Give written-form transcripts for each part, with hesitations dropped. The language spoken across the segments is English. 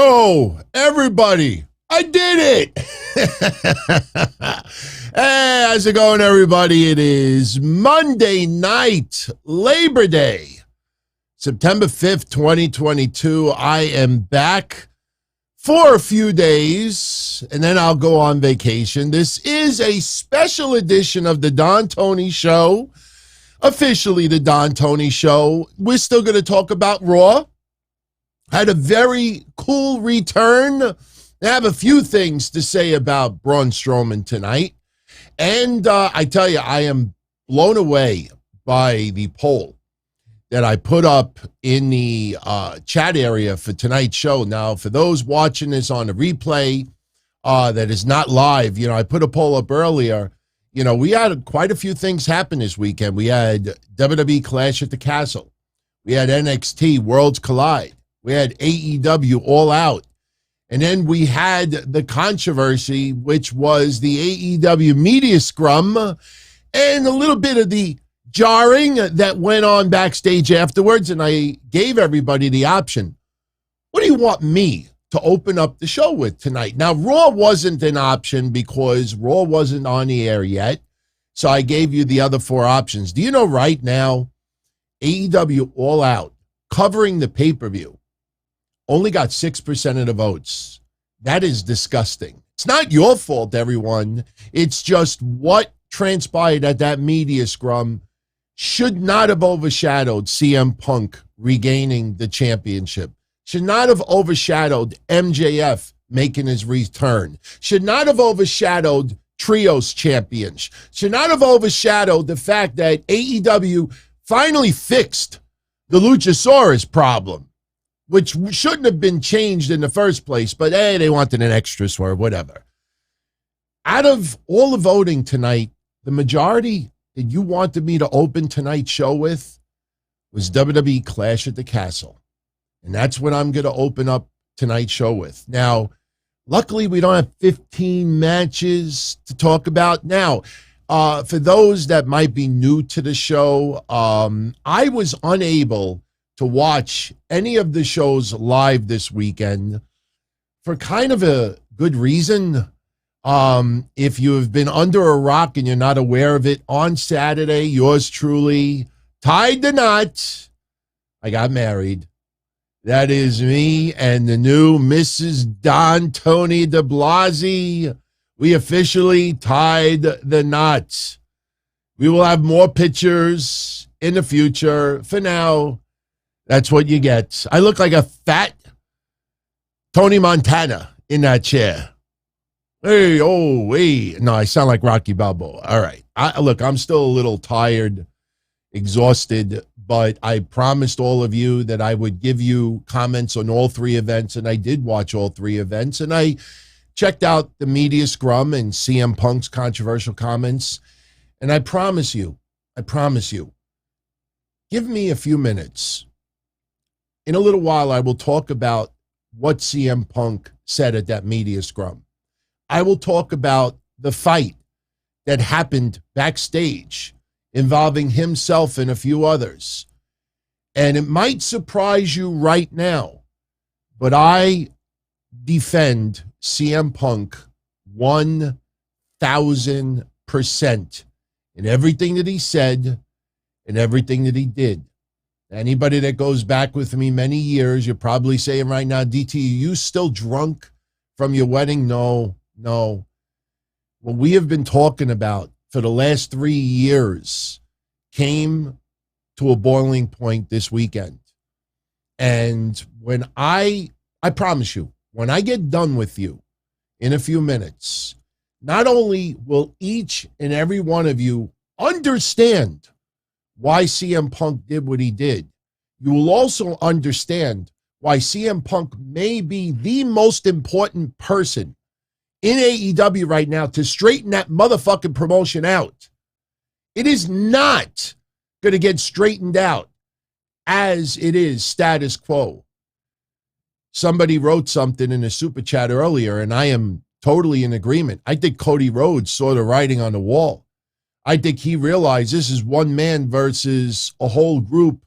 Yo, everybody, I did it. Hey, how's it going, everybody? It is Monday night, Labor Day, September 5th, 2022. I am back for a few days, and then I'll go on vacation. This is a special edition of the Don Tony Show, officially the Don Tony Show. We're still going to talk about Raw. Had a very cool return. I have a few things to say about Braun Strowman tonight. And I tell you, I am blown away by the poll that I put up in the chat area for tonight's show. Now, for those watching this on the replay that is not live, I put a poll up earlier. We had quite a few things happen this weekend. We had WWE Clash at the Castle. We had NXT Worlds Collide. We had AEW All Out. And then we had the controversy, which was the AEW Media Scrum, and a little bit of the jarring that went on backstage afterwards. And I gave everybody the option. What do you want me to open up the show with tonight? Now, Raw wasn't an option because Raw wasn't on the air yet. So I gave you the other four options. Do you know right now, AEW All Out, covering the pay-per-view, only got 6% of the votes. That is disgusting. It's not your fault, everyone. It's just what transpired at that media scrum should not have overshadowed CM Punk regaining the championship. Should not have overshadowed MJF making his return. Should not have overshadowed Trios champions. Should not have overshadowed the fact that AEW finally fixed the Luchasaurus problem, which shouldn't have been changed in the first place, but hey, they wanted an extra swerve, whatever. Out of all the voting tonight, the majority that you wanted me to open tonight's show with was WWE Clash at the Castle. And that's what I'm going to open up tonight's show with. Now, luckily, we don't have 15 matches to talk about. Now, for those that might be new to the show, I was unable to watch any of the shows live this weekend for kind of a good reason. If you have been under a rock and you're not aware of it, on Saturday, yours truly tied the knot. I got married. That is me and the new Mrs. Don Tony de Blasi. We officially tied the knot. We will have more pictures in the future. For now, that's what you get. I look like a fat Tony Montana in that chair. Hey, oh, wait. No, I sound like Rocky Balboa. All right. Look, I'm still a little tired, exhausted, but I promised all of you that I would give you comments on all three events, and I did watch all three events, and I checked out the media scrum and CM Punk's controversial comments, and I promise you, give me a few minutes. In a little while, I will talk about what CM Punk said at that media scrum. I will talk about the fight that happened backstage involving himself and a few others. And it might surprise you right now, but I defend CM Punk 1,000% in everything that he said and everything that he did. Anybody that goes back with me many years, you're probably saying right now, DT, are you still drunk from your wedding? No. What we have been talking about for the last 3 years came to a boiling point this weekend. And when I promise you, when I get done with you in a few minutes, not only will each and every one of you understand why CM Punk did what he did, you will also understand why CM Punk may be the most important person in AEW right now to straighten that motherfucking promotion out. It is not going to get straightened out as it is status quo. Somebody wrote something in a super chat earlier, and I am totally in agreement. I think Cody Rhodes saw the writing on the wall. I think he realized this is one man versus a whole group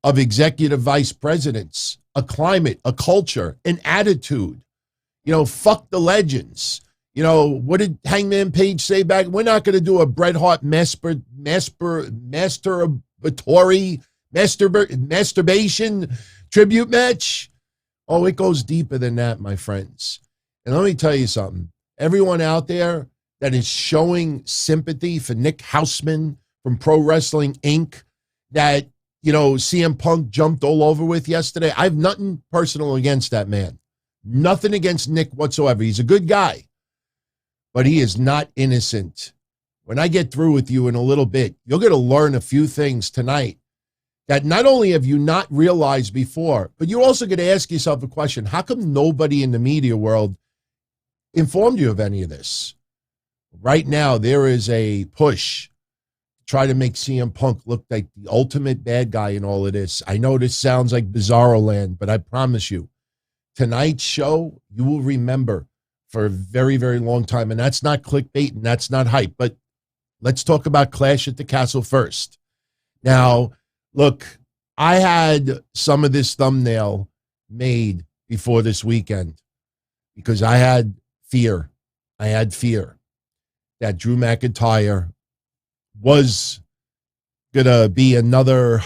of executive vice presidents a climate, a culture, an attitude. Fuck the legends. What did Hangman Page say back? We're not going to do a Bret Hart masturbation tribute match. Oh, it goes deeper than that, my friends. And let me tell you something. Everyone out there that is showing sympathy for Nick Hausman from Pro Wrestling Inc. that, CM Punk jumped all over with yesterday. I have nothing personal against that man. Nothing against Nick whatsoever. He's a good guy, but he is not innocent. When I get through with you in a little bit, you're going to learn a few things tonight that not only have you not realized before, but you're also going to ask yourself a question. How come nobody in the media world informed you of any of this? Right now, there is a push to try to make CM Punk look like the ultimate bad guy in all of this. I know this sounds like Bizarro Land, but I promise you, tonight's show, you will remember for a very, very long time. And that's not clickbait and that's not hype. But let's talk about Clash at the Castle first. Now, look, I had some of this thumbnail made before this weekend because I had fear. I had fear that Drew McIntyre was going to be another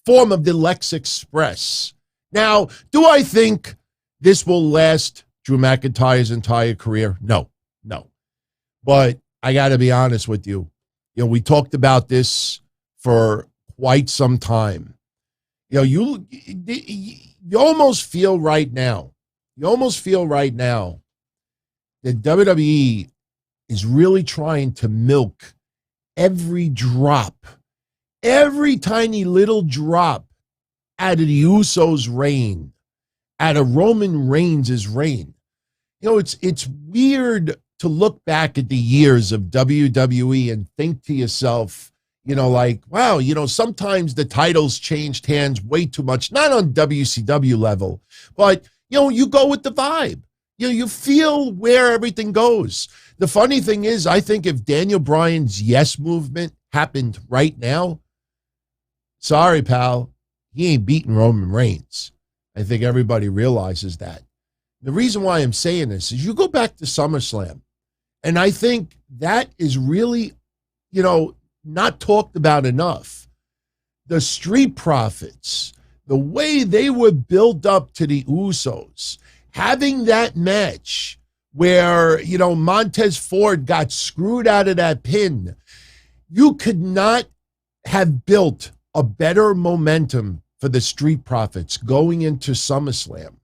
form of the Lex Express. Now, do I think this will last Drew McIntyre's entire career? No. But I got to be honest with you. We talked about this for quite some time. You almost feel right now. That WWE is really trying to milk every drop, every tiny little drop out of the Usos' reign, out of Roman Reigns' reign. It's weird to look back at the years of WWE and think to yourself, wow, sometimes the titles changed hands way too much, not on WCW level, but, you go with the vibe. You feel where everything goes. The funny thing is, I think if Daniel Bryan's yes movement happened right now, sorry, pal, he ain't beating Roman Reigns. I think everybody realizes that. The reason why I'm saying this is you go back to SummerSlam, and I think that is really, not talked about enough. The Street Profits, the way they were built up to the Usos, having that match where, Montez Ford got screwed out of that pin, you could not have built a better momentum for the Street Profits going into SummerSlam.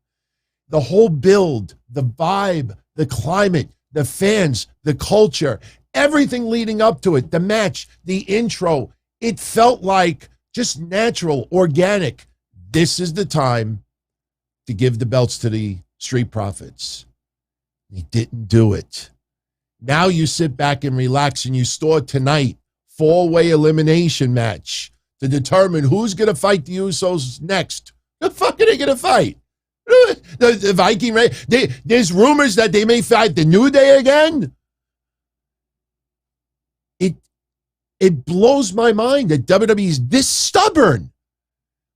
The whole build, the vibe, the climate, the fans, the culture, everything leading up to it, the match, the intro, it felt like just natural, organic. This is the time to give the belts to the Street Profits. He didn't do it. Now you sit back and relax and you saw tonight, 4-way elimination match to determine who's going to fight the Usos next. The fuck are they going to fight? The Viking, right? There's rumors that they may fight the New Day again. It blows my mind that WWE is this stubborn.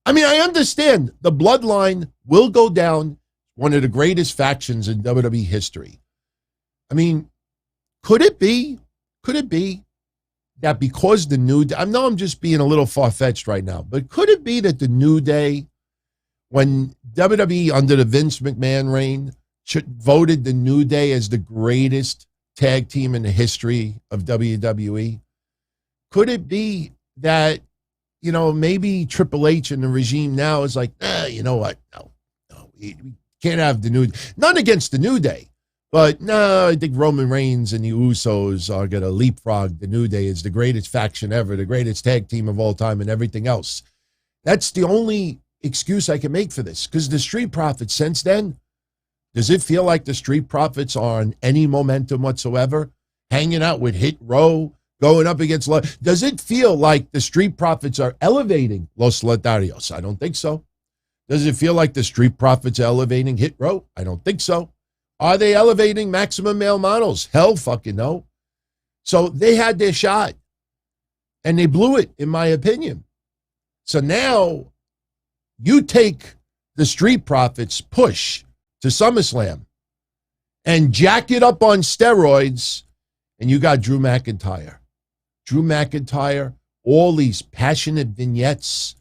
I mean, I understand the Bloodline will go down, one of the greatest factions in WWE history. I mean, could it be that because the New Day, I know I'm just being a little far-fetched right now, but could it be that the New Day, when WWE under the Vince McMahon reign voted the New Day as the greatest tag team in the history of WWE, could it be that, maybe Triple H and the regime now is like, you know what? No, we can't have the New Day. None against the New Day, but no, I think Roman Reigns and the Usos are going to leapfrog the New Day as the greatest faction ever, the greatest tag team of all time and everything else. That's the only excuse I can make for this, because the Street Profits since then, does it feel like the Street Profits are on any momentum whatsoever? Hanging out with Hit Row, going up against, does it feel like the Street Profits are elevating Los Lotharios? I don't think so. Does it feel like the Street Profits are elevating Hit Row? I don't think so. Are they elevating Maximum Male Models? Hell fucking no. So they had their shot, and they blew it, in my opinion. So now You take the Street Profits push to SummerSlam and jack it up on steroids, and you got Drew McIntyre. Drew McIntyre, all these passionate vignettes,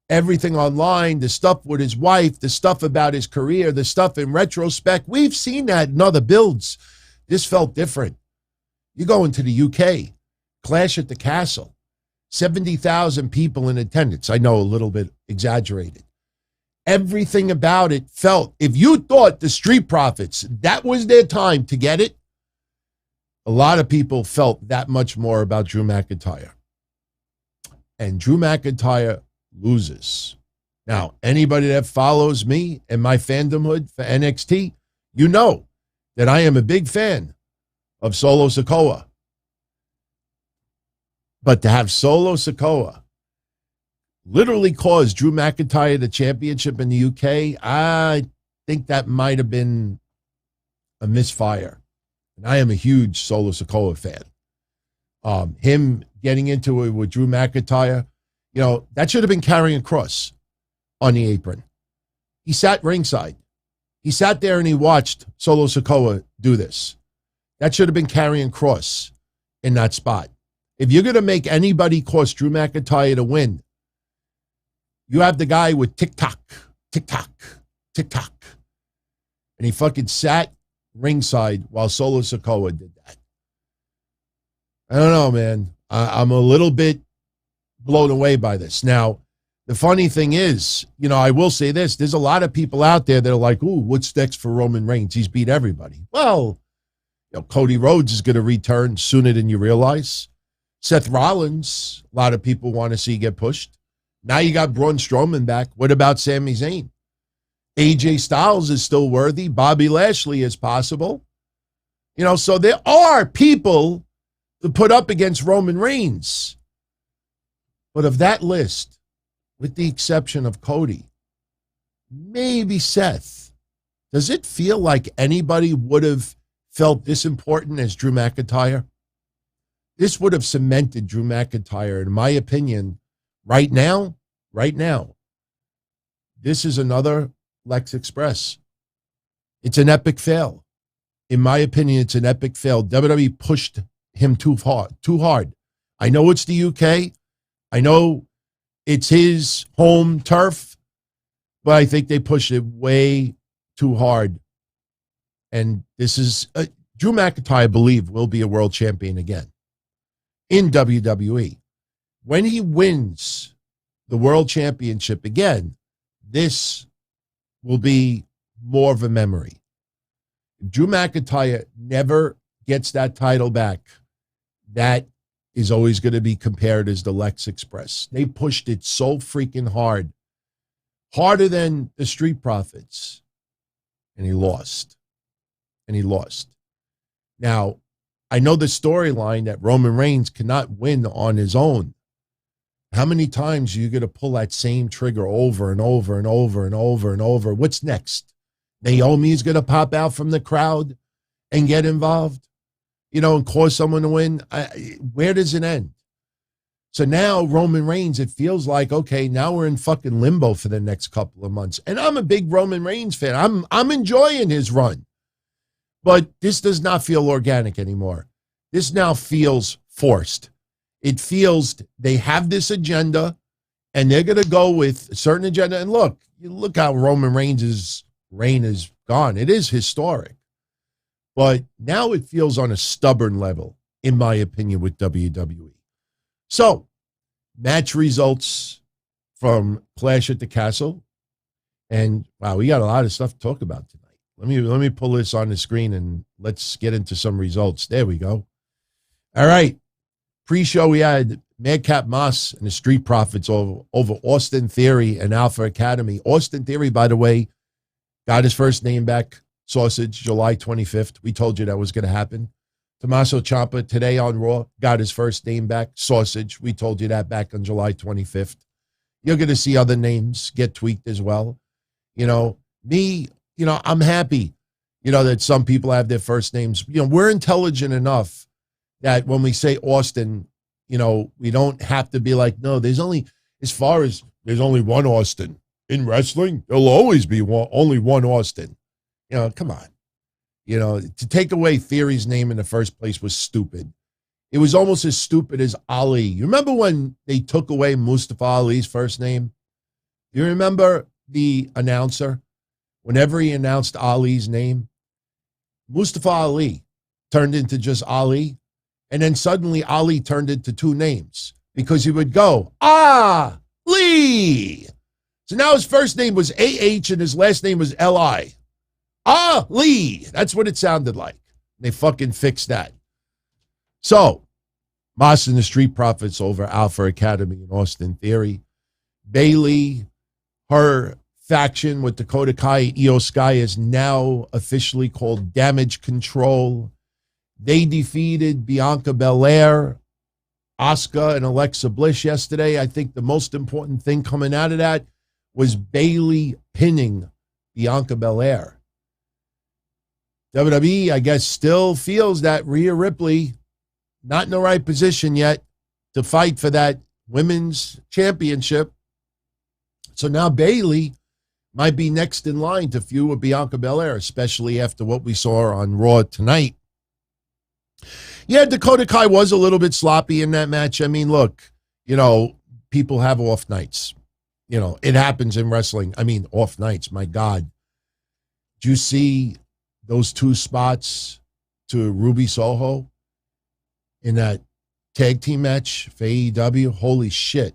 everything online, the stuff with his wife, the stuff about his career, the stuff in retrospect. We've seen that in other builds. This felt different. You go into the UK, Clash at the Castle, 70,000 people in attendance. I know a little bit exaggerated. Everything about it felt, if you thought the Street Profits, that was their time to get it, a lot of people felt that much more about Drew McIntyre. And Drew McIntyre loses. Now, anybody that follows me and my fandomhood for NXT, you know that I am a big fan of Solo Sikoa. But to have Solo Sikoa literally caused Drew McIntyre the championship in the UK, I think that might have been a misfire. And I am a huge Solo Sikoa fan. Him getting into it with Drew McIntyre, you know, that should have been carrying cross on the apron. He sat ringside. He sat there and he watched Solo Sikoa do this. That should have been carrying cross in that spot. If you're going to make anybody cause Drew McIntyre to win, you have the guy with tick-tock, tick-tock, tick-tock. And he fucking sat ringside while Solo Sikoa did that. I don't know, man. I'm a little bit blown away by this. Now, the funny thing is, you know, I will say this. There's a lot of people out there that are like, ooh, what's next for Roman Reigns? He's beat everybody. Well, you know, Cody Rhodes is going to return sooner than you realize. Seth Rollins, a lot of people want to see get pushed. Now you got Braun Strowman back. What about Sami Zayn? AJ Styles is still worthy. Bobby Lashley is possible. You know, so there are people to put up against Roman Reigns. But of that list, with the exception of Cody, maybe Seth, does it feel like anybody would have felt this important as Drew McIntyre? This would have cemented Drew McIntyre, in my opinion, right now, this is another Lex Express. It's an epic fail. In my opinion, it's an epic fail. WWE pushed him too hard. I know it's the UK. I know it's his home turf, but I think they pushed it way too hard. And this is, Drew McIntyre, I believe, will be a world champion again in WWE. When he wins the world championship again, this will be more of a memory. If Drew McIntyre never gets that title back, that is always going to be compared as the Lex Express. They pushed it so freaking hard, harder than the Street Profits, and he lost. Now, I know the storyline that Roman Reigns cannot win on his own. How many times are you going to pull that same trigger over and over and over and over and over? What's next? Naomi is going to pop out from the crowd and get involved, you know, and cause someone to win. Where does it end? So now Roman Reigns, it feels like, okay, now we're in fucking limbo for the next couple of months. And I'm a big Roman Reigns fan. I'm enjoying his run. But this does not feel organic anymore. This now feels forced. It feels they have this agenda and they're going to go with a certain agenda. And look how Roman Reigns' reign is gone. It is historic. But now it feels on a stubborn level, in my opinion, with WWE. So, match results from Clash at the Castle. And, wow, we got a lot of stuff to talk about tonight. Let me pull this on the screen and let's get into some results. There we go. All right. Pre-show, we had Madcap Moss and the Street Profits over Austin Theory and Alpha Academy. Austin Theory, by the way, got his first name back, Sausage, July 25th. We told you that was going to happen. Tommaso Ciampa, today on Raw, got his first name back, Sausage. We told you that back on July 25th. You're going to see other names get tweaked as well. You know, I'm happy, that some people have their first names. We're intelligent enough that when we say Austin, we don't have to be like, no, there's only one Austin. In wrestling, there'll always be only one Austin. Come on. To take away Theory's name in the first place was stupid. It was almost as stupid as Ali. You remember when they took away Mustafa Ali's first name? You remember the announcer? Whenever he announced Ali's name, Mustafa Ali turned into just Ali. And then suddenly Ali turned into two names because he would go, Lee. So now his first name was A-H and his last name was L-I. Lee. That's what it sounded like. They fucking fixed that. So, Moss and the Street Profits over Alpha Academy and Austin Theory. Bayley, her faction with Dakota Kai and Io Sky is now officially called Damage Control. They defeated Bianca Belair, Asuka, and Alexa Bliss yesterday. I think the most important thing coming out of that was Bayley pinning Bianca Belair. WWE, I guess, still feels that Rhea Ripley not in the right position yet to fight for that women's championship. So now Bayley might be next in line to feud with Bianca Belair, especially after what we saw on Raw tonight. Yeah, Dakota Kai was a little bit sloppy in that match. I mean, look, people have off nights. It happens in wrestling. I mean, off nights, my God. Did you see those two spots to Ruby Soho in that tag team match for AEW? Holy shit.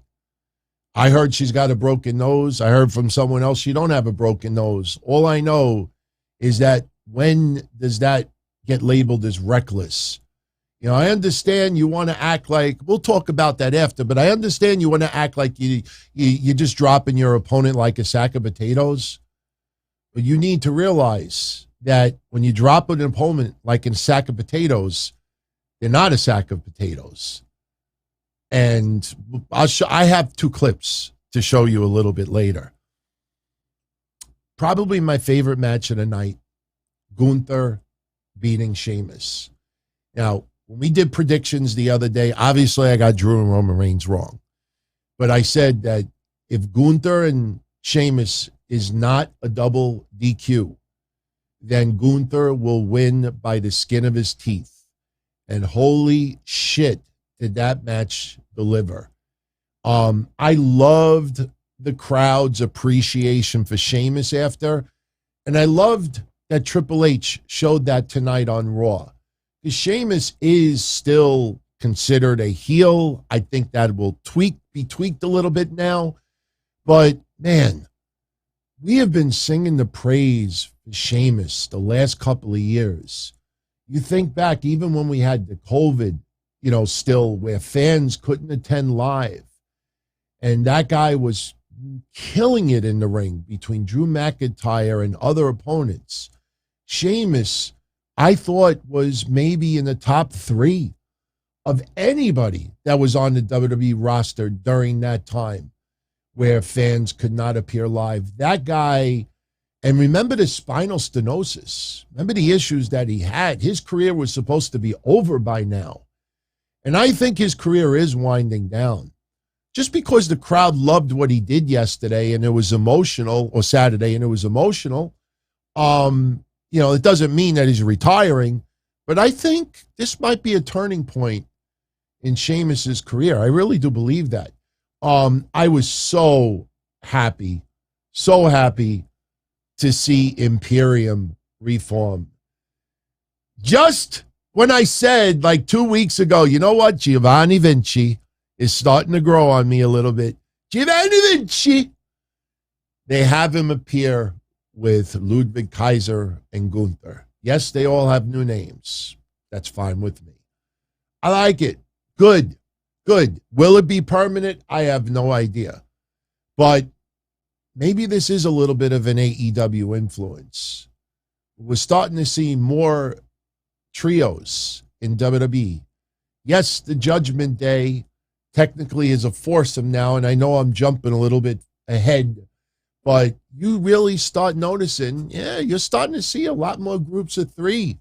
I heard she's got a broken nose. I heard from someone else she don't have a broken nose. All I know is that when does that get labeled as reckless? I understand you want to act like, we'll talk about that after, but I understand you want to act like you're just dropping your opponent like a sack of potatoes. But you need to realize that when you drop an opponent like in a sack of potatoes, they're not a sack of potatoes. And I have two clips to show you a little bit later. Probably my favorite match of the night, Gunther beating Sheamus. Now, when we did predictions the other day, obviously I got Drew and Roman Reigns wrong. But I said that if Gunther and Sheamus is not a double DQ, then Gunther will win by the skin of his teeth. And holy shit, did that match deliver. I loved the crowd's appreciation for Sheamus after, and I loved that Triple H showed that tonight on Raw. Because Sheamus is still considered a heel. I think that will be tweaked a little bit now. But, man, we have been singing the praise for Sheamus the last couple of years. You think back, even when we had the COVID, still where fans couldn't attend live. And that guy was killing it in the ring between Drew McIntyre and other opponents. Sheamus, I thought, was maybe in the top 3 of anybody that was on the WWE roster during that time where fans could not appear live. That guy, and remember the spinal stenosis. Remember the issues that he had. His career was supposed to be over by now. And I think his career is winding down. Just because the crowd loved what he did yesterday and it was emotional, or Saturday, and it was emotional, it doesn't mean that he's retiring, but I think this might be a turning point in Sheamus's career. I really do believe that. I was so happy to see Imperium reform. Just when I said like 2 weeks ago, you know what, Giovanni Vinci is starting to grow on me a little bit. Giovanni Vinci. They have him appear with Ludwig Kaiser and Gunther. Yes, they all have new names. That's fine with me. I like it. Good. Will it be permanent? I have no idea. But maybe this is a little bit of an AEW influence. We're starting to see more trios in WWE. Yes, the Judgment Day technically is a foursome now, and I know I'm jumping a little bit ahead, but you really start noticing, you're starting to see a lot more groups of 3.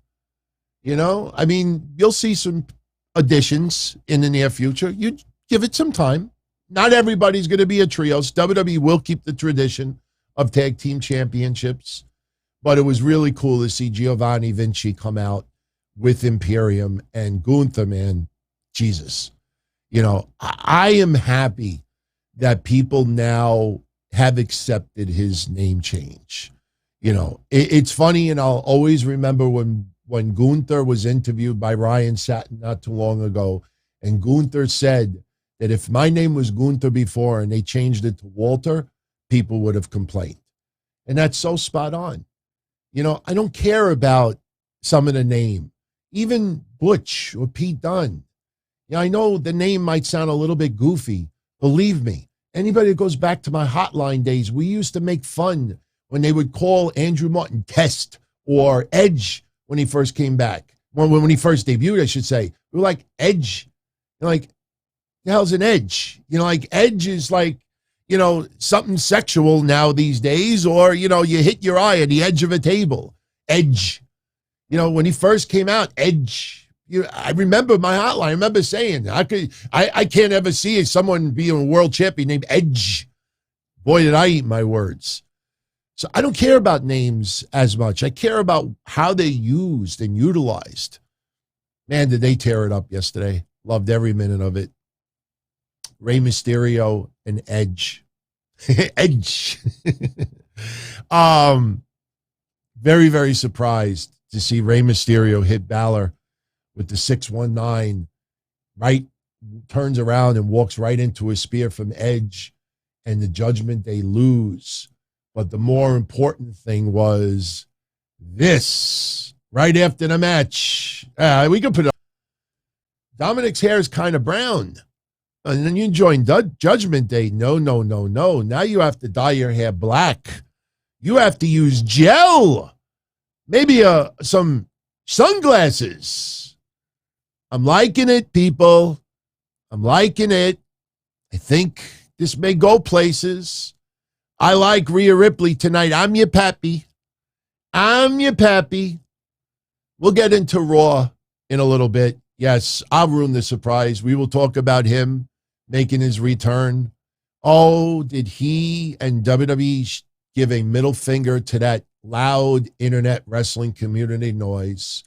I mean, you'll see some additions in the near future. You give it some time. Not everybody's going to be a trios. WWE will keep the tradition of tag team championships, but it was really cool to see Giovanni Vinci come out with Imperium and Gunther, man. Jesus. I am happy that people now have accepted his name change. It's funny, and I'll always remember when Gunther was interviewed by Ryan Satin not too long ago, and Gunther said that if my name was Gunther before and they changed it to Walter, people would have complained. And that's so spot on. I don't care about some of the name, even Butch or Pete Dunne. I know the name might sound a little bit goofy. Believe me, anybody that goes back to my hotline days, we used to make fun when they would call Andrew Martin Test or Edge when he first came back. When he first debuted, I should say. We were like, Edge. Like, the hell's an edge? Like edge is like, something sexual now these days, or, you hit your eye at the edge of a table. Edge. When he first came out, Edge. I remember my hotline. I remember saying, I can't ever see someone being a world champion named Edge. Boy, did I eat my words. So I don't care about names as much. I care about how they're used and utilized. Man, did they tear it up yesterday. Loved every minute of it. Rey Mysterio and Edge. Edge. Very, very surprised to see Rey Mysterio hit Balor with the 619, right? Turns around and walks right into a spear from Edge, and the Judgment Day lose. But the more important thing was this, right after the match. We could put it up. Dominic's hair is kind of brown. And then you join Judgment Day. No. Now you have to dye your hair black. You have to use gel. Maybe some sunglasses. I'm liking it, people. I'm liking it. I think this may go places. I like Rhea Ripley tonight. I'm your pappy. We'll get into Raw in a little bit. Yes, I'll ruin the surprise. We will talk about him making his return. Oh, did he and WWE give a middle finger to that loud internet wrestling community noise?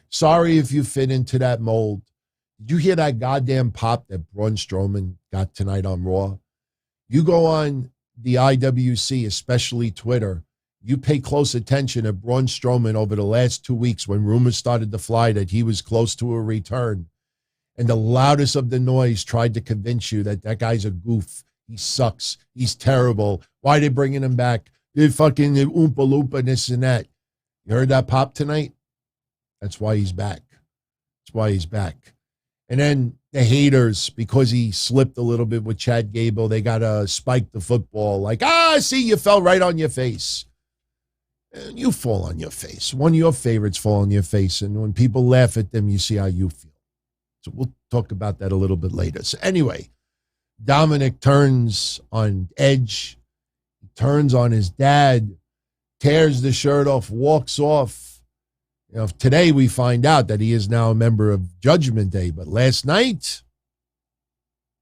Sorry if you fit into that mold. Did you hear that goddamn pop that Braun Strowman got tonight on Raw? You go on the IWC, especially Twitter, you pay close attention to Braun Strowman over the last 2 weeks when rumors started to fly that he was close to a return. And the loudest of the noise tried to convince you that that guy's a goof. He sucks. He's terrible. Why are they bringing him back? They're fucking Oompa Loompa, this and that. You heard that pop tonight? That's why he's back. That's why he's back. And then the haters, because he slipped a little bit with Chad Gable, they got to spike the football. Like, see, you fell right on your face. And you fall on your face. One of your favorites fall on your face. And when people laugh at them, you see how you feel. So we'll talk about that a little bit later. So anyway, Dominic turns on Edge, turns on his dad, tears the shirt off, walks off. Today we find out that he is now a member of Judgment Day, but last night,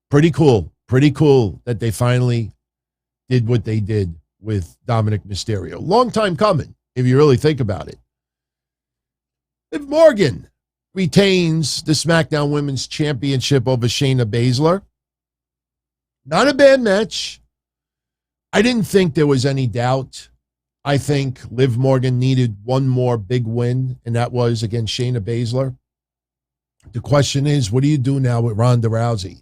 pretty cool that they finally did what they did with Dominic Mysterio. Long time coming, if you really think about it. Liv Morgan retains the SmackDown Women's Championship over Shayna Baszler. Not a bad match. I didn't think there was any doubt. I think Liv Morgan needed one more big win, and that was against Shayna Baszler. The question is, what do you do now with Ronda Rousey?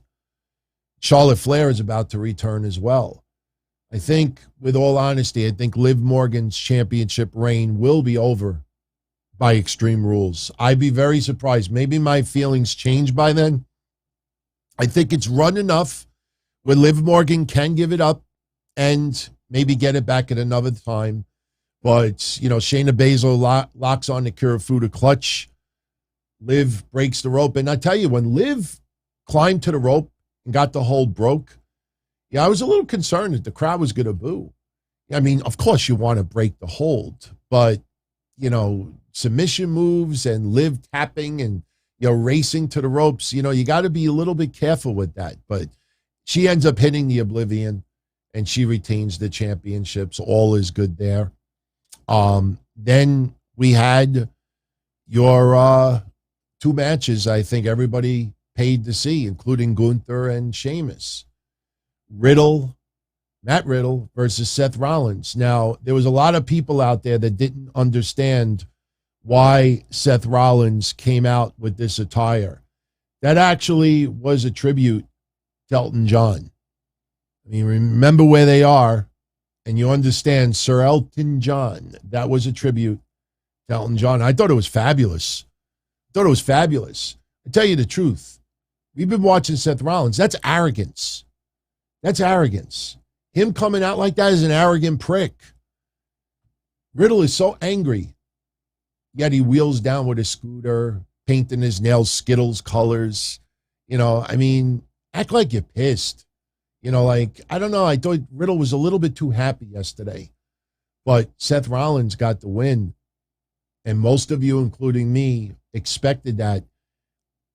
Charlotte Flair is about to return as well. I think, with all honesty, I think Liv Morgan's championship reign will be over by Extreme Rules. I'd be very surprised. Maybe my feelings change by then. I think it's run enough where Liv Morgan can give it up and maybe get it back at another time. But, Shayna Baszler locks on the Kirifuda clutch. Liv breaks the rope. And I tell you, when Liv climbed to the rope and got the hold broke, I was a little concerned that the crowd was going to boo. I mean, of course you want to break the hold, but, submission moves and Liv tapping and, racing to the ropes, you got to be a little bit careful with that. But she ends up hitting the Oblivion, and she retains the championships. All is good there. Then we had your 2 matches I think everybody paid to see, including Gunther and Sheamus. Matt Riddle versus Seth Rollins. Now, there was a lot of people out there that didn't understand why Seth Rollins came out with this attire. That actually was a tribute to Elton John. I mean, remember where they are, and you understand Sir Elton John. That was a tribute to Elton John. I thought it was fabulous. I tell you the truth. We've been watching Seth Rollins. That's arrogance. Him coming out like that is an arrogant prick. Riddle is so angry, yet he wheels down with a scooter, painting his nails Skittles colors. I mean, act like you're pissed. I don't know. I thought Riddle was a little bit too happy yesterday. But Seth Rollins got the win. And most of you, including me, expected that.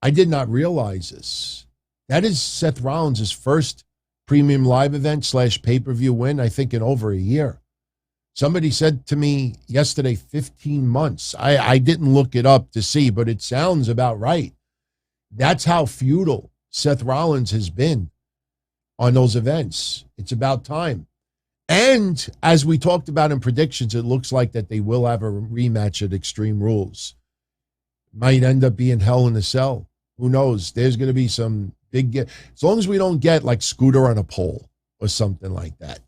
I did not realize this. That is Seth Rollins' first premium live event / pay-per-view win, I think, in over a year. Somebody said to me yesterday, 15 months. I didn't look it up to see, but it sounds about right. That's how feudal Seth Rollins has been on those events. It's about time. And as we talked about in predictions, it looks like that they will have a rematch at Extreme Rules. Might end up being Hell in a Cell. Who knows? There's going to be some big, as long as we don't get like Scooter on a pole or something like that.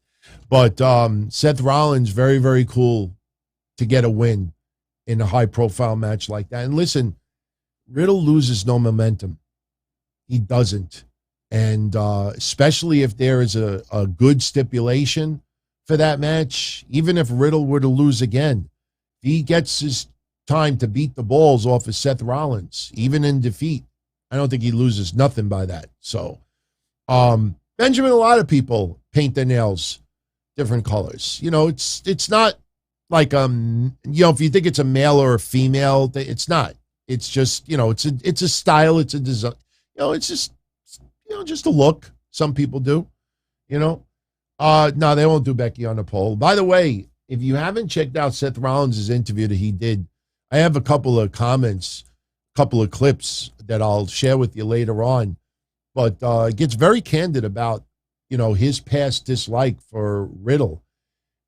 But Seth Rollins, very, very cool to get a win in a high-profile match like that. And listen, Riddle loses no momentum. He doesn't. And especially if there is a good stipulation for that match, even if Riddle were to lose again, he gets his time to beat the balls off of Seth Rollins, even in defeat. I don't think he loses nothing by that. So, Benjamin, a lot of people paint their nails different colors. It's not like, if you think it's a male or a female, it's not. It's just, it's a style, it's a design. It's just, just a look. Some people do, No, they won't do Becky on the pole. By the way, if you haven't checked out Seth Rollins' interview that he did, I have a couple of comments, couple of clips that I'll share with you later on. But it gets very candid about, his past dislike for Riddle.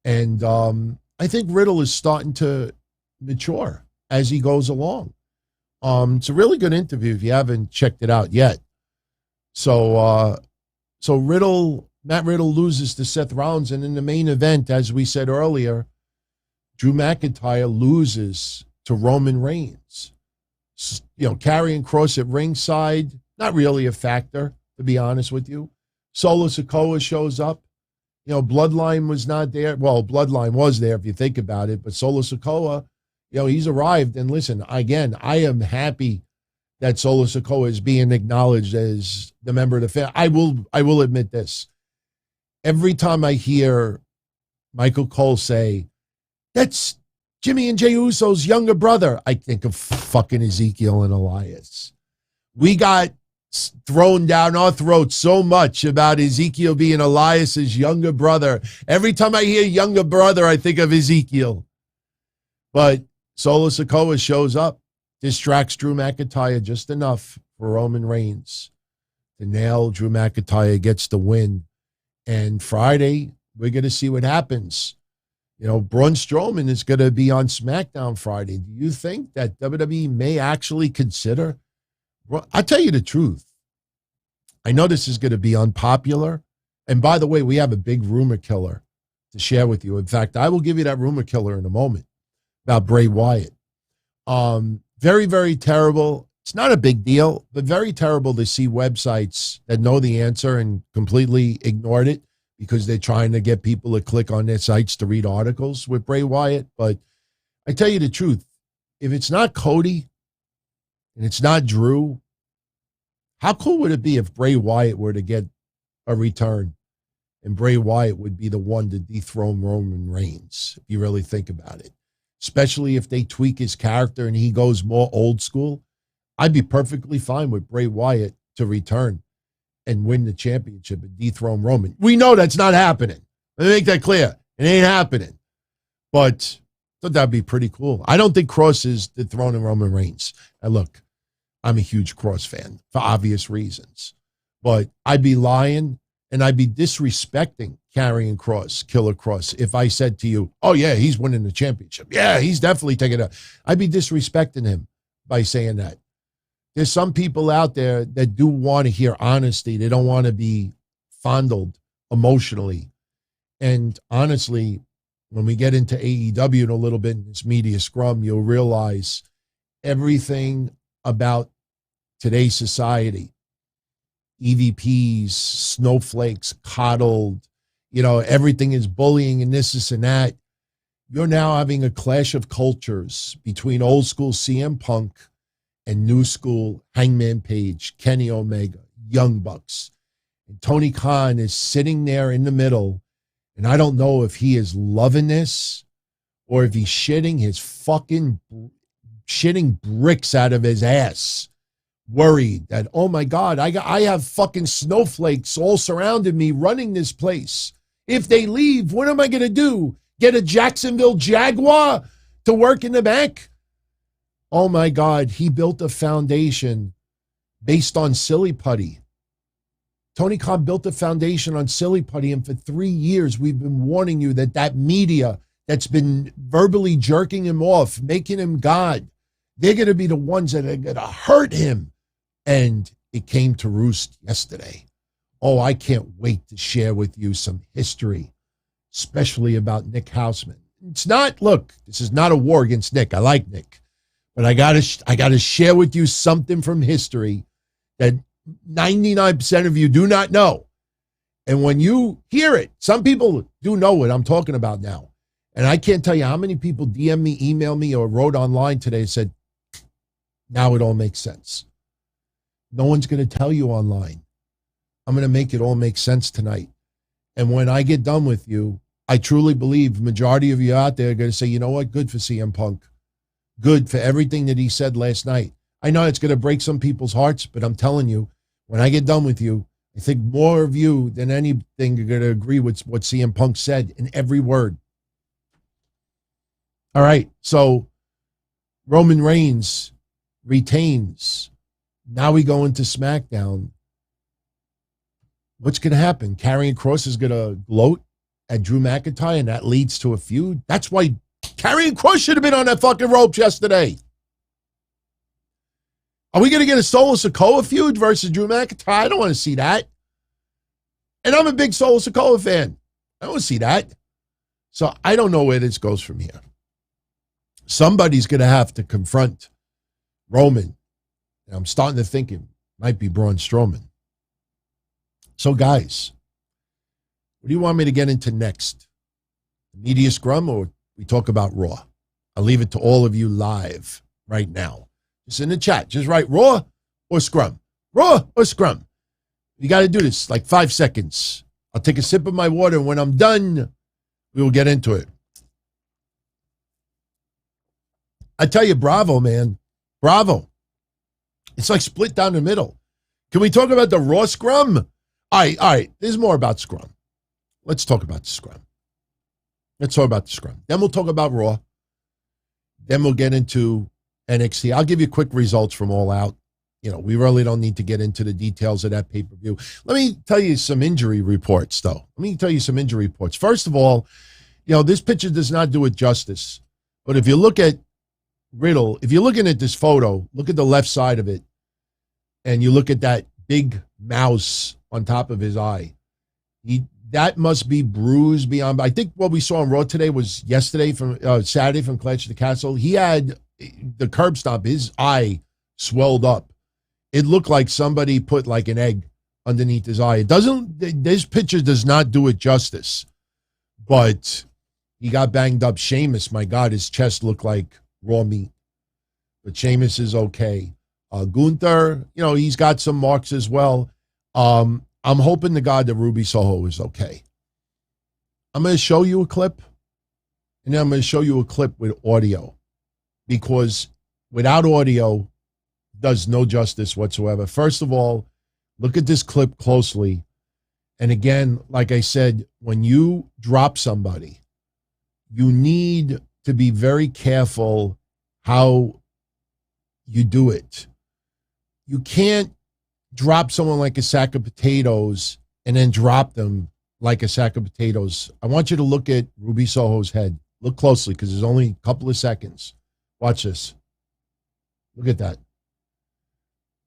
And I think Riddle is starting to mature as he goes along. It's a really good interview if you haven't checked it out yet. So Matt Riddle loses to Seth Rollins, and in the main event, as we said earlier, Drew McIntyre loses to Roman Reigns. Karrion Kross at ringside, not really a factor, to be honest with you. Solo Sikoa shows up. Bloodline was not there. Well, Bloodline was there if you think about it, but Solo Sikoa, he's arrived. And listen, again, I am happy that Solo Sikoa is being acknowledged as the member of the family. I will admit this. Every time I hear Michael Cole say, that's Jimmy and Jey Uso's younger brother, I think of fucking Ezekiel and Elias. We got thrown down our throats so much about Ezekiel being Elias's younger brother. Every time I hear younger brother, I think of Ezekiel. But Solo Sikoa shows up, distracts Drew McIntyre just enough for Roman Reigns to nail. Drew McIntyre gets the win. And Friday, we're going to see what happens. Braun Strowman is going to be on SmackDown Friday. Do you think that WWE may actually consider? Well, I'll tell you the truth. I know this is going to be unpopular. And by the way, we have a big rumor killer to share with you. In fact, I will give you that rumor killer in a moment about Bray Wyatt. Very, very terrible. It's not a big deal, but very terrible to see websites that know the answer and completely ignored it because they're trying to get people to click on their sites to read articles with Bray Wyatt. But I tell you the truth, if it's not Cody and it's not Drew, how cool would it be if Bray Wyatt were to get a return and Bray Wyatt would be the one to dethrone Roman Reigns, if you really think about it, especially if they tweak his character and he goes more old school. I'd be perfectly fine with Bray Wyatt to return and win the championship and dethrone Roman. We know that's not happening. Let me make that clear. It ain't happening. But I thought that'd be pretty cool. I don't think Cross is dethroning Roman Reigns. And look, I'm a huge Cross fan for obvious reasons. But I'd be lying and I'd be disrespecting Karrion Kross, Killer Kross, if I said to you, oh, yeah, he's winning the championship. Yeah, he's definitely taking it. I'd be disrespecting him by saying that. There's some people out there that do want to hear honesty. They don't want to be fondled emotionally. And honestly, when we get into AEW in a little bit in this media scrum, you'll realize everything about today's society, EVPs, snowflakes, coddled, everything is bullying and this and that. You're now having a clash of cultures between old school CM Punk and new school Hangman Page, Kenny Omega, Young Bucks. And Tony Khan is sitting there in the middle, and I don't know if he is loving this or if he's shitting bricks out of his ass, worried that, oh my God, I have fucking snowflakes all surrounding me running this place. If they leave, what am I going to do? Get a Jacksonville Jaguar to work in the back? Oh my God, he built a foundation based on silly putty. Tony Khan built a foundation on silly putty, and for 3 years we've been warning you that media that's been verbally jerking him off, making him God, they're going to be the ones that are going to hurt him. And it came to roost yesterday. Oh, I can't wait to share with you some history, especially about Nick Hausman. This is not a war against Nick. I like Nick. But I gotta share with you something from history that 99% of you do not know. And when you hear it, some people do know what I'm talking about now. And I can't tell you how many people DM me, email me, or wrote online today and said, now it all makes sense. No one's going to tell you online. I'm going to make it all make sense tonight. And when I get done with you, I truly believe the majority of you out there are going to say, you know what? Good for CM Punk. Good for everything that he said last night. I know it's going to break some people's hearts, but I'm telling you, when I get done with you, I think more of you than anything are going to agree with what CM Punk said in every word. All right, so Roman Reigns retains. Now we go into SmackDown. What's going to happen? Karrion Kross is going to gloat at Drew McIntyre, and that leads to a feud. That's why Karrion Kross should have been on that fucking ropes yesterday. Are we going to get a Solo Sikoa feud versus Drew McIntyre? I don't want to see that. And I'm a big Solo Sikoa fan. I don't want to see that. So I don't know where this goes from here. Somebody's going to have to confront Roman. And I'm starting to think it might be Braun Strowman. So guys, what do you want me to get into next? Media Scrum, or we talk about Raw? I'll leave it to all of you live right now. Just in the chat. Just write Raw or Scrum. Raw or Scrum. You got to do this like 5 seconds. I'll take a sip of my water, and when I'm done, we will get into it. I tell you, bravo, man. Bravo. It's like split down the middle. Can we talk about the Raw Scrum? All right. There's more about Scrum. Let's talk about the Scrum. Let's talk about the Scrum. Then we'll talk about Raw. Then we'll get into NXT. I'll give you quick results from All Out. We really don't need to get into the details of that pay-per-view. Let me tell you some injury reports, though. First of all, this picture does not do it justice. But if you look at Riddle, if you're looking at this photo, look at the left side of it, and you look at that big mouse on top of his eye. That must be bruised beyond. I think what we saw on Raw today was Saturday from Clash of the Castle. He had the curb stomp. His eye swelled up. It looked like somebody put like an egg underneath his eye. This picture does not do it justice, but he got banged up. Sheamus, my God, his chest looked like raw meat, but Sheamus is okay. Gunther, he's got some marks as well. I'm hoping to God that Ruby Soho is okay. I'm going to show you a clip, and then I'm going to show you a clip with audio, because without audio does no justice whatsoever. First of all, Look at this clip closely. And again, like I said, when you drop somebody, you need to be very careful how you do it. You can't drop someone like a sack of potatoes and then drop them like a sack of potatoes. I want you to look at Ruby Soho's head. Look closely because there's only a couple of seconds. Watch this. Look at that.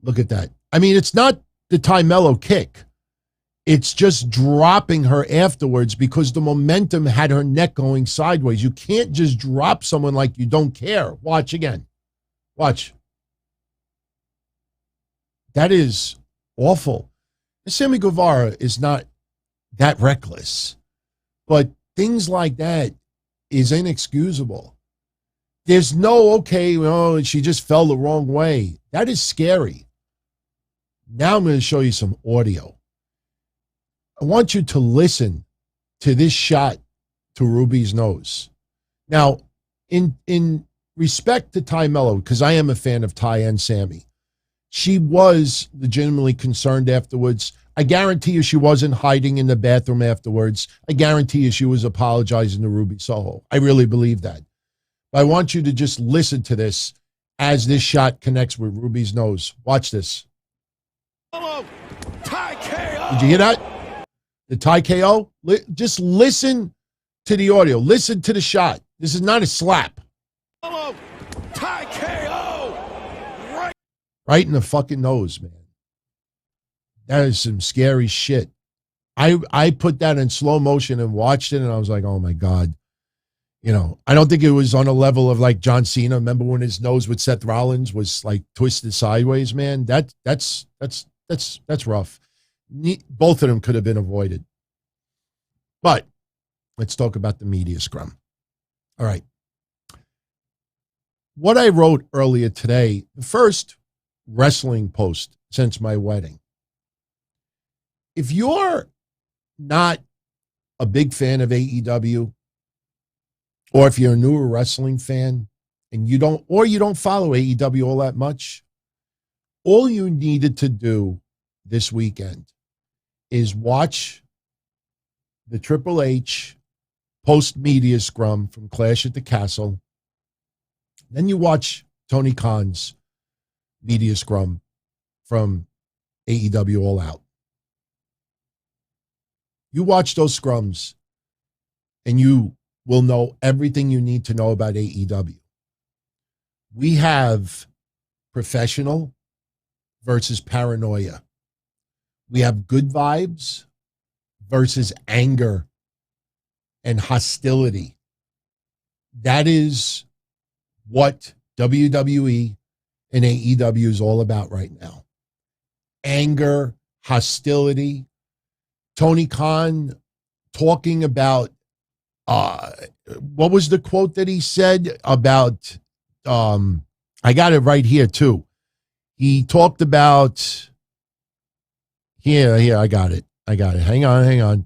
Look at that. I mean, it's not the Ty Mello kick. It's just dropping her afterwards because the momentum had her neck going sideways. You can't just drop someone like you don't care. Watch again. Watch. That is awful. Sammy Guevara is not that reckless, but things like that is inexcusable. There's no, okay, well, she just fell the wrong way. That is scary. Now I'm going to show you some audio. I want you to listen to this shot to Ruby's nose. Now, in respect to Ty Mello, because I am a fan of Ty and Sammy, she was legitimately concerned afterwards. I guarantee you she wasn't hiding in the bathroom afterwards. I guarantee you she was apologizing to Ruby Soho. I really believe that. But I want you to just listen to this as this shot connects with Ruby's nose. Watch this. Did you hear that? The Ty KO? Just listen to the audio. Listen to the shot. This is not a slap. Ty KO! Right in the fucking nose, man. That is some scary shit. I put that in slow motion and watched it, and I was like, oh, my God. You know, I don't think it was on a level of like John Cena. Remember when his nose with Seth Rollins was like twisted sideways, man? That's rough. Both of them could have been avoided. But let's talk about the media scrum. All right. What I wrote earlier today, the first wrestling post since my wedding. If you're not a big fan of AEW, or if you're a newer wrestling fan and you don't follow AEW all that much, all you needed to do this weekend is watch the Triple H post-media scrum from Clash at the Castle. Then you watch Tony Khan's media scrum from AEW All Out. You watch those scrums and you will know everything you need to know about AEW. We have professional versus paranoia. We have good vibes versus anger and hostility. That is what WWE and AEW is all about right now. Anger, hostility. Tony Khan talking about, what was the quote that he said about, I got it right here too. He talked about, here, I got it. Hang on.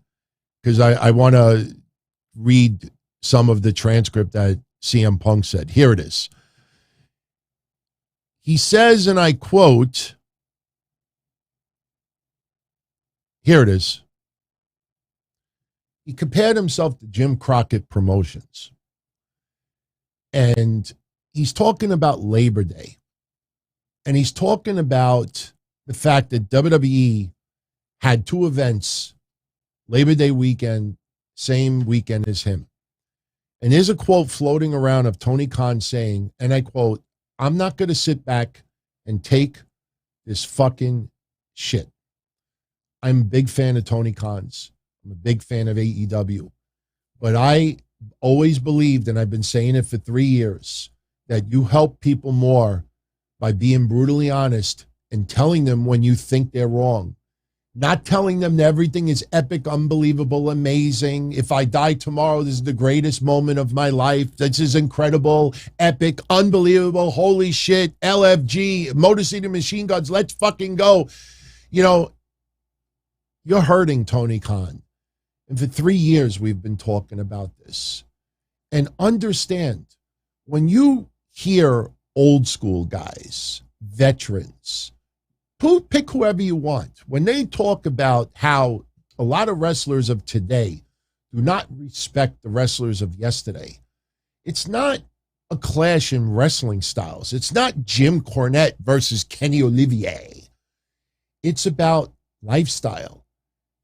Because I want to read some of the transcript that CM Punk said. Here it is. He says, and I quote, here it is. He compared himself to Jim Crockett Promotions. And he's talking about Labor Day. And he's talking about the fact that WWE had two events, Labor Day weekend, same weekend as him. And there's a quote floating around of Tony Khan saying, and I quote, "I'm not going to sit back and take this fucking shit." I'm a big fan of Tony Khan's. I'm a big fan of AEW. But I always believed, and I've been saying it for 3 years, that you help people more by being brutally honest and telling them when you think they're wrong. Not telling them that everything is epic, unbelievable, amazing. If I die tomorrow, this is the greatest moment of my life. This is incredible, epic, unbelievable, holy shit, LFG, Motor City Machine Guns, let's fucking go. You know, you're hurting Tony Khan. And for 3 years, we've been talking about this. And understand, when you hear old school guys, veterans, Pick whoever you want. When they talk about how a lot of wrestlers of today do not respect the wrestlers of yesterday, it's not a clash in wrestling styles. It's not Jim Cornette versus Kenny Olivier. It's about lifestyle.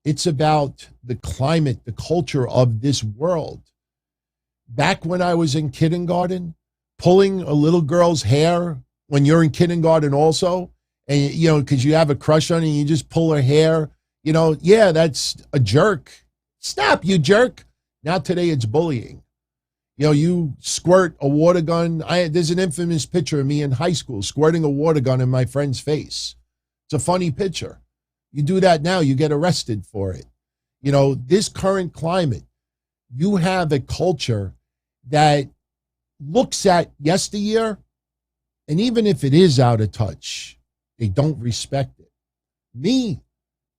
It's about the climate, the culture of this world. Back when I was in kindergarten, pulling a little girl's hair when you're in kindergarten also, and, you know, because you have a crush on her and you just pull her hair, you know, yeah, that's a jerk. Stop, you jerk. Now today it's bullying. You know, you squirt a water gun. There's an infamous picture of me in high school squirting a water gun in my friend's face. It's a funny picture. You do that now, you get arrested for it. You know, this current climate, you have a culture that looks at yesteryear, and even if it is out of touch, they don't respect it. Me,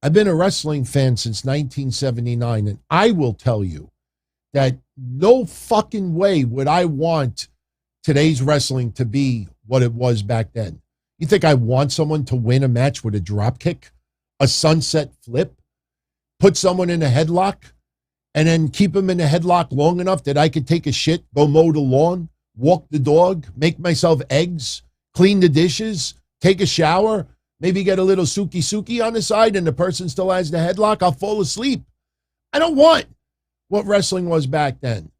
I've been a wrestling fan since 1979, and I will tell you that no fucking way would I want today's wrestling to be what it was back then. You think I want someone to win a match with a drop kick, a sunset flip, put someone in a headlock, and then keep them in a headlock long enough that I could take a shit, go mow the lawn, walk the dog, make myself eggs, clean the dishes, take a shower, maybe get a little suki on the side, and the person still has the headlock? I'll fall asleep. I don't want what wrestling was back then.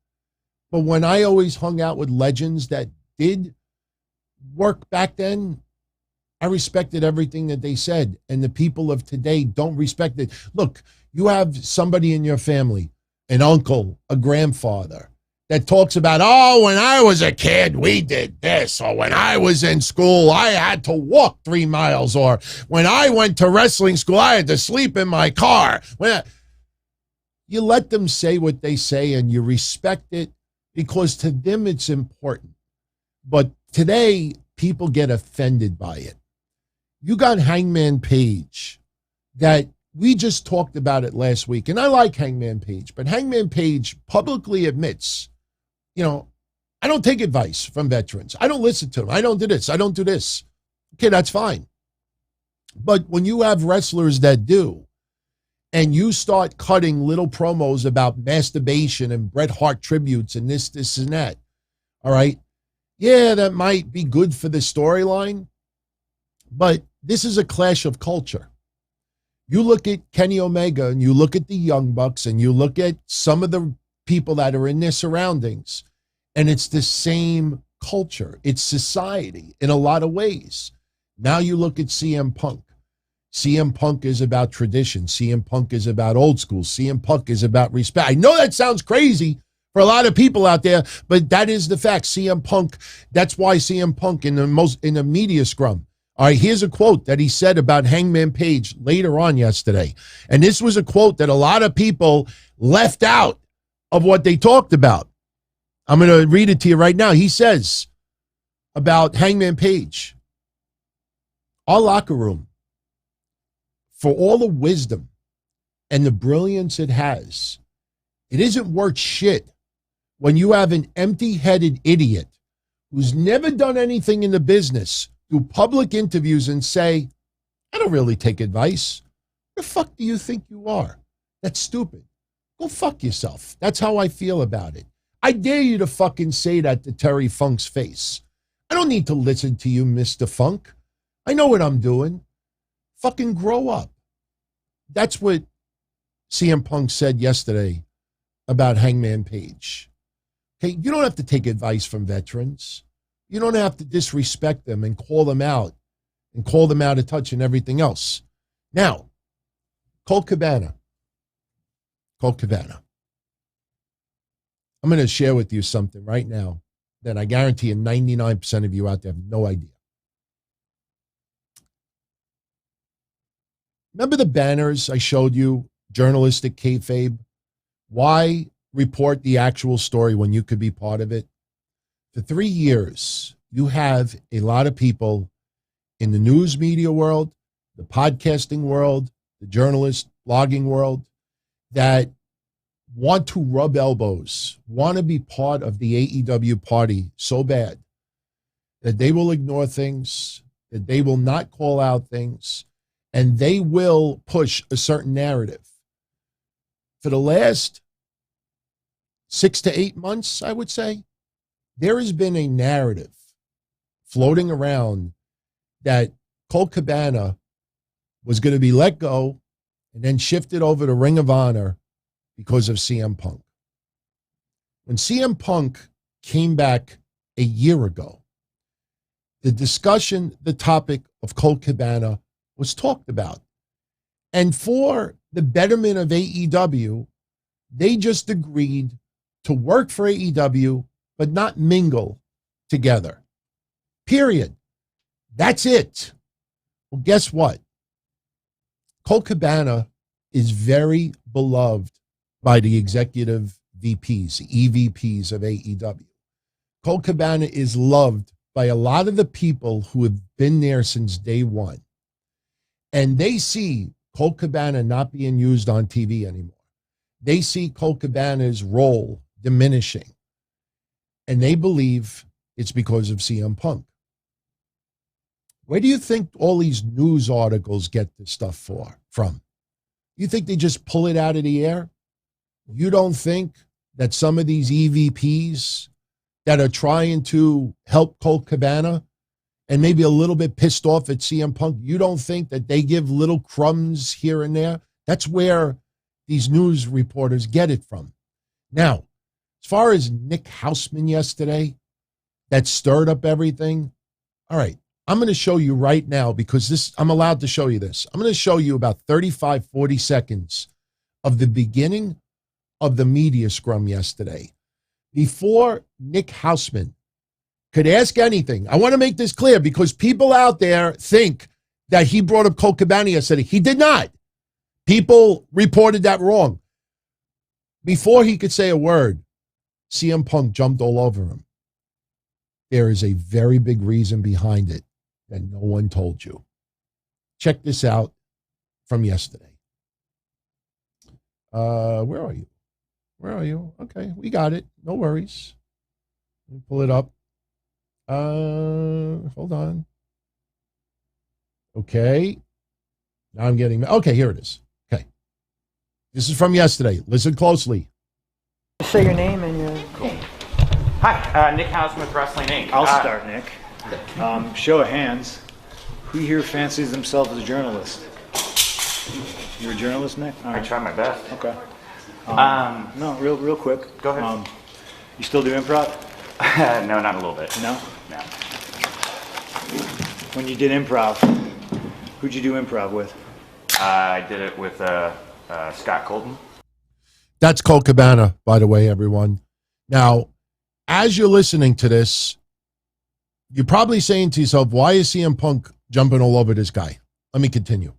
But when I always hung out with legends that did work back then, I respected everything that they said, and the people of today don't respect it. Look, you have somebody in your family, an uncle, a grandfather, that talks about, oh, when I was a kid, we did this, or when I was in school, I had to walk 3 miles, or when I went to wrestling school, I had to sleep in my car. You let them say what they say, and you respect it, because to them it's important. But today, people get offended by it. You got Hangman Page, that we just talked about it last week, and I like Hangman Page, but Hangman Page publicly admits, you know, I don't take advice from veterans. I don't listen to them. I don't do this. I don't do this. Okay, that's fine. But when you have wrestlers that do, and you start cutting little promos about masturbation and Bret Hart tributes and this, and that, all right, yeah, that might be good for the storyline, but this is a clash of culture. You look at Kenny Omega, and you look at the Young Bucks, and you look at some of the people that are in their surroundings, and it's the same culture. It's society in a lot of ways. Now you look at CM Punk. CM Punk is about tradition. CM Punk is about old school. CM Punk is about respect. I know that sounds crazy for a lot of people out there, but that is the fact. CM Punk, that's why CM Punk in the media scrum. All right, here's a quote that he said about Hangman Page later on yesterday. And this was a quote that a lot of people left out of what they talked about. I'm going to read it to you right now. He says about Hangman Page, our locker room, for all the wisdom and the brilliance it has, it isn't worth shit when you have an empty-headed idiot who's never done anything in the business do public interviews and say, I don't really take advice. Who the fuck do you think you are? That's stupid. Go fuck yourself. That's how I feel about it. I dare you to fucking say that to Terry Funk's face. I don't need to listen to you, Mr. Funk. I know what I'm doing. Fucking grow up. That's what CM Punk said yesterday about Hangman Page. Okay, you don't have to take advice from veterans. You don't have to disrespect them and call them out of touch and everything else. Now, Colt Cabana. I'm going to share with you something right now that I guarantee you 99% of you out there have no idea. Remember the banners I showed you, journalistic kayfabe? Why report the actual story when you could be part of it? For 3 years, you have a lot of people in the news media world, the podcasting world, the journalist blogging world that want to rub elbows, want to be part of the AEW party so bad that they will ignore things, that they will not call out things and they will push a certain narrative. For the last 6 to 8 months, I would say, there has been a narrative floating around that Colt Cabana was going to be let go and then shifted over to Ring of Honor because of CM Punk. When CM Punk came back a year ago, the discussion, the topic of Colt Cabana was talked about. And for the betterment of AEW, they just agreed to work for AEW, but not mingle together. Period. That's it. Well, guess what? Colt Cabana is very beloved by the executive VPs, the EVPs of AEW. Colt Cabana is loved by a lot of the people who have been there since day one. And they see Colt Cabana not being used on TV anymore. They see Colt Cabana's role diminishing. And they believe it's because of CM Punk. Where do you think all these news articles get this stuff from? You think they just pull it out of the air? You don't think that some of these EVPs that are trying to help Colt Cabana and maybe a little bit pissed off at CM Punk, you don't think that they give little crumbs here and there? That's where these news reporters get it from. Now, as far as Nick Hausman yesterday, that stirred up everything. All right, I'm going to show you right now because I'm allowed to show you this. I'm going to show you about 35, 40 seconds of the beginning of the media scrum yesterday. Before Nick Hausman could ask anything, I want to make this clear because people out there think that he brought up Colt Cabana yesterday. He did not. People reported that wrong. Before he could say a word, CM Punk jumped all over him. There is a very big reason behind it that no one told you. Check this out from yesterday. Where are you? Where are you? Okay, we got it. No worries. Let me pull it up. Hold on. Okay. Now I'm getting... Okay, here it is. Okay. This is from yesterday. Listen closely. Say your name and your... Cool. Hi, Nick Hausman with Wrestling Inc. I'll start, Nick. Show of hands. Who here fancies themselves as a journalist? You're a journalist, Nick? All right. I try my best. Okay. No, real quick. Go ahead. You still do improv? No, not a little bit. No? No. When you did improv, who'd you do improv with? I did it with Scott Colton. That's Colt Cabana, by the way, everyone. Now, as you're listening to this, you're probably saying to yourself, why is CM Punk jumping all over this guy? Let me continue.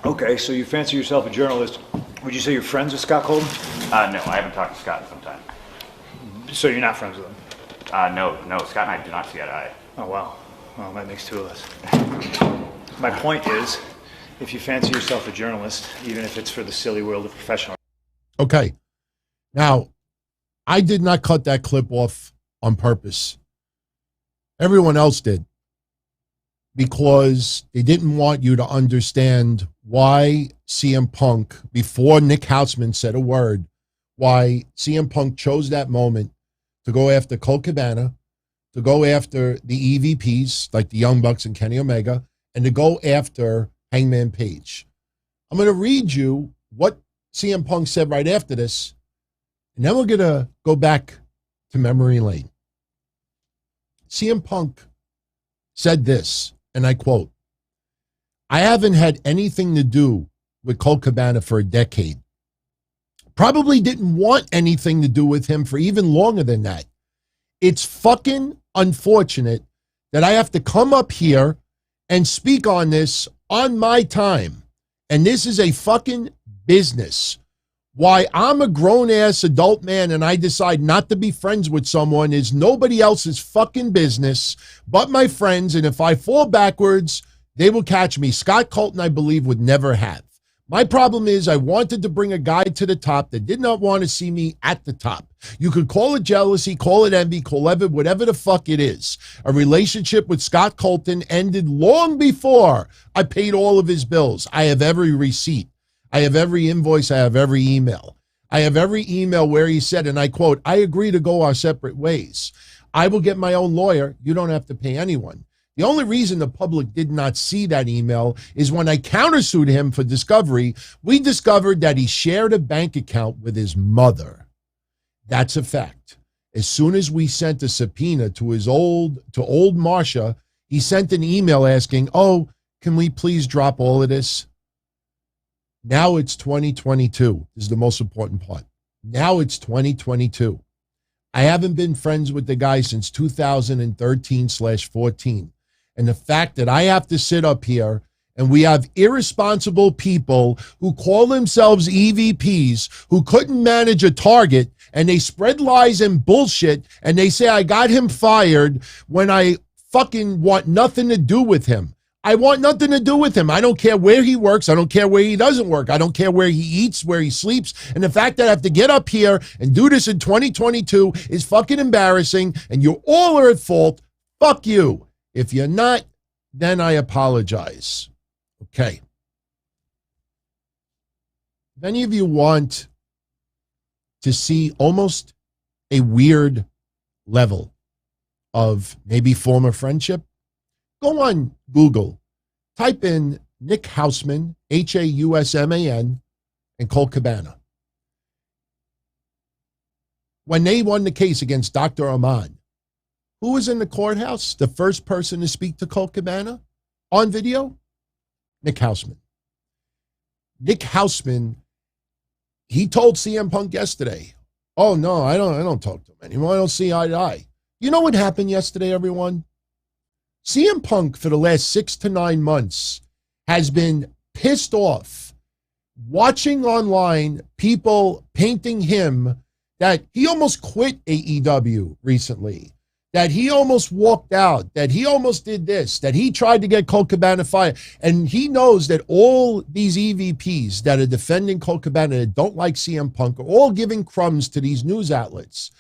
Okay, so you fancy yourself a journalist. Would you say you're friends with Scott Colton? No, I haven't talked to Scott in some time. So you're not friends with him? No, Scott and I do not see eye to eye. Oh, wow. Well, that makes two of us. My point is, if you fancy yourself a journalist, even if it's for the silly world of professional. Okay. Now, I did not cut that clip off on purpose. Everyone else did. Because they didn't want you to understand why CM Punk, before Nick Hausman said a word, why CM Punk chose that moment to go after Colt Cabana, to go after the EVPs, like the Young Bucks and Kenny Omega, and to go after Hangman Page. I'm going to read you what CM Punk said right after this, and then we're going to go back to memory lane. CM Punk said this, and I quote, "I haven't had anything to do with Colt Cabana for a decade. Probably didn't want anything to do with him for even longer than that. It's fucking unfortunate that I have to come up here and speak on this on my time. And this is a fucking business. Why I'm a grown-ass adult man and I decide not to be friends with someone is nobody else's fucking business but my friends. And if I fall backwards, they will catch me. Scott Colton, I believe, would never have. My problem is I wanted to bring a guy to the top that did not want to see me at the top. You could call it jealousy, call it envy, call it whatever the fuck it is. A relationship with Scott Colton ended long before I paid all of his bills. I have every receipt. I have every invoice. I have every email. I have every email where he said, and I quote, "I agree to go our separate ways. I will get my own lawyer. You don't have to pay anyone." The only reason the public did not see that email is when I countersued him for discovery, we discovered that he shared a bank account with his mother. That's a fact. As soon as we sent a subpoena to old Marcia, he sent an email asking, "Oh, can we please drop all of this?" Now it's 2022. This is the most important part. Now it's 2022. I haven't been friends with the guy since 2013/14. And the fact that I have to sit up here and we have irresponsible people who call themselves EVPs who couldn't manage a target and they spread lies and bullshit and they say I got him fired when I fucking want nothing to do with him. I want nothing to do with him. I don't care where he works. I don't care where he doesn't work. I don't care where he eats, where he sleeps. And the fact that I have to get up here and do this in 2022 is fucking embarrassing. And you all are at fault. Fuck you. If you're not, then I apologize. Okay. If any of you want to see almost a weird level of maybe former friendship, go on Google, type in Nick Hausman, Hausman, and Colt Cabana. When they won the case against Dr. Ahmad, who was in the courthouse? The first person to speak to Colt Cabana on video? Nick Hausman. Nick Hausman, he told CM Punk yesterday, "Oh no, I don't talk to him anymore. I don't see eye to eye." You know what happened yesterday, everyone? CM Punk for the last 6 to 9 months has been pissed off watching online people painting him that he almost quit AEW recently, that he almost walked out, that he almost did this, that he tried to get Colt Cabana fired. And he knows that all these EVPs that are defending Colt Cabana that don't like CM Punk are all giving crumbs to these news outlets.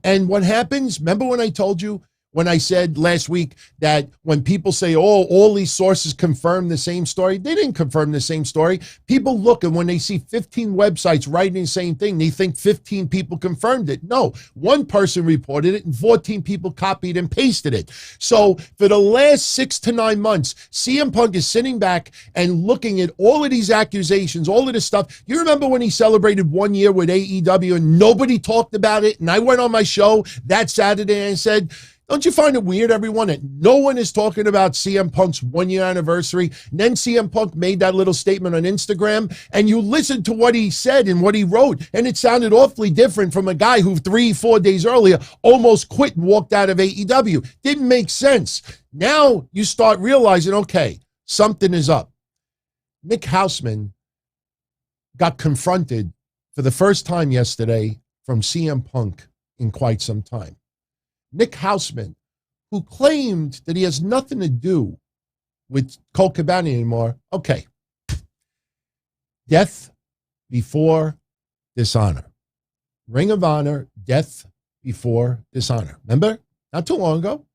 And what happens, remember when I told you, when I said last week that when people say, "Oh, all these sources confirm the same story," they didn't confirm the same story. People look, and when they see 15 websites writing the same thing, they think 15 people confirmed it. No, one person reported it and 14 people copied and pasted it. So for the last 6 to 9 months, CM Punk is sitting back and looking at all of these accusations, all of this stuff. You remember when he celebrated 1 year with AEW and nobody talked about it? And I went on my show that Saturday and I said, don't you find it weird, everyone, that no one is talking about CM Punk's 1 year anniversary? And then CM Punk made that little statement on Instagram, and you listened to what he said and what he wrote, and it sounded awfully different from a guy who 3-4 days earlier almost quit and walked out of AEW. Didn't make sense. Now you start realizing, okay, something is up. Nick Hausman got confronted for the first time yesterday from CM Punk in quite some time. Nick Hausman, who claimed that he has nothing to do with Colt Cabana anymore. Okay. Death Before Dishonor. Ring of Honor, Death Before Dishonor. Remember? Not too long ago.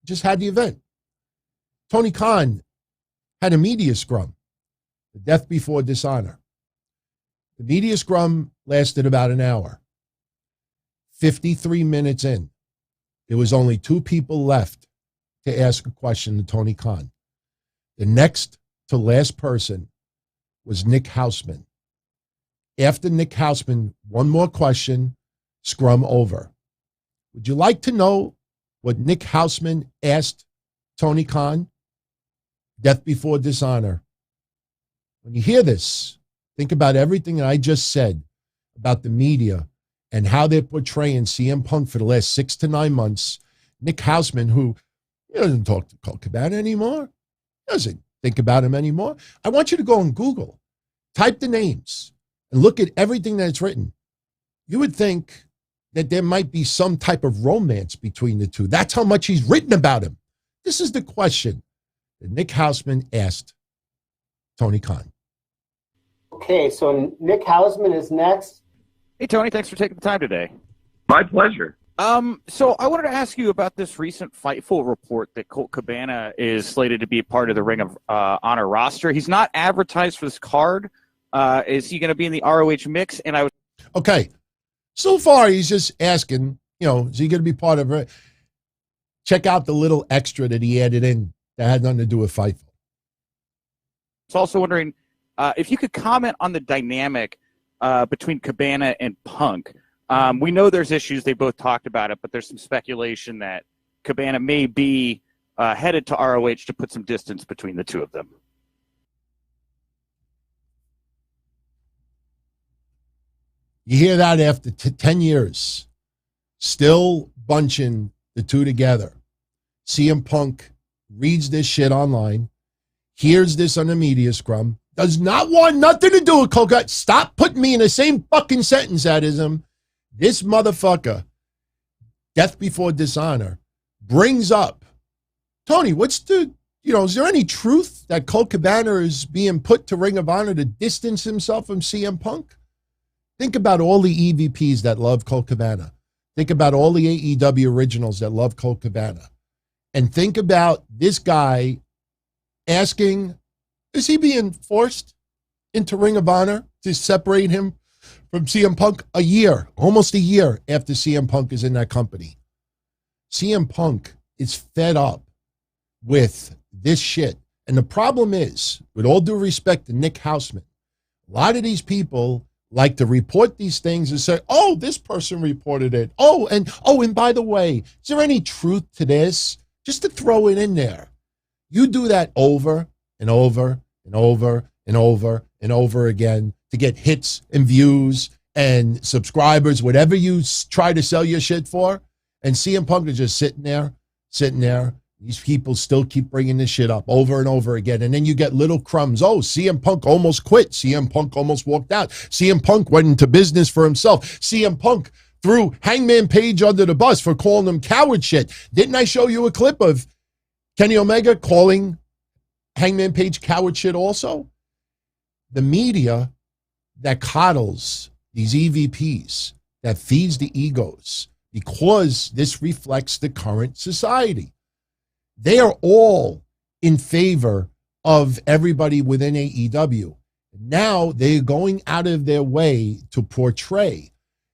Just had the event. Tony Khan had a media scrum. The Death Before Dishonor. The media scrum lasted about an hour. 53 minutes in. There was only 2 people left to ask a question to Tony Khan. The next to last person was Nick Hausman. After Nick Hausman, one more question, scrum over. Would you like to know what Nick Hausman asked Tony Khan? Death Before Dishonor. When you hear this, think about everything that I just said about the media and how they're portraying CM Punk for the last 6 to 9 months. Nick Hausman, who doesn't talk to Colt Cabana anymore, doesn't think about him anymore. I want you to go on Google, type the names, and look at everything that's written. You would think that there might be some type of romance between the two. That's how much he's written about him. This is the question that Nick Hausman asked Tony Khan. Okay, so Nick Hausman is next. Hey, Tony, thanks for taking the time today. My pleasure. So I wanted to ask you about this recent Fightful report that Colt Cabana is slated to be a part of the Ring of Honor roster. He's not advertised for this card. Is he going to be in the ROH mix? And I was Okay. So far, he's just asking, is he going to be part of it? Check out the little extra that he added in that had nothing to do with Fightful. also wondering if you could comment on the dynamic between Cabana and Punk. We know there's issues. They both talked about it, but there's some speculation that Cabana may be headed to ROH to put some distance between the two of them. You hear that after 10 years, still bunching the two together. CM Punk reads this shit online, hears this on the media scrum, does not want nothing to do with Colt. Stop putting me in the same fucking sentence that is him. This motherfucker, Death Before Dishonor, brings up, Tony, is there any truth that Colt Cabana is being put to Ring of Honor to distance himself from CM Punk? Think about all the EVPs that love Colt Cabana. Think about all the AEW originals that love Colt Cabana. And think about this guy asking, is he being forced into Ring of Honor to separate him from CM Punk almost a year after CM Punk is in that company? CM Punk is fed up with this shit. And the problem is, with all due respect to Nick Hausman, a lot of these people like to report these things and say, oh, this person reported it. And by the way, is there any truth to this? Just to throw it in there. You do that over and over and over and over and over again to get hits and views and subscribers, whatever you try to sell your shit for. And CM Punk is just sitting there. These people still keep bringing this shit up over and over again. And then you get little crumbs. Oh, CM Punk almost quit. CM Punk almost walked out. CM Punk went into business for himself. CM Punk threw Hangman Page under the bus for calling him coward shit. Didn't I show you a clip of Kenny Omega calling Hangman Page coward shit also? The media that coddles these EVPs, that feeds the egos, because this reflects the current society. They are all in favor of everybody within AEW. Now they're going out of their way to portray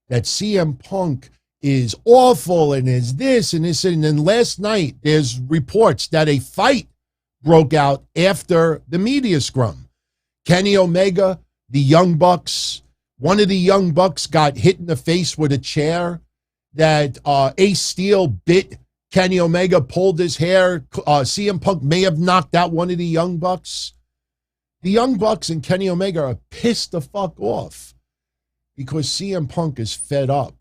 that CM Punk is awful and is this and this. And then last night, there's reports that a fight broke out after the media scrum. Kenny Omega, the Young Bucks, one of the Young Bucks got hit in the face with a chair, that Ace Steel bit Kenny Omega, pulled his hair. CM Punk may have knocked out one of the Young Bucks. The Young Bucks and Kenny Omega are pissed the fuck off because CM Punk is fed up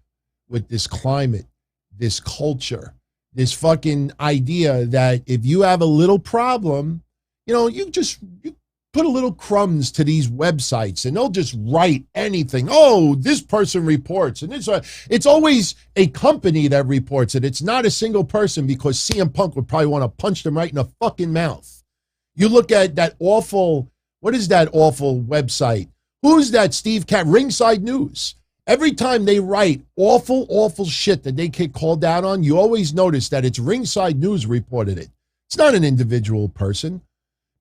with this climate, this culture, this fucking idea that if you have a little problem, you put a little crumbs to these websites and they'll just write anything. Oh, this person reports. And it's always a company that reports it. It's not a single person, because CM Punk would probably want to punch them right in the fucking mouth. You look at that awful, what is that awful website? Who's that? Steve Cat, Ringside News. Every time they write awful, awful shit that they get called out on, you always notice that it's Ringside News reported it. It's not an individual person.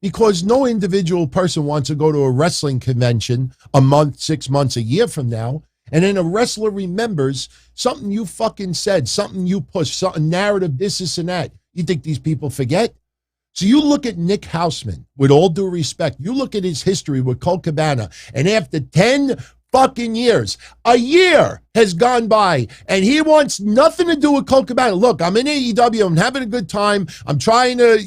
Because no individual person wants to go to a wrestling convention a month, 6 months, a year from now, and then a wrestler remembers something you fucking said, something you pushed, something narrative, this and that. You think these people forget? So you look at Nick Hausman, with all due respect, you look at his history with Colt Cabana, and after 10 fucking years, a year has gone by, and he wants nothing to do with Colt Cabana. Look, I'm in AEW, I'm having a good time, I'm trying to,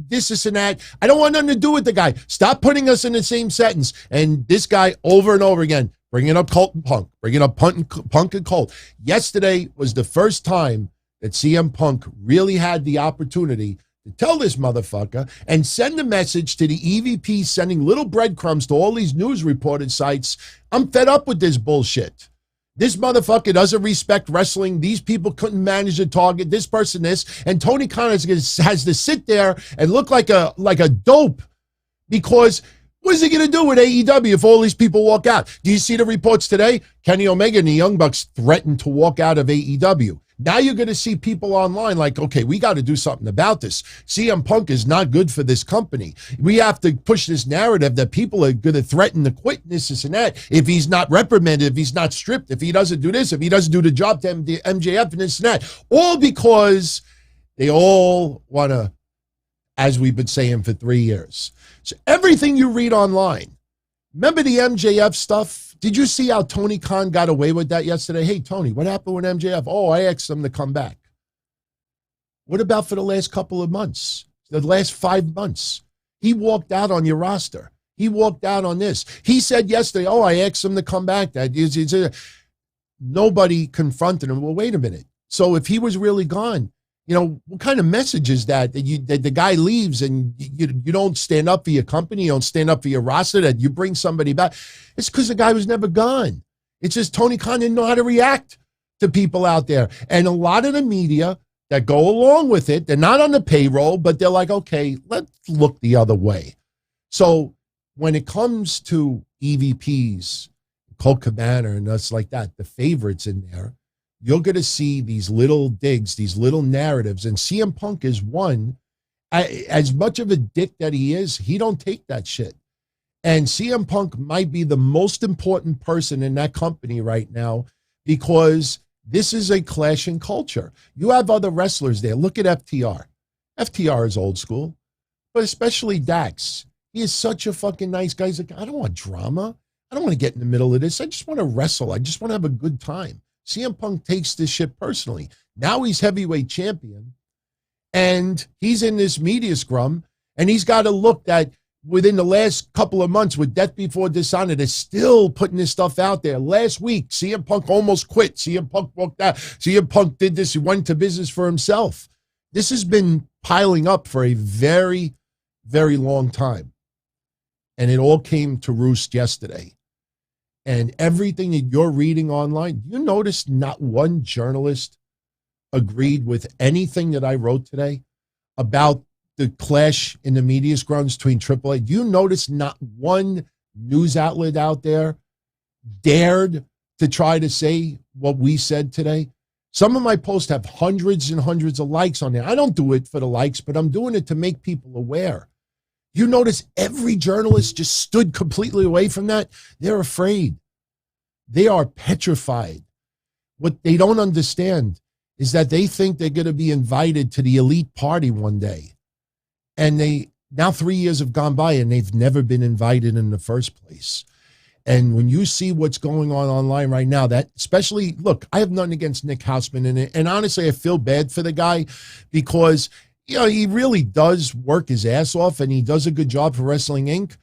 this and that. I don't want nothing to do with the guy. Stop putting us in the same sentence. And this guy, over and over again, bringing up Colt and Punk, bringing up Punk and Colt. Yesterday was the first time that CM Punk really had the opportunity to tell this motherfucker and send a message to the EVP, sending little breadcrumbs to all these news reported sites. I'm fed up with this bullshit. This motherfucker doesn't respect wrestling. These people couldn't manage the target. This person, this. And Tony Khan has to sit there and look like a dope, because What is he going to do with AEW if all these people walk out? Do you see the reports today? Kenny Omega and the Young Bucks threatened to walk out of AEW. Now you're going to see people online like, okay, we got to do something about this. CM Punk is not good for this company. We have to push this narrative that people are going to threaten to quit this and that if he's not reprimanded, if he's not stripped, if he doesn't do this, if he doesn't do the job to MJF and this and that. All because they all want to, as we've been saying for 3 years. So everything you read online, remember the MJF stuff? Did you see how Tony Khan got away with that yesterday? Hey, Tony, what happened with MJF? Oh, I asked him to come back. What about for the last couple of months? The last 5 months? He walked out on your roster. He walked out on this. He said yesterday, oh, I asked him to come back. Nobody confronted him. Well, wait a minute. So if he was really gone, you know, what kind of message is that the guy leaves and you don't stand up for your company, you don't stand up for your roster, that you bring somebody back? It's because the guy was never gone. It's just Tony Khan didn't know how to react to people out there. And a lot of the media that go along with it, they're not on the payroll, but they're like, okay, let's look the other way. So when it comes to EVPs, Colt Cabana and us like that, the favorites in there, you're going to see these little digs, these little narratives, and CM Punk is one. As much of a dick that he is, he don't take that shit. And CM Punk might be the most important person in that company right now because this is a clashing culture. You have other wrestlers there. Look at FTR. FTR is old school, but especially Dax. He is such a fucking nice guy. He's like, I don't want drama. I don't want to get in the middle of this. I just want to wrestle. I just want to have a good time. CM Punk takes this shit personally. Now he's heavyweight champion, and he's in this media scrum, and he's got to look that within the last couple of months with Death Before Dishonor, they're still putting this stuff out there. Last week, CM Punk almost quit. CM Punk walked out. CM Punk did this. He went to business for himself. This has been piling up for a very, very long time, and it all came to roost yesterday. And everything that you're reading online, you notice not one journalist agreed with anything that I wrote today about the clash in the media scrums between AAA. You notice not one news outlet out there dared to try to say what we said today. Some of my posts have hundreds and hundreds of likes on there. I don't do it for the likes, but I'm doing it to make people aware. You notice every journalist just stood completely away from that. They're afraid. They are petrified. What they don't understand is that they think they're going to be invited to the elite party one day. And now 3 years have gone by and they've never been invited in the first place. And when you see what's going on online right now, that especially, look, I have nothing against Nick Hausman. And honestly, I feel bad for the guy because you know, he really does work his ass off, and he does a good job for Wrestling Inc.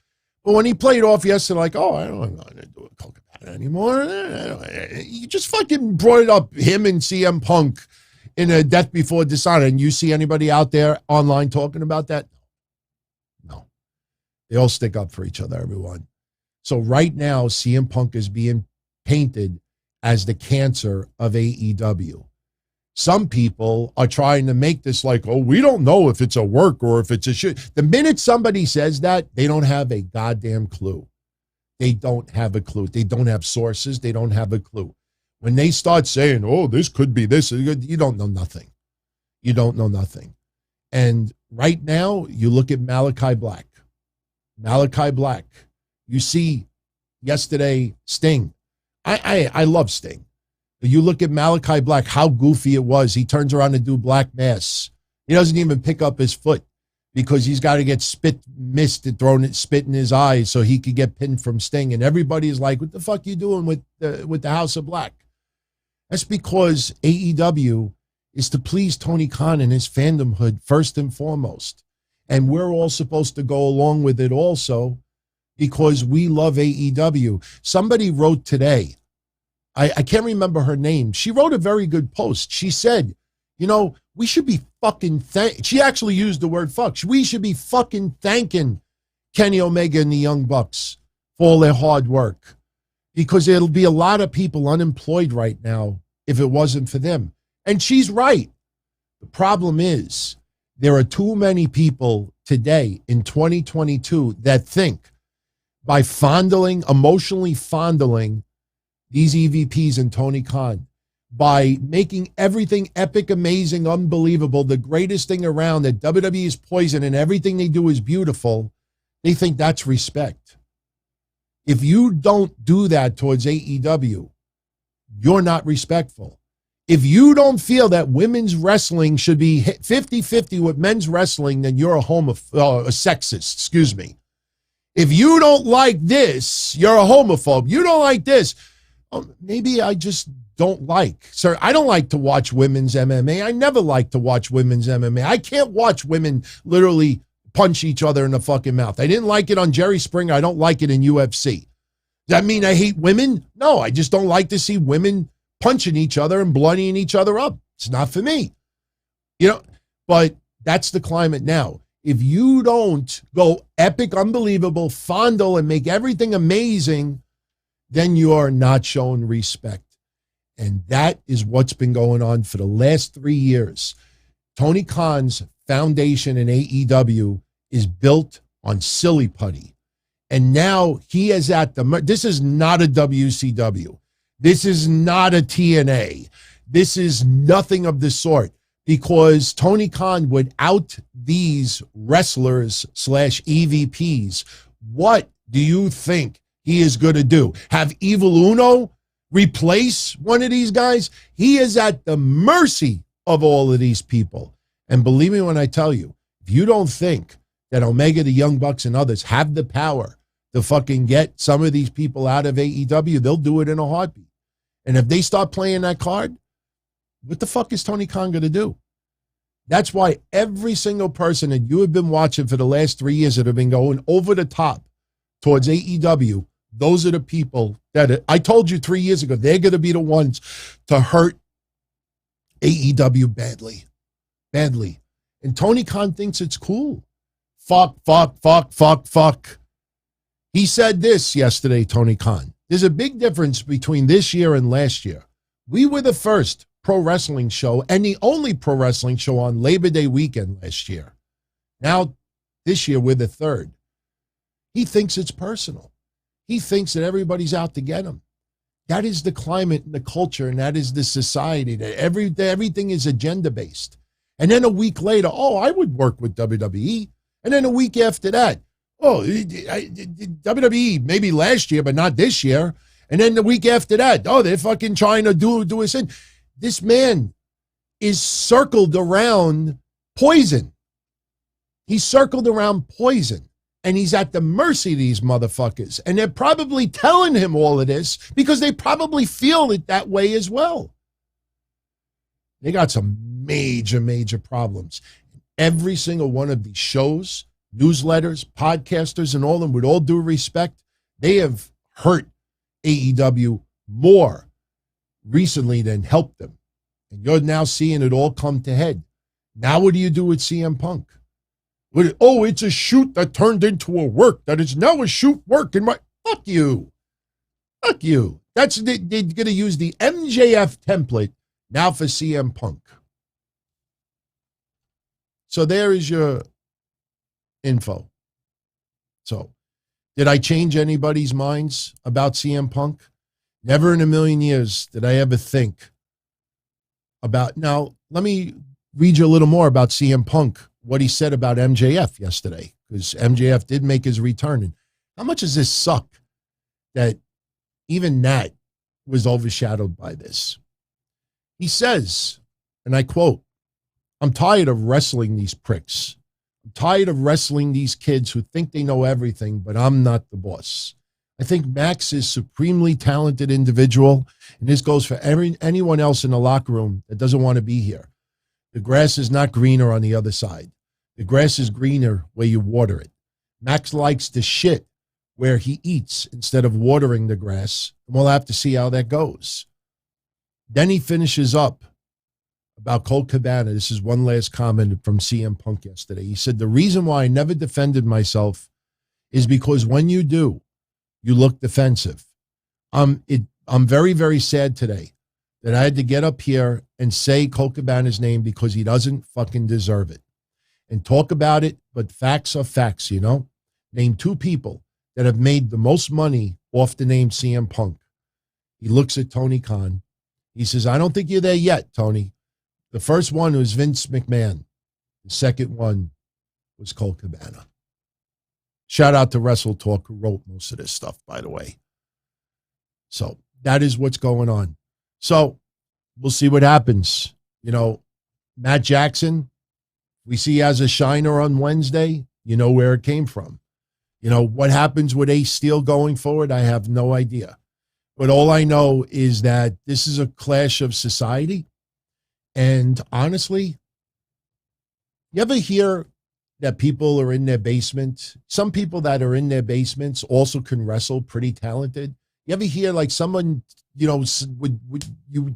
But when he played off yesterday, like, oh, I don't want to do a Colt Cabana anymore. You just fucking brought it up, him and CM Punk in a Death Before Dishonor. And you see anybody out there online talking about that? No. They all stick up for each other, everyone. So right now, CM Punk is being painted as the cancer of AEW. Some people are trying to make this like, oh, we don't know if it's a work or if it's a shit. The minute somebody says that, they don't have a goddamn clue. They don't have a clue. They don't have sources. They don't have a clue. When they start saying, oh, this could be this, you don't know nothing. You don't know nothing. And right now, you look at Malakai Black. Malakai Black. You see yesterday, Sting. I love Sting. You look at Malakai Black, how goofy it was. He turns around to do Black Mass. He doesn't even pick up his foot because he's got to get spit in his eyes so he could get pinned from Sting. And everybody's like, what the fuck you doing with the House of Black? That's because AEW is to please Tony Khan and his fandomhood first and foremost. And we're all supposed to go along with it also because we love AEW. Somebody wrote today, I can't remember her name. She wrote a very good post. She said, you know, we should be fucking she actually used the word fuck. We should be fucking thanking Kenny Omega and the Young Bucks for all their hard work because there'll be a lot of people unemployed right now if it wasn't for them. And she's right. The problem is there are too many people today in 2022 that think by emotionally fondling these EVPs and Tony Khan, by making everything epic, amazing, unbelievable, the greatest thing around, that WWE is poison and everything they do is beautiful, they think that's respect. If you don't do that towards AEW, you're not respectful. If you don't feel that women's wrestling should be 50-50 with men's wrestling, then you're a sexist, excuse me. If you don't like this, you're a homophobe. You don't like this. Maybe I just don't like. Sir, I don't like to watch women's MMA. I never like to watch women's MMA. I can't watch women literally punch each other in the fucking mouth. I didn't like it on Jerry Springer. I don't like it in UFC. Does that mean I hate women? No, I just don't like to see women punching each other and bloodying each other up. It's not for me. But that's the climate now. If you don't go epic, unbelievable, fondle, and make everything amazing, then you are not showing respect. And that is what's been going on for the last 3 years. Tony Khan's foundation in AEW is built on silly putty. And now he is this is not a WCW. This is not a TNA. This is nothing of the sort, because Tony Khan, without these wrestlers / EVPs, what do you think he is going to do? Have Evil Uno replace one of these guys? He is at the mercy of all of these people. And believe me when I tell you, if you don't think that Omega, the Young Bucks, and others have the power to fucking get some of these people out of AEW, they'll do it in a heartbeat. And if they start playing that card, what the fuck is Tony Khan going to do? That's why every single person that you have been watching for the last 3 years that have been going over the top towards AEW, those are the people that I told you 3 years ago, they're going to be the ones to hurt AEW badly. Badly. And Tony Khan thinks it's cool. Fuck. He said this yesterday, Tony Khan. There's a big difference between this year and last year. We were the first pro wrestling show and the only pro wrestling show on Labor Day weekend last year. Now, this year, we're the third. He thinks it's personal. He thinks that everybody's out to get him. That is the climate and the culture, and that is the society, that everything is agenda-based. And then a week later, I would work with WWE. And then a week after that, WWE, maybe last year, but not this year. And then the week after that, they're fucking trying to do us in. This man is circled around poison. He's circled around poison. And he's at the mercy of these motherfuckers. And they're probably telling him all of this because they probably feel it that way as well. They got some major problems. Every single one of these shows, newsletters, podcasters, and all of them, with all due respect, they have hurt AEW more recently than helped them. And you're now seeing it all come to head. Now what do you do with CM Punk? It's a shoot that turned into a work. That is now a shoot work. Fuck you. Fuck you. They're going to use the MJF template now for CM Punk. So there is your info. So, did I change anybody's minds about CM Punk? Never in a million years did I ever think about. Now, let me read you a little more about CM Punk, what he said about MJF yesterday, because MJF did make his return. And how much does this suck that even that was overshadowed by this? He says, and I quote, "I'm tired of wrestling these pricks. I'm tired of wrestling these kids who think they know everything, but I'm not the boss. I think Max is a supremely talented individual, and this goes for anyone else in the locker room that doesn't want to be here. The grass is not greener on the other side. The grass is greener where you water it. Max likes to shit where he eats instead of watering the grass, and we'll have to see how that goes." Then he finishes up about Colt Cabana. This is one last comment from CM Punk yesterday. He said, "The reason why I never defended myself is because when you do, you look defensive. I'm very, very sad today that I had to get up here and say Colt Cabana's name because he doesn't fucking deserve it. And talk about it, but facts are facts, you know? Name two people that have made the most money off the name CM Punk. He looks at Tony Khan. He says, I don't think you're there yet, Tony. The first one was Vince McMahon. The second one was Colt Cabana. Shout out to Wrestle Talk, who wrote most of this stuff, by the way. So that is what's going on. So we'll see what happens. You know, Matt Jackson, we see as a shiner on Wednesday. You know where it came from. You know, what happens with Ace Steel going forward, I have no idea. But all I know is that this is a clash of society. And honestly, you ever hear that people are in their basement? Some people that are in their basements also can wrestle, pretty talented. You ever hear like someone, you know,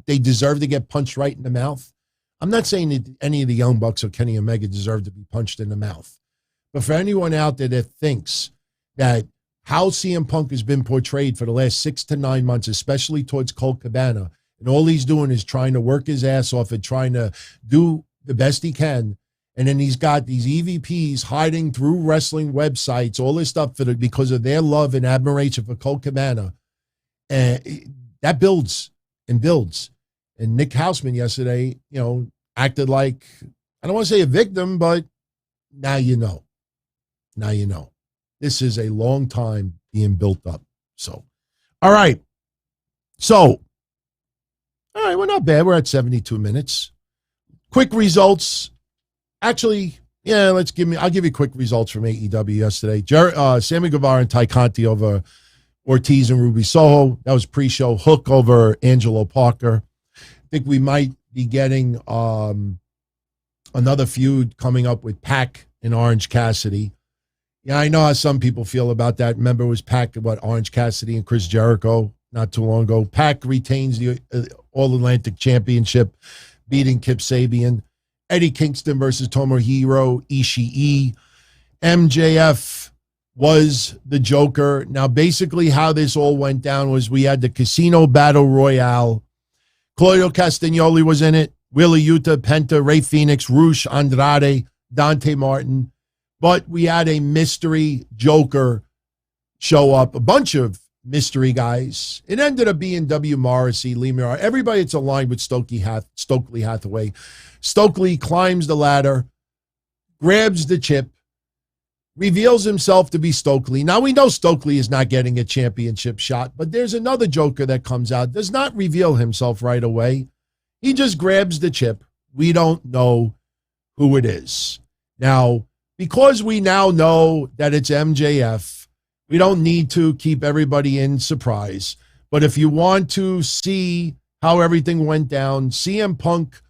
they deserve to get punched right in the mouth? I'm not saying that any of the Young Bucks or Kenny Omega deserve to be punched in the mouth. But for anyone out there that thinks that how CM Punk has been portrayed for the last 6 to 9 months, especially towards Colt Cabana, and all he's doing is trying to work his ass off and trying to do the best he can, and then he's got these EVPs hiding through wrestling websites, all this stuff because of their love and admiration for Colt Cabana, and that builds and builds. And Nick Hausman yesterday, you know, acted like, I don't want to say a victim, but now you know. Now you know. This is a long time being built up. So, all right. So, all right, we're not bad. We're at 72 minutes. Quick results. Actually, yeah, I'll give you quick results from AEW yesterday. Sammy Guevara and Ty Conti over Ortiz and Ruby Soho. That was pre-show. Hook over Angelo Parker. I think we might be getting another feud coming up with Pac and Orange Cassidy. Yeah, I know how some people feel about that. Remember, it was Pac, Orange Cassidy and Chris Jericho not too long ago. Pac retains the All-Atlantic Championship, beating Kip Sabian. Eddie Kingston versus Tomohiro Ishii. MJF was the Joker. Now, basically how this all went down was we had the Casino Battle Royale. Claudio Castagnoli was in it. Wheeler Yuta, Penta, Rey Fenix, Rush, Andrade, Dante Martin. But we had a mystery Joker show up, a bunch of mystery guys. It ended up being W. Morrissey, Lee Mira, everybody that's aligned with Stokely Hathaway. Stokely climbs the ladder, grabs the chip, reveals himself to be Stokely. Now, we know Stokely is not getting a championship shot, but there's another Joker that comes out, does not reveal himself right away. He just grabs the chip. We don't know who it is. Now, because we now know that it's MJF, we don't need to keep everybody in surprise. But if you want to see how everything went down, CM Punk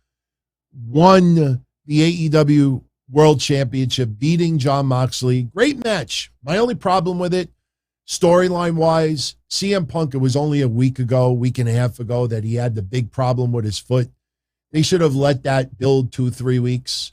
won the AEW World Championship, beating Jon Moxley. Great match. My only problem with it, storyline-wise, CM Punk, it was only a week and a half ago, that he had the big problem with his foot. They should have let that build 2-3 weeks.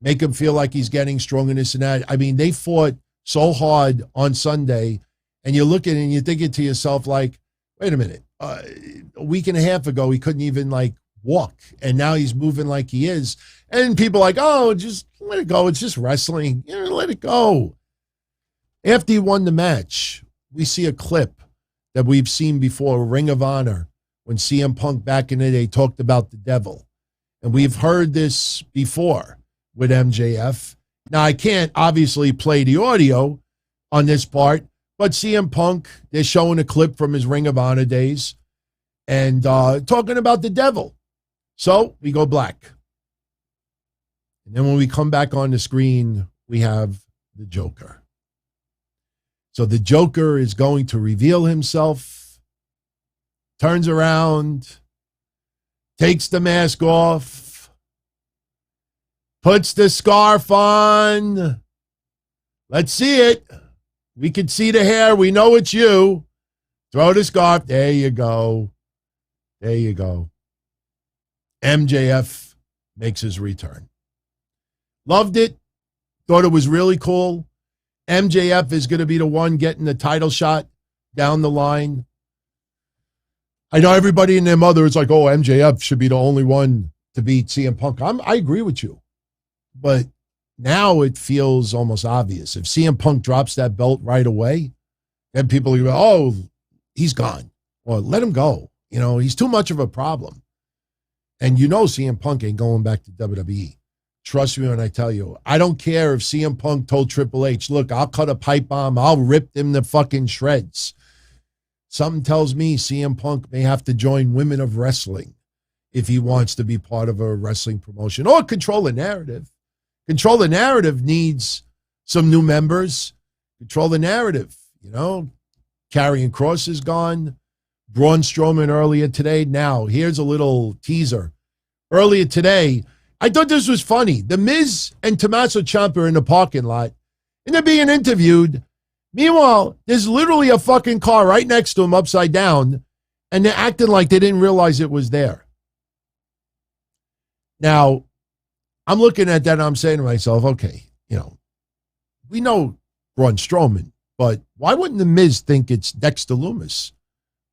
Make him feel like he's getting strong in this and that. I mean, they fought so hard on Sunday, and you're looking and you're thinking to yourself, like, wait a minute. A week and a half ago, he couldn't even, like, walk, and now he's moving like he is. And people are like, oh, just let it go. It's just wrestling. You know, let it go. After he won the match, we see a clip that we've seen before, Ring of Honor, when CM Punk back in the day talked about the devil. And we've heard this before with MJF. Now, I can't obviously play the audio on this part, but CM Punk, they're showing a clip from his Ring of Honor days and talking about the devil. So we go black. And then when we come back on the screen, we have the Joker. So the Joker is going to reveal himself, turns around, takes the mask off, puts the scarf on. Let's see it. We can see the hair. We know it's you. Throw the scarf. There you go. There you go. MJF makes his return. Loved it. Thought it was really cool. MJF is going to be the one getting the title shot down the line. I know everybody and their mother is like, oh, MJF should be the only one to beat CM Punk. I agree with you. But now it feels almost obvious. If CM Punk drops that belt right away, Then people go, oh, he's gone. Well, let him go. He's too much of a problem. And CM Punk ain't going back to WWE. Trust me when I tell you. I don't care if CM Punk told Triple H, look, I'll cut a pipe bomb. I'll rip them to fucking shreds. Something tells me CM Punk may have to join Women of Wrestling if he wants to be part of a wrestling promotion or Control the Narrative. Control the Narrative needs some new members. Control the Narrative, Karrion Kross is gone. Braun Strowman earlier today. Now, here's a little teaser. Earlier today, I thought this was funny. The Miz and Tommaso Ciampa are in the parking lot, and they're being interviewed. Meanwhile, there's literally a fucking car right next to them upside down, and they're acting like they didn't realize it was there. Now, I'm looking at that and I'm saying to myself, okay, we know Braun Strowman, but why wouldn't the Miz think it's Dexter Lumis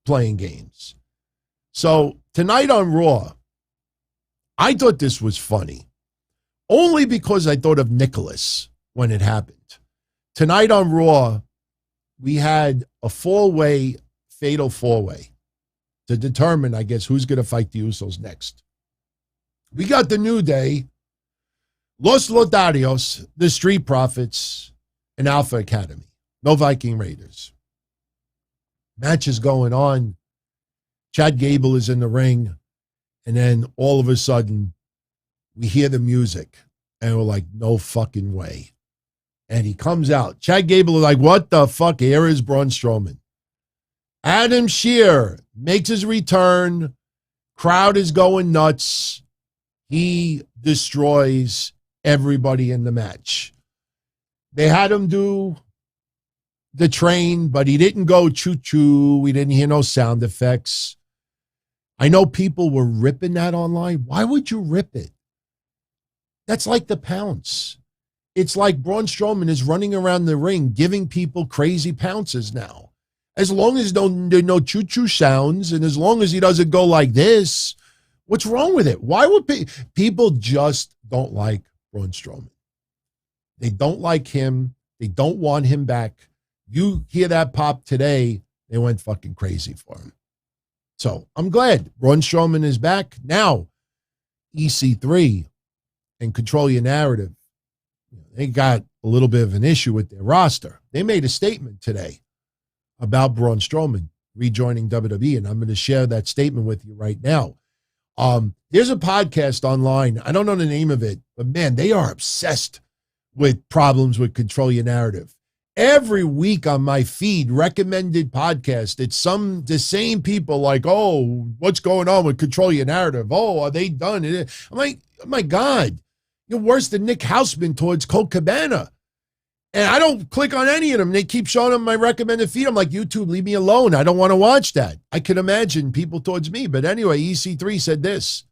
playing games? So tonight on Raw, I thought this was funny, only because I thought of Nicholas when it happened. Tonight on Raw, we had a fatal four-way to determine, I guess, who's going to fight the Usos next. We got the New Day, Los Lotarios, the Street Profits, and Alpha Academy. No Viking Raiders. Match is going on. Chad Gable is in the ring. And then all of a sudden, we hear the music. And we're like, no fucking way. And he comes out. Chad Gable is like, what the fuck? Here is Braun Strowman. Adam Shear makes his return. Crowd is going nuts. He destroys everybody in the match. They had him do the train, but he didn't go choo-choo. We didn't hear no sound effects. I know people were ripping that online. Why would you rip it? That's like the pounce. It's like Braun Strowman is running around the ring giving people crazy pounces now. As long as there are no choo-choo sounds and as long as he doesn't go like this, what's wrong with it? Why would people just don't like Braun Strowman? They don't like him. They don't want him back. You hear that pop today, they went fucking crazy for him. So I'm glad Braun Strowman is back. Now, EC3 and Control Your Narrative, they got a little bit of an issue with their roster. They made a statement today about Braun Strowman rejoining WWE, and I'm going to share that statement with you right now. There's a podcast online. I don't know the name of it, but man, they are obsessed with problems with Control Your Narrative. Every week on my feed, recommended podcast, it's the same people like, oh, what's going on with Control Your Narrative? Oh, are they done? I'm like, oh my God, you're worse than Nick Hausman towards Colt Cabana. And I don't click on any of them. They keep showing them my recommended feed. I'm like, YouTube, leave me alone. I don't want to watch that. I can imagine people towards me. But anyway, EC3 said this.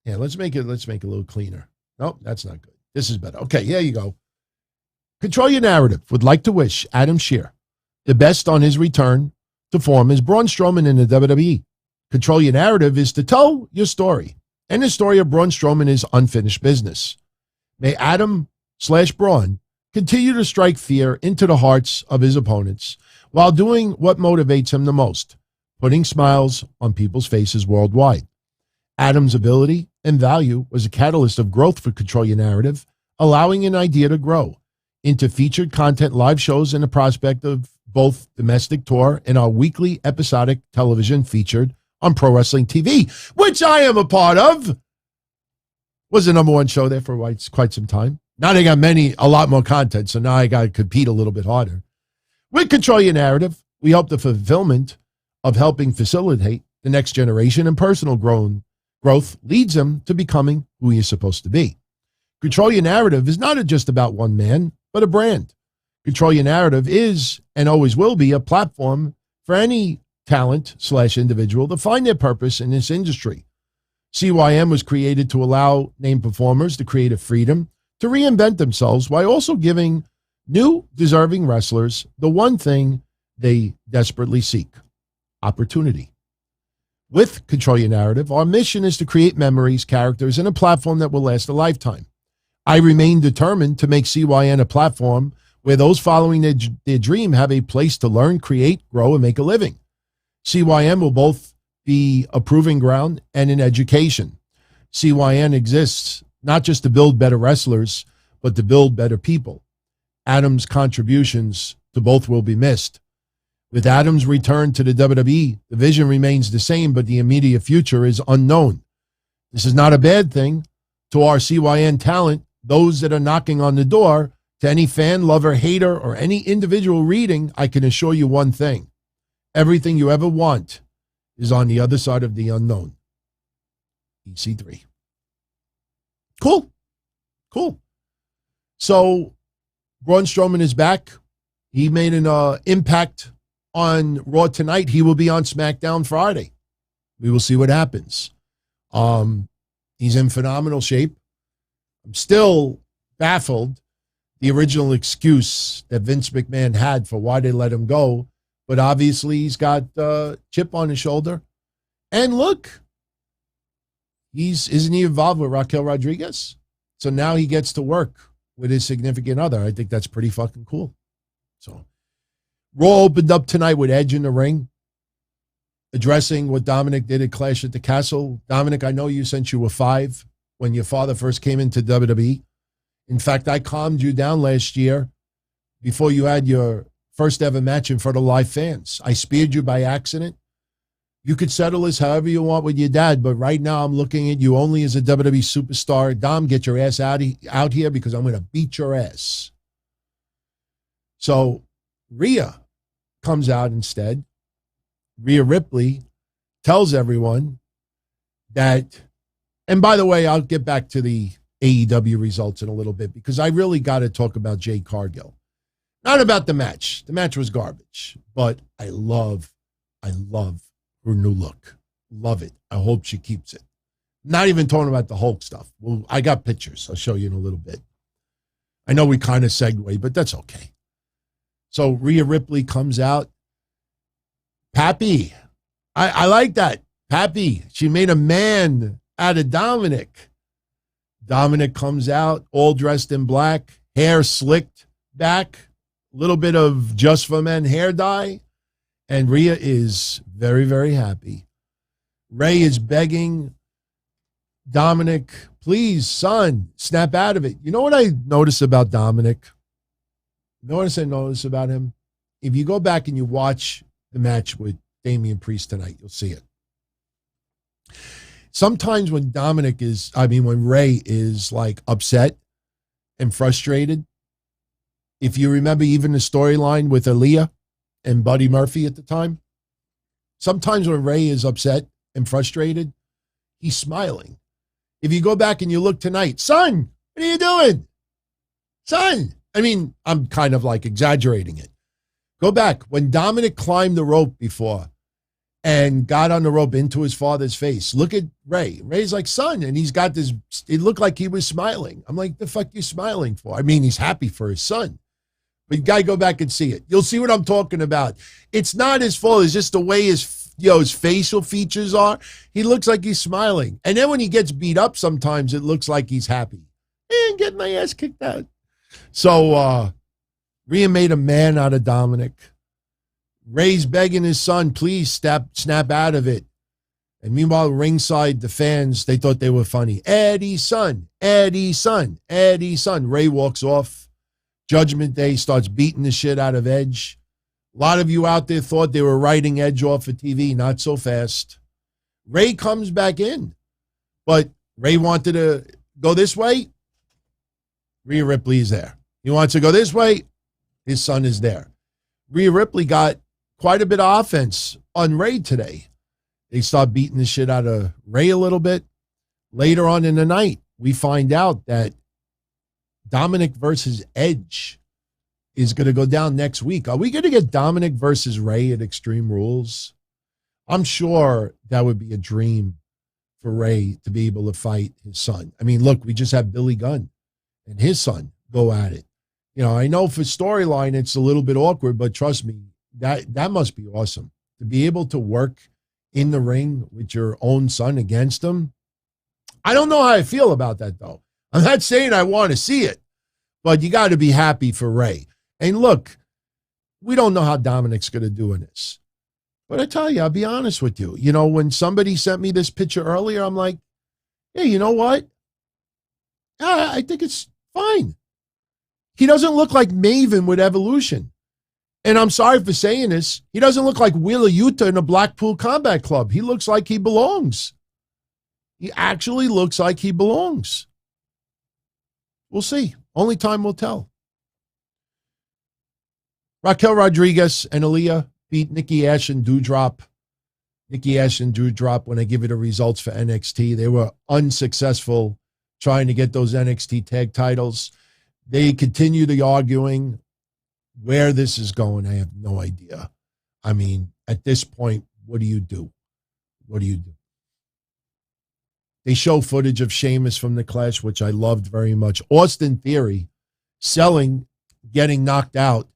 Yeah, let's make it a little cleaner. Nope, that's not good. This is better. Okay, here you go. Control Your Narrative would like to wish Adam Shear the best on his return to form as Braun Strowman in the WWE. Control Your Narrative is to tell your story, and the story of Braun Strowman is unfinished business. May Adam/Braun continue to strike fear into the hearts of his opponents while doing what motivates him the most, putting smiles on people's faces worldwide. Adam's ability and value was a catalyst of growth for Control Your Narrative, allowing an idea to grow into featured content, live shows, and the prospect of both domestic tour and our weekly episodic television featured on Pro Wrestling TV, which I am a part of. Was the number one show there for quite some time. Now they got a lot more content, so now I got to compete a little bit harder. With Control Your Narrative, we hope the fulfillment of helping facilitate the next generation and personal growth leads him to becoming who he is supposed to be. Control Your Narrative is not just about one man, but a brand. Control Your Narrative is and always will be a platform for any talent/individual to find their purpose in this industry. CYM was created to allow named performers the creative freedom to reinvent themselves while also giving new, deserving wrestlers the one thing they desperately seek: opportunity. With Control Your Narrative, our mission is to create memories, characters, and a platform that will last a lifetime. I remain determined to make CYN a platform where those following their dream have a place to learn, create, grow, and make a living. CYN will both be a proving ground and an education. CYN exists not just to build better wrestlers, but to build better people. Adam's contributions to both will be missed. With Adam's return to the WWE, the vision remains the same, but the immediate future is unknown. This is not a bad thing. To our CYN talent, those that are knocking on the door, to any fan, lover, hater, or any individual reading, I can assure you one thing. Everything you ever want is on the other side of the unknown. EC3. Cool. So, Braun Strowman is back. He made an impact on Raw tonight. He will be on SmackDown Friday. We will see what happens. He's in phenomenal shape. I'm still baffled the original excuse that Vince McMahon had for why they let him go. But obviously he's got a chip on his shoulder. And look, isn't he involved with Raquel Rodriguez? So now he gets to work with his significant other. I think that's pretty fucking cool. So Raw opened up tonight with Edge in the ring, addressing what Dominic did at Clash at the Castle. Dominic, I know you since you were 5 when your father first came into WWE. In fact, I calmed you down last year before you had your first ever match in front of live fans. I speared you by accident. You could settle this however you want with your dad, but right now I'm looking at you only as a WWE superstar. Dom, get your ass out here because I'm going to beat your ass. So Rhea comes out instead. Rhea Ripley tells everyone that, and by the way, I'll get back to the AEW results in a little bit because I really got to talk about Jade Cargill. Not about the match. The match was garbage, but I love her new look. Love it. I hope she keeps it. Not even talking about the Hulk stuff. Well, I got pictures. I'll show you in a little bit. I know we kind of segue, but that's okay. So Rhea Ripley comes out. Pappy. I like that. Pappy. She made a man out of Dominic. Dominic comes out all dressed in black, hair slicked back, a little bit of Just for Men hair dye. And Rhea is very, very happy. Ray is begging Dominic, please, son, snap out of it. You know what I notice about Dominic? You know what I notice about him? If you go back and you watch the match with Damian Priest tonight, you'll see it. Sometimes when when Ray is like upset and frustrated, if you remember even the storyline with Aaliyah and Buddy Murphy at the time, sometimes when Ray is upset and frustrated, he's smiling. If you go back and you look tonight, son, what are you doing? Son. I mean, I'm kind of like exaggerating it. Go back. When Dominic climbed the rope before and got on the rope into his father's face, look at Ray. Ray's like, son, and he's got this, it looked like he was smiling. I'm like, the fuck you smiling for? I mean, he's happy for his son. But you got to go back and see it. You'll see what I'm talking about. It's not his fault. It's just the way his facial features are. He looks like he's smiling. And then when he gets beat up, sometimes it looks like he's happy. And get my ass kicked out. So Rhea made a man out of Dominic. Ray's begging his son, please snap out of it. And meanwhile, ringside, the fans, they thought they were funny. Eddie's son, Eddie's son, Eddie's son. Ray walks off. Judgment Day starts beating the shit out of Edge. A lot of you out there thought they were writing Edge off of TV. Not so fast. Ray comes back in. But Ray wanted to go this way. Rhea Ripley is there. He wants to go this way. His son is there. Rhea Ripley got quite a bit of offense on Ray today. They start beating the shit out of Ray a little bit. Later on in the night, we find out that Dominic versus Edge is going to go down next week. Are we going to get Dominic versus Ray at Extreme Rules? I'm sure that would be a dream for Ray to be able to fight his son. I mean, look, we just have Billy Gunn and his son go at it. You know, I know for storyline it's a little bit awkward, but trust me, that must be awesome. To be able to work in the ring with your own son against him. I don't know how I feel about that, though. I'm not saying I want to see it, but you got to be happy for Ray. And look, we don't know how Dominic's going to do in this. But I tell you, I'll be honest with you. You know, when somebody sent me this picture earlier, I'm like, hey, you know what? I think it's fine. He doesn't look like Maven with Evolution. And I'm sorry for saying this. He doesn't look like Wheeler Yuta in a Blackpool Combat Club. He looks like he belongs. He actually looks like he belongs. We'll see. Only time will tell. Raquel Rodriguez and Aaliyah beat Nikki Ash and Doudrop. Nikki Ash and Doudrop, when I give you the results for NXT, they were unsuccessful trying to get those NXT tag titles. They continue the arguing. Where this is going, I have no idea. I mean, at this point, what do you do? What do you do? They show footage of Sheamus from the Clash, which I loved very much. Austin Theory getting knocked out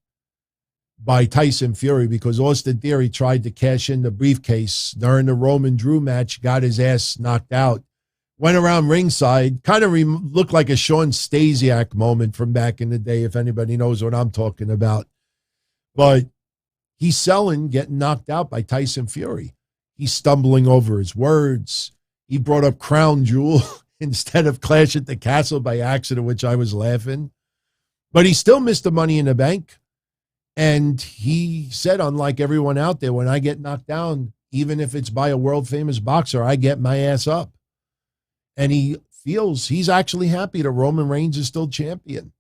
by Tyson Fury because Austin Theory tried to cash in the briefcase during the Roman Drew match, got his ass knocked out, went around ringside, kind of looked like a Sean Stasiak moment from back in the day, if anybody knows what I'm talking about. But he's getting knocked out by Tyson Fury. He's stumbling over his words. He brought up Crown Jewel instead of Clash at the Castle by accident, which I was laughing. But he still missed the Money in the Bank. And he said, unlike everyone out there, when I get knocked down, even if it's by a world-famous boxer, I get my ass up. And he feels he's actually happy that Roman Reigns is still champion.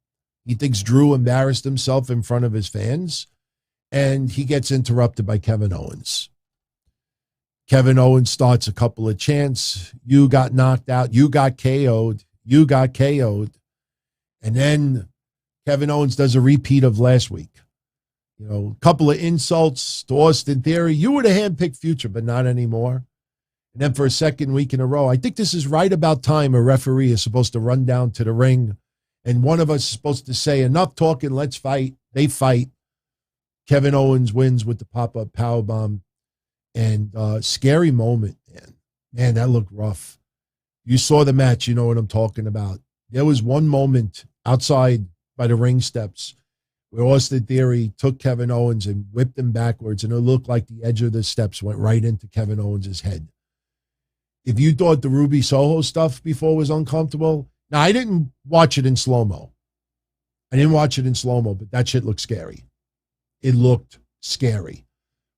He thinks Drew embarrassed himself in front of his fans, and he gets interrupted by Kevin Owens. Kevin Owens starts a couple of chants. You got knocked out. You got KO'd. You got KO'd. And then Kevin Owens does a repeat of last week. You know, a couple of insults to Austin Theory. You were the handpicked future, but not anymore. And then for a second week in a row, I think this is right about time a referee is supposed to run down to the ring, and one of us is supposed to say, enough talking, let's fight. They fight. Kevin Owens wins with the pop-up powerbomb. And scary moment, man. Man, that looked rough. You saw the match, you know what I'm talking about. There was one moment outside by the ring steps where Austin Theory took Kevin Owens and whipped him backwards, and it looked like the edge of the steps went right into Kevin Owens' head. If you thought the Ruby Soho stuff before was uncomfortable, now I didn't watch it in slow-mo. But that shit looked scary. It looked scary.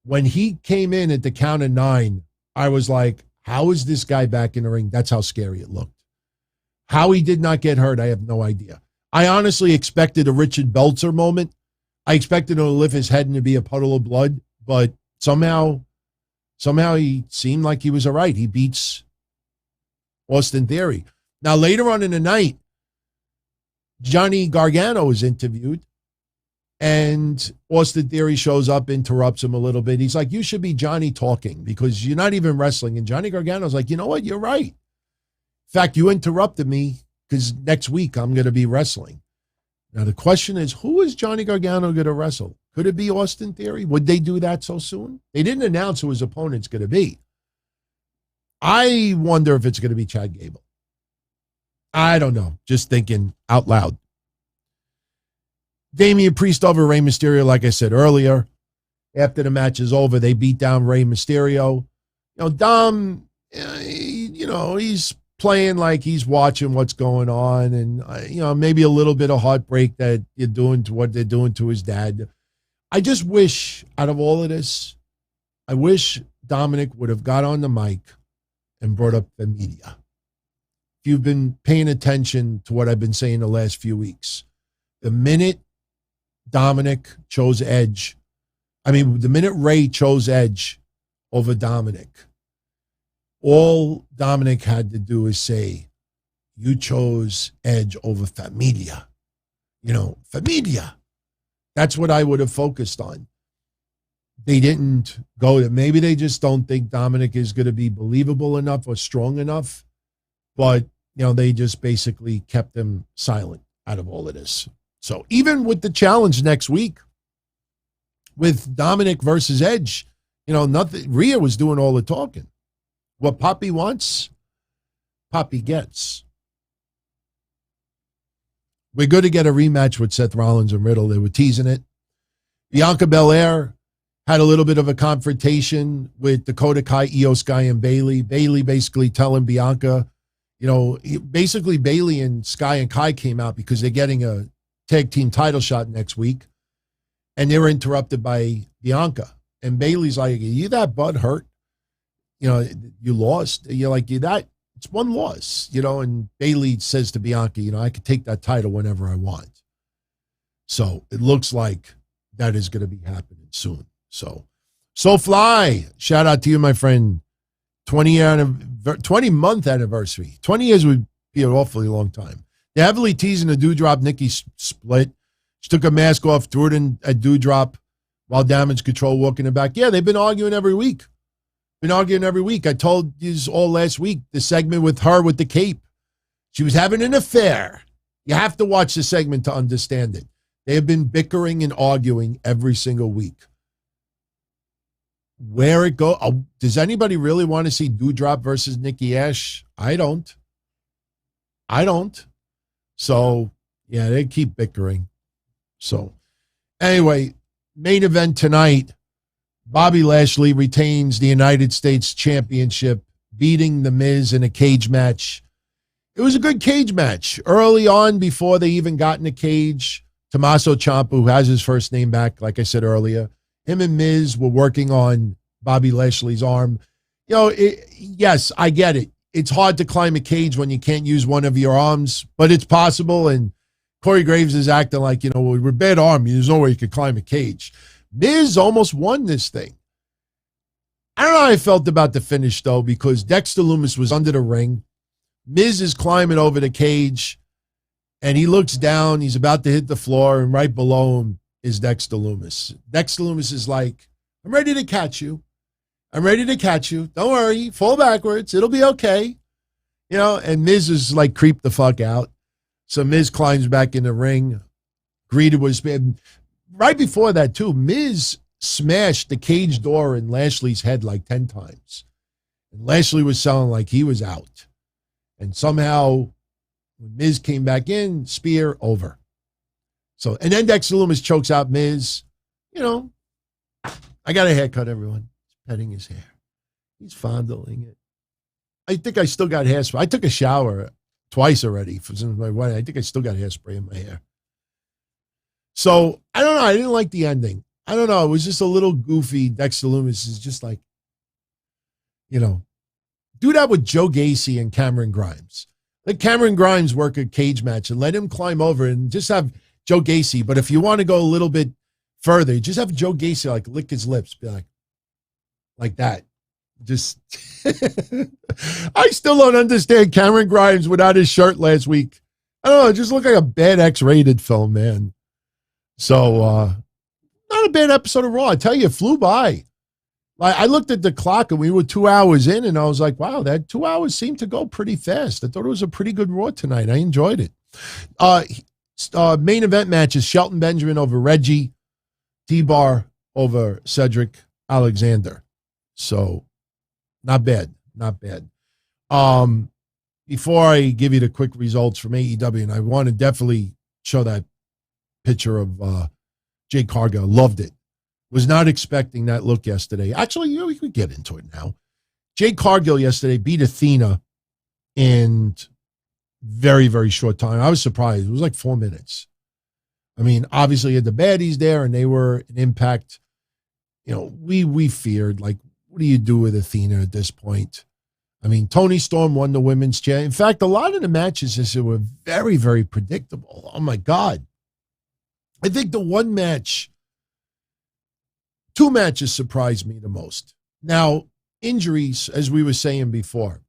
When he came in at the count of 9, I was like, how is this guy back in the ring? That's how scary it looked. How he did not get hurt, I have no idea. I honestly expected a Richard Belzer moment. I expected him to lift his head and to be a puddle of blood, but somehow he seemed like he was all right. He beats Austin Theory. Now, later on in the night, Johnny Gargano is interviewed, and Austin Theory shows up, interrupts him a little bit. He's like, you should be Johnny talking because you're not even wrestling. And Johnny Gargano's like, you know what? You're right. In fact, you interrupted me because next week I'm going to be wrestling. Now, the question is, who is Johnny Gargano going to wrestle? Could it be Austin Theory? Would they do that so soon? They didn't announce who his opponent's going to be. I wonder if it's going to be Chad Gable. I don't know. Just thinking out loud. Damian Priest over Rey Mysterio, like I said earlier. After the match is over, they beat down Rey Mysterio. You know, Dom, he's playing like he's watching what's going on, and maybe a little bit of heartbreak that you're doing to what they're doing to his dad. I just wish, out of all of this, I wish Dominic would have got on the mic and brought up the media. If you've been paying attention to what I've been saying the last few weeks, the minute Dominic chose Edge, the minute Ray chose Edge over Dominic, all Dominic had to do is say, you chose Edge over Familia. Familia. That's what I would have focused on. They didn't go there. Maybe they just don't think Dominic is going to be believable enough or strong enough. But, they just basically kept him silent out of all of this. So even with the challenge next week with Dominic versus Edge, nothing. Rhea was doing all the talking. What Poppy wants, Poppy gets. We're good to get a rematch with Seth Rollins and Riddle. They were teasing it. Bianca Belair had a little bit of a confrontation with Dakota Kai, Io Sky, and Bayley. Bayley basically telling Bianca, basically Bayley and Sky and Kai came out because they're getting a tag team title shot next week, and they were interrupted by Bianca. And Bayley's like, "Are you that butt hurt? You lost. You're like, you that it's one loss, And Bayley says to Bianca, I could take that title whenever I want. So it looks like that is going to be happening soon. So Fly, shout out to you, my friend. 20-month anniversary. 20 years would be an awfully long time. They're heavily teasing the Doudrop Nikki split. She took her mask off, threw it in at Doudrop while Damage Control walking it back. Yeah, they've been arguing every week. I told you all last week, the segment with her with the cape. She was having an affair. You have to watch the segment to understand it. They have been bickering and arguing every single week. Where it go? Does anybody really want to see Doudrop versus Nikki Ash? I don't. So, yeah, they keep bickering. So, anyway, main event tonight. Bobby Lashley retains the United States Championship, beating The Miz in a cage match. It was a good cage match. Early on, before they even got in the cage, Tommaso Ciampa, who has his first name back, like I said earlier, him and Miz were working on Bobby Lashley's arm. Yes, I get it. It's hard to climb a cage when you can't use one of your arms, but it's possible. And Corey Graves is acting like, with a bad arm, there's no way you could climb a cage. Miz almost won this thing. I don't know how I felt about the finish, though, because Dexter Lumis was under the ring. Miz is climbing over the cage, and he looks down. He's about to hit the floor, and right below him is Dexter Lumis. Dexter Lumis is like, I'm ready to catch you. Don't worry. Fall backwards. It'll be okay. And Miz is like creeped the fuck out. So Miz climbs back in the ring. Greeted was right before that, too. Miz smashed the cage door in Lashley's head like 10 times. And Lashley was sounding like he was out. And somehow, when Miz came back in, spear over. So, and then Dexter Lumis chokes out Miz. I got a haircut, everyone. He's petting his hair. He's fondling it. I think I still got hairspray. I took a shower twice already since my wedding. I think I still got hairspray in my hair. So, I don't know. I didn't like the ending. I don't know. It was just a little goofy. Dexter Lumis is just like, do that with Joe Gacy and Cameron Grimes. Let Cameron Grimes work a cage match and let him climb over and just have Joe Gacy. But if you want to go a little bit further, just have Joe Gacy like lick his lips, be like that. Just, I still don't understand Cameron Grimes without his shirt last week. I don't know, it just looked like a bad X-rated film, man. So, not a bad episode of Raw. I tell you, it flew by. I looked at the clock and we were 2 hours in, and I was like, wow, that 2 hours seemed to go pretty fast. I thought it was a pretty good Raw tonight. I enjoyed it. Main event matches: Shelton Benjamin over Reggie, T-Bar over Cedric Alexander. So, not bad. Before I give you the quick results from AEW, and I want to definitely show that picture of Jade Cargill. Loved it. Was not expecting that look yesterday. Actually, we could get into it now. Jade Cargill yesterday beat Athena in very, very short time. I was surprised. It was like 4 minutes. I mean, obviously you had the baddies there, and they were an Impact. We feared, like, what do you do with Athena at this point? I mean, Toni Storm won the women's chair. In fact, a lot of the matches this year were very, very predictable. Oh, my God. I think the two matches surprised me the most. Now, injuries, as we were saying before,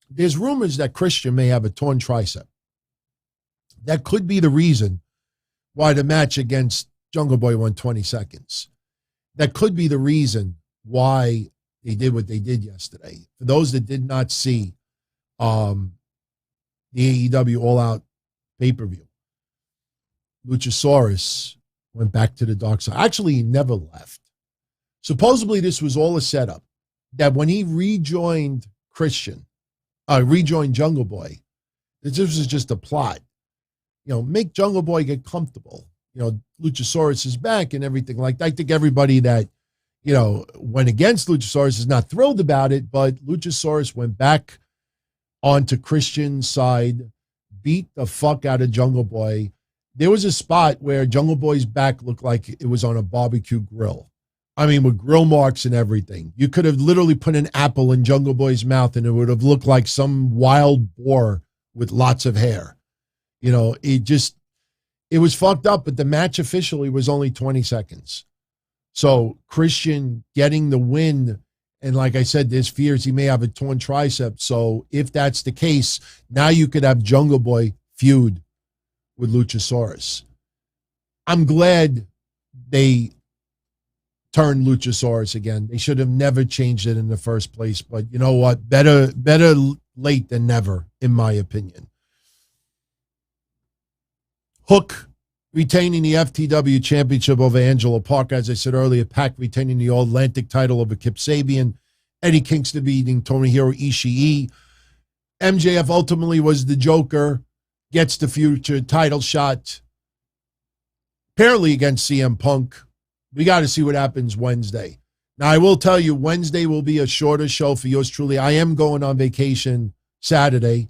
there's rumors that Christian may have a torn tricep. That could be the reason why the match against Jungle Boy won 20 seconds. That could be the reason why they did what they did yesterday. For those that did not see the AEW All Out pay-per-view, Luchasaurus went back to the dark side. Actually, he never left. Supposedly, this was all a setup, that when he rejoined Jungle Boy, this was just a plot, make Jungle Boy get comfortable. Luchasaurus is back and everything like that. I think everybody that, went against Luchasaurus is not thrilled about it, but Luchasaurus went back onto Christian's side, beat the fuck out of Jungle Boy. There was a spot where Jungle Boy's back looked like it was on a barbecue grill. I mean, with grill marks and everything. You could have literally put an apple in Jungle Boy's mouth and it would have looked like some wild boar with lots of hair. It was fucked up, but the match officially was only 20 seconds. So Christian getting the win, and like I said, there's fears he may have a torn tricep. So if that's the case, now you could have Jungle Boy feud with Luchasaurus. I'm glad they turned Luchasaurus again. They should have never changed it in the first place. But you know what? Better late than never, in my opinion. Hook retaining the FTW championship over Angelo Parker. As I said earlier, Pac retaining the All-Atlantic title over Kip Sabian. Eddie Kingston beating Tomohiro Ishii. MJF ultimately was the Joker. Gets the future title shot. Apparently against CM Punk. We got to see what happens Wednesday. Now, I will tell you, Wednesday will be a shorter show for yours truly. I am going on vacation Saturday.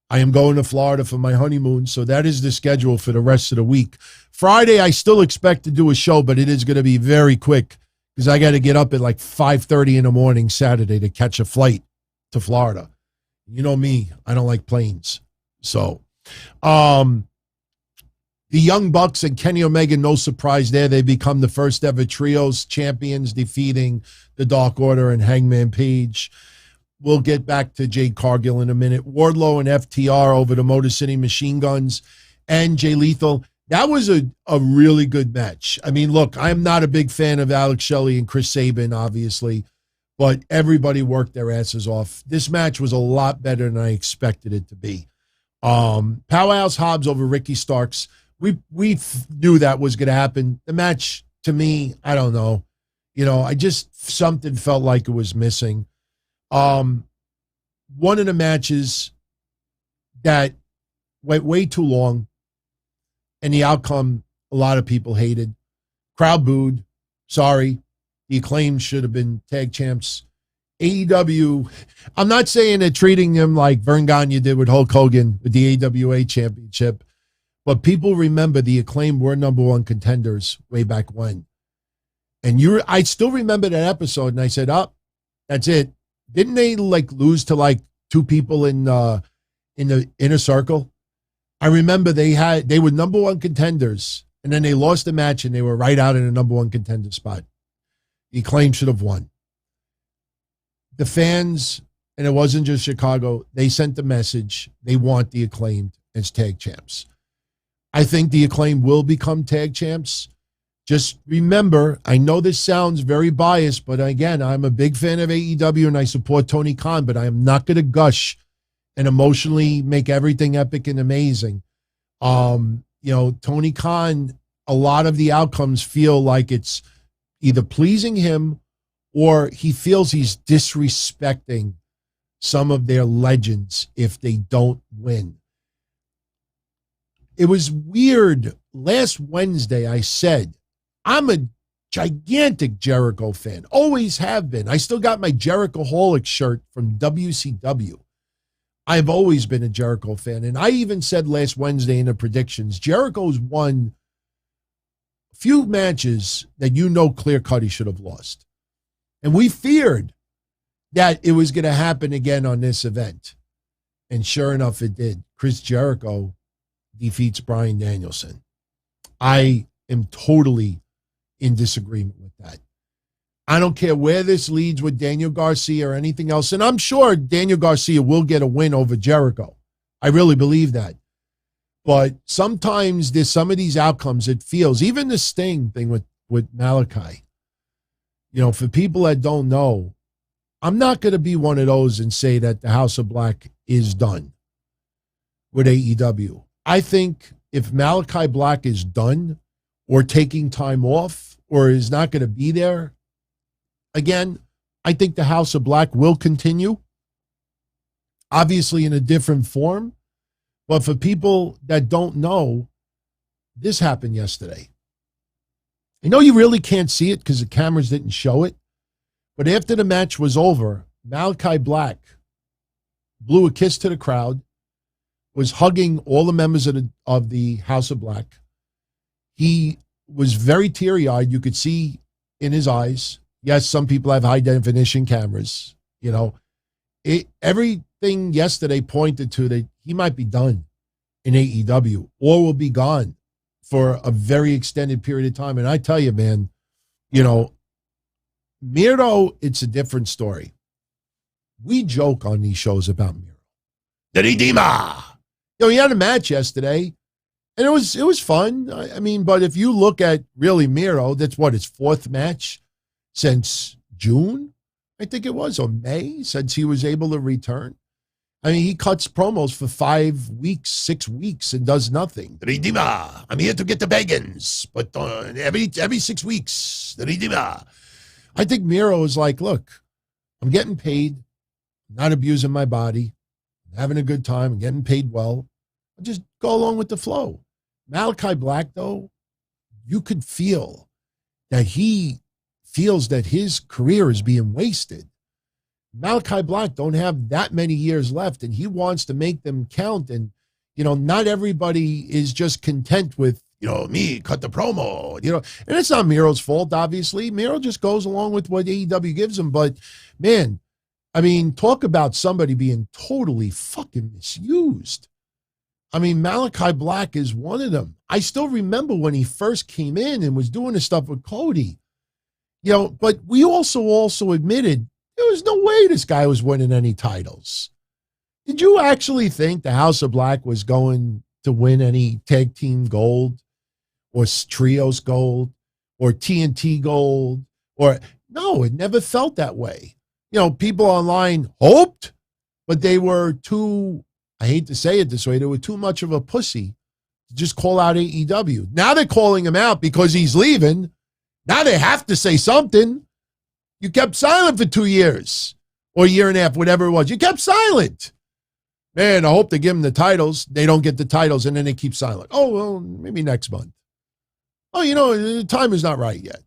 I am going to Florida for my honeymoon, so that is the schedule for the rest of the week. Friday, I still expect to do a show, but it is going to be very quick because I got to get up at like 5:30 in the morning Saturday to catch a flight to Florida. You know me, I don't like planes. So, the Young Bucks and Kenny Omega, no surprise there. They become the first ever trios champions, defeating the Dark Order and Hangman Page. We'll get back to Jade Cargill in a minute. Wardlow and FTR over the Motor City Machine Guns and Jay Lethal. That was a really good match. I mean, look, I'm not a big fan of Alex Shelley and Chris Sabin, obviously, but everybody worked their asses off. This match was a lot better than I expected it to be. Powerhouse Hobbs over Ricky Starks. We knew that was going to happen. The match, to me, I don't know. Something felt like it was missing. One of the matches that went way too long, and the outcome a lot of people hated. Crowd booed. Sorry. The Acclaim should have been tag champs. AEW, I'm not saying they're treating them like Vern Gagne did with Hulk Hogan with the AWA championship, but people remember the Acclaim were number one contenders way back when. And I still remember that episode, and I said, that's it. Didn't they lose to two people in the inner circle? I remember they were number one contenders, and then they lost the match, and they were right out in the number one contender spot. The Acclaim should have won. The fans, and it wasn't just Chicago, they sent the message they want the Acclaimed as tag champs. I think the Acclaim will become tag champs. Just remember, I know this sounds very biased, but again, I'm a big fan of AEW and I support Tony Khan, but I am not going to gush and emotionally make everything epic and amazing. Tony Khan, a lot of the outcomes feel like it's either pleasing him or he feels he's disrespecting some of their legends if they don't win. It was weird. Last Wednesday, I said, I'm a gigantic Jericho fan. Always have been. I still got my Jerichoholic shirt from WCW. I've always been a Jericho fan. And I even said last Wednesday in the predictions, Jericho's won a few matches that clear-cut he should have lost. And we feared that it was going to happen again on this event. And sure enough, it did. Chris Jericho defeats Bryan Danielson. I am totally in disagreement with that. I don't care where this leads with Daniel Garcia or anything else. And I'm sure Daniel Garcia will get a win over Jericho. I really believe that. But sometimes there's some of these outcomes, it feels, even the Sting thing with Malakai. For people that don't know, I'm not going to be one of those and say that the House of Black is done with AEW. I think if Malakai Black is done or taking time off or is not going to be there, again, I think the House of Black will continue, obviously in a different form, But for people that don't know, this happened yesterday. I know you really can't see it because the cameras didn't show it, but after the match was over, Malakai Black blew a kiss to the crowd, was hugging all the members of the House of Black. He was very teary-eyed. You could see in his eyes. Yes, some people have high-definition cameras. You know, everything yesterday pointed to that he might be done in AEW or will be gone for a very extended period of time. And I tell you, man, you know, Miro, it's a different story. We joke on these shows about Miro. The Redeemer. You know, he had a match yesterday, and it was fun. I mean, but if you look at really Miro, that's what, his fourth match since June, I think it was, or May, since he was able to return. I mean, he cuts promos for 5 weeks, 6 weeks, and does nothing. The Redeemer. I'm here to get the bagans, but every 6 weeks, the Redeemer. I think Miro is like, look, I'm getting paid, I'm not abusing my body, I'm having a good time, I'm getting paid well. I'll just go along with the flow. Malakai Black, though, you could feel that he feels that his career is being wasted. Malakai Black don't have that many years left, and he wants to make them count. And, you know, not everybody is just content with, you know, me, cut the promo, you know. And it's not Miro's fault, obviously. Miro just goes along with what AEW gives him. But, man, I mean, talk about somebody being totally fucking misused. I mean, Malakai Black is one of them. I still remember when he first came in and was doing this stuff with Cody. You know, but we also admitted there was no way this guy was winning any titles. Did you actually think the House of Black was going to win any tag team gold or trios gold or TNT gold? Or no, it never felt that way. You know, people online hoped, but they were too, I hate to say it this way, they were too much of a pussy to just call out AEW. Now they're calling him out because he's leaving. Now they have to say something. You kept silent for 2 years or a year and a half, whatever it was. You kept silent. Man, I hope they give them the titles. They don't get the titles, and then they keep silent. Oh, well, maybe next month. Oh, you know, the time is not right yet.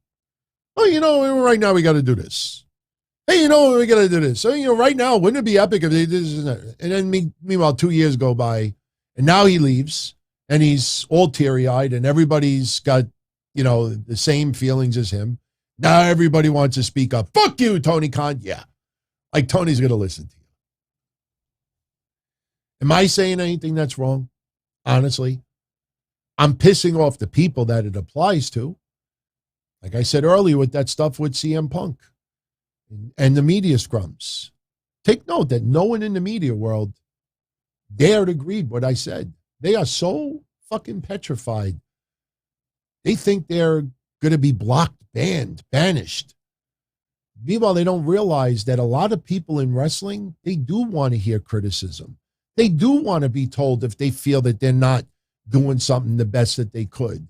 Oh, you know, right now we got to do this. Hey, you know, we got to do this. So, you know, right now, wouldn't it be epic if they did this and that? And then meanwhile, 2 years go by, and now he leaves, and he's all teary-eyed, and everybody's got, you know, the same feelings as him. Now everybody wants to speak up. Fuck you, Tony Khan. Yeah. Like Tony's going to listen to you. Am I saying anything that's wrong? Honestly, I'm pissing off the people that it applies to. Like I said earlier with that stuff with CM Punk and the media scrums. Take note that no one in the media world dared agree with what I said. They are so fucking petrified. They think they're going to be blocked, banned, banished. Meanwhile, they don't realize that a lot of people in wrestling, they do want to hear criticism. They do want to be told if they feel that they're not doing something the best that they could.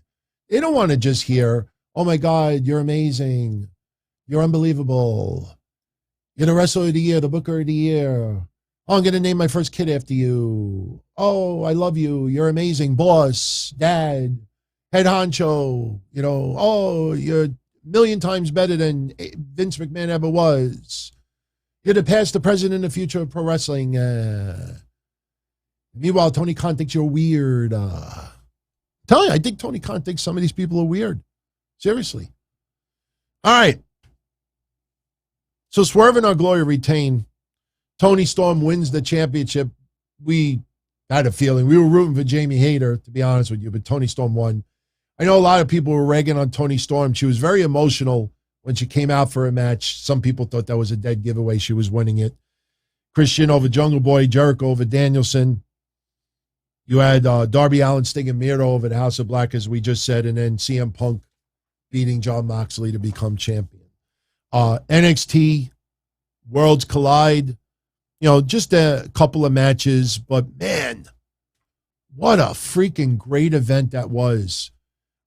They don't want to just hear, oh my God, you're amazing. You're unbelievable. You're the wrestler of the year, the booker of the year. Oh, I'm going to name my first kid after you. Oh, I love you. You're amazing. Boss, dad, head honcho, you know, oh, you're a million times better than Vince McMahon ever was. You're the past, the present, and the future of pro wrestling. Meanwhile, Tony Khan thinks you're weird. Tell you, I think Tony Khan thinks some of these people are weird. Seriously. All right. So Swerve and Our Glory retain. Tony Storm wins the championship. We had a feeling. We were rooting for Jamie Hayter, to be honest with you, but Tony Storm won. I know a lot of people were ragging on Tony Storm. She was very emotional when she came out for a match. Some people thought that was a dead giveaway. She was winning it. Christian over Jungle Boy, Jericho over Danielson. You had Darby Allin, Sting, and Miro over the House of Black, as we just said, and then CM Punk beating Jon Moxley to become champion. NXT Worlds Collide. You know, just a couple of matches, but man, what a freaking great event that was.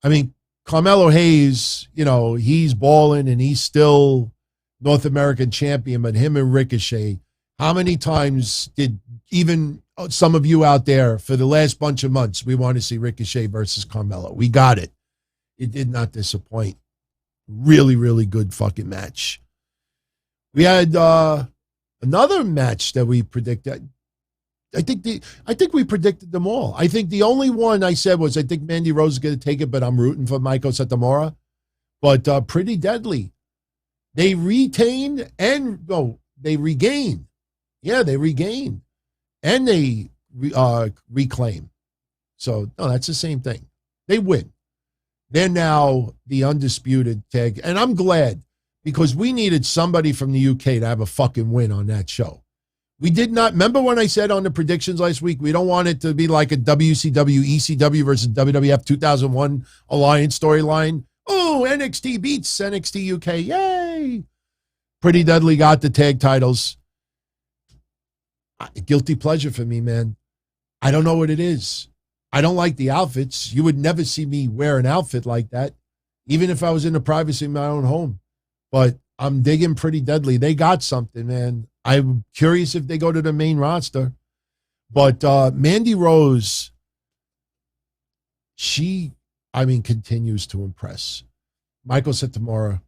I mean, Carmelo Hayes, you know, he's balling and he's still North American champion, but him and Ricochet How many times did even some of you out there for the last bunch of months, we want to see Ricochet versus Carmelo? We got it. It did not disappoint. Really, really good fucking match. We had another match that we predicted. I think we predicted them all. I think the only one I said was I think Mandy Rose is going to take it, but I'm rooting for Meiko Satomura. But Pretty Deadly. They retain and they regain. Yeah, they regain. And they reclaim. So, no, that's the same thing. They win. They're now the undisputed tag. And I'm glad because we needed somebody from the UK to have a fucking win on that show. We did not, remember when I said on the predictions last week, we don't want it to be like a WCW, ECW versus WWF 2001 Alliance storyline. Oh, NXT beats NXT UK. Yay. Pretty Deadly got the tag titles. Guilty pleasure for me, man. I don't know what it is. I don't like the outfits. You would never see me wear an outfit like that, even if I was in the privacy of my own home. But I'm digging Pretty Deadly. They got something, man. I'm curious if they go to the main roster. But Mandy Rose, she, continues to impress. Meiko Satomura,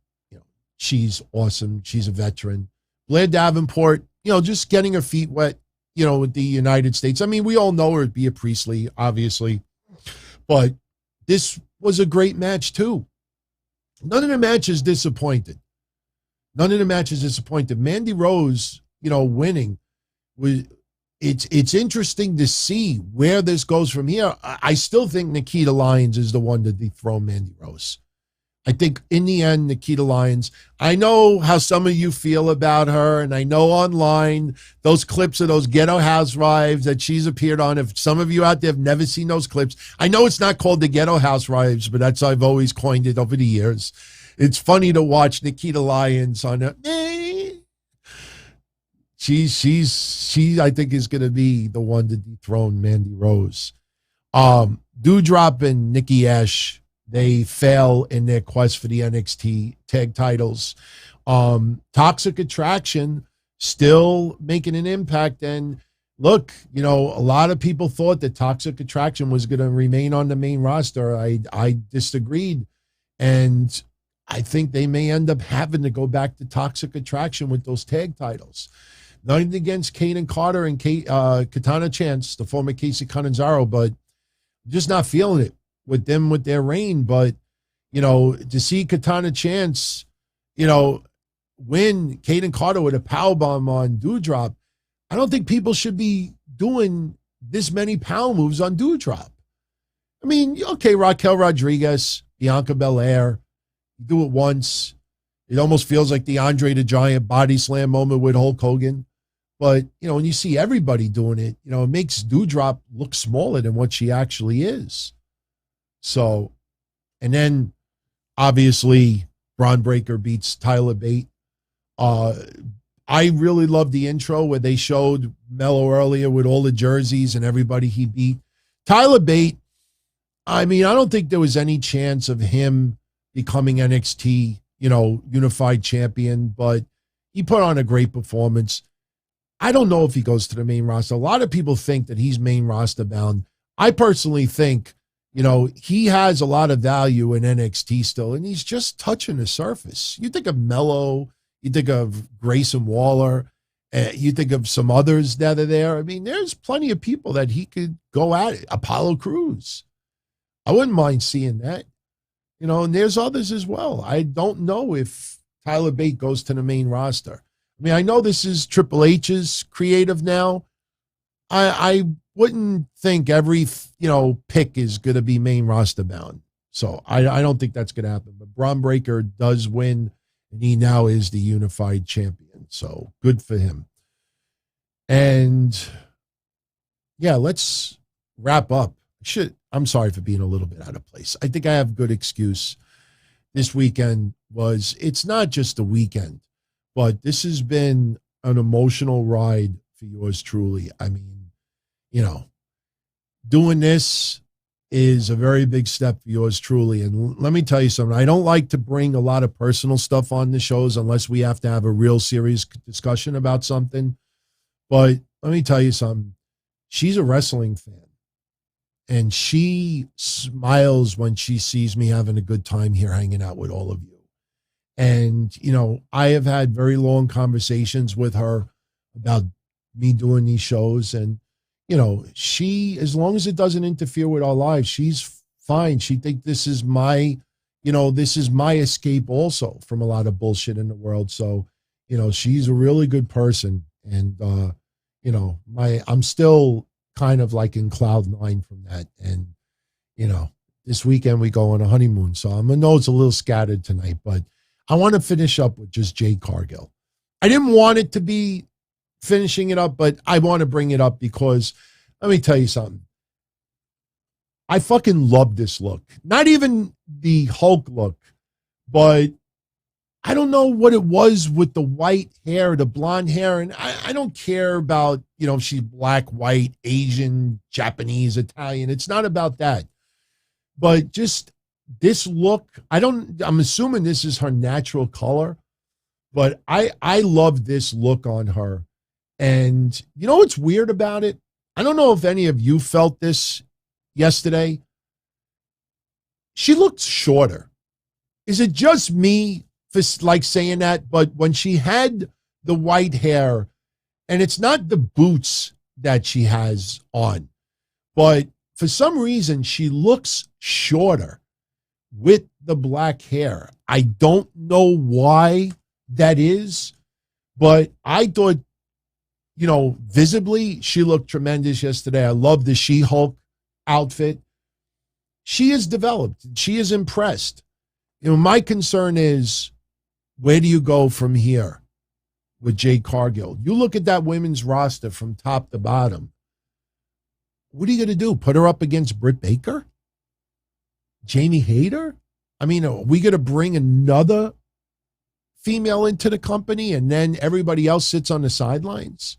she's awesome. She's a veteran. Blair Davenport, just getting her feet wet, with the United States. We all know her, Bea Priestley, obviously. But this was a great match, too. None of the matches disappointed. Mandy Rose, winning. It's interesting to see where this goes from here. I still think Nikita Lyons is the one to dethrone Mandy Rose. I think in the end, Nikita Lyons, I know how some of you feel about her, and I know online those clips of those Ghetto Housewives that she's appeared on. If some of you out there have never seen those clips, I know it's not called the Ghetto Housewives, but that's I've always coined it over the years. It's funny to watch Nikita Lyons on it. She I think is going to be the one to dethrone Mandy Rose. Doudrop and Nikki Ash, they fail in their quest for the NXT tag titles. Toxic Attraction still making an impact. And look, a lot of people thought that Toxic Attraction was going to remain on the main roster. I disagreed. And I think they may end up having to go back to Toxic Attraction with those tag titles. Nothing against Kaden Carter and Katana Chance, the former Casey Canizaro, but just not feeling it with them with their reign. But, to see Katana Chance, win Kaden Carter with a powerbomb on Doudrop, I don't think people should be doing this many power moves on Doudrop. Okay, Raquel Rodriguez, Bianca Belair, you do it once. It almost feels like the Andre the Giant body slam moment with Hulk Hogan. But, when you see everybody doing it, it makes Doudrop look smaller than what she actually is. So, and then obviously Braun Breaker beats Tyler Bate. I really love the intro where they showed Mello earlier with all the jerseys and everybody he beat. Tyler Bate, I don't think there was any chance of him becoming NXT, unified champion, but he put on a great performance. I don't know if he goes to the main roster. A lot of people think that he's main roster bound. I personally think, he has a lot of value in NXT still, and he's just touching the surface. You think of Mello, you think of Grayson Waller, you think of some others that are there. There's plenty of people that he could go at it. Apollo Crews. I wouldn't mind seeing that. And there's others as well. I don't know if Tyler Bate goes to the main roster. I know this is Triple H's creative now. I wouldn't think every, pick is going to be main roster bound. So I don't think that's going to happen. But Braun Breaker does win, and he now is the unified champion. So good for him. And, yeah, let's wrap up. I'm sorry for being a little bit out of place. I think I have good excuse. This weekend it's not just a weekend, but this has been an emotional ride for yours truly. Doing this is a very big step for yours truly. And let me tell you something. I don't like to bring a lot of personal stuff on the shows unless we have to have a real serious discussion about something. But let me tell you something. She's a wrestling fan. And she smiles when she sees me having a good time here hanging out with all of you. And, you know, I have had very long conversations with her about me doing these shows. And, you know, she, as long as it doesn't interfere with our lives, she's fine. She thinks this is my, you know, this is my escape also from a lot of bullshit in the world. So, you know, she's a really good person. And, you know, I'm still kind of like in cloud nine from that. And, you know, this weekend we go on a honeymoon. So I know it's a little scattered tonight, but I want to finish up with just Jade Cargill. I didn't want it to be finishing it up, but I want to bring it up because let me tell you something. I fucking love this look. Not even the Hulk look, but I don't know what it was with the white hair, the blonde hair. And I don't care about, you know, if she's black, white, Asian, Japanese, Italian. It's not about that. But just this look, I'm assuming this is her natural color, but I love this look on her. And you know what's weird about it? I don't know if any of you felt this yesterday. She looked shorter. Is it just me for like saying that? But when she had the white hair, and it's not the boots that she has on, but for some reason she looks shorter with the black hair. I don't know why that is, but I thought, you know, visibly she looked tremendous yesterday. I love the She-Hulk outfit. She is developed. She is impressed. You know, my concern is, where do you go from here with Jade Cargill? You look at that women's roster from top to bottom. What are you going to do? Put her up against Britt Baker? Jamie Hayter? I mean, are we going to bring another female into the company and then everybody else sits on the sidelines?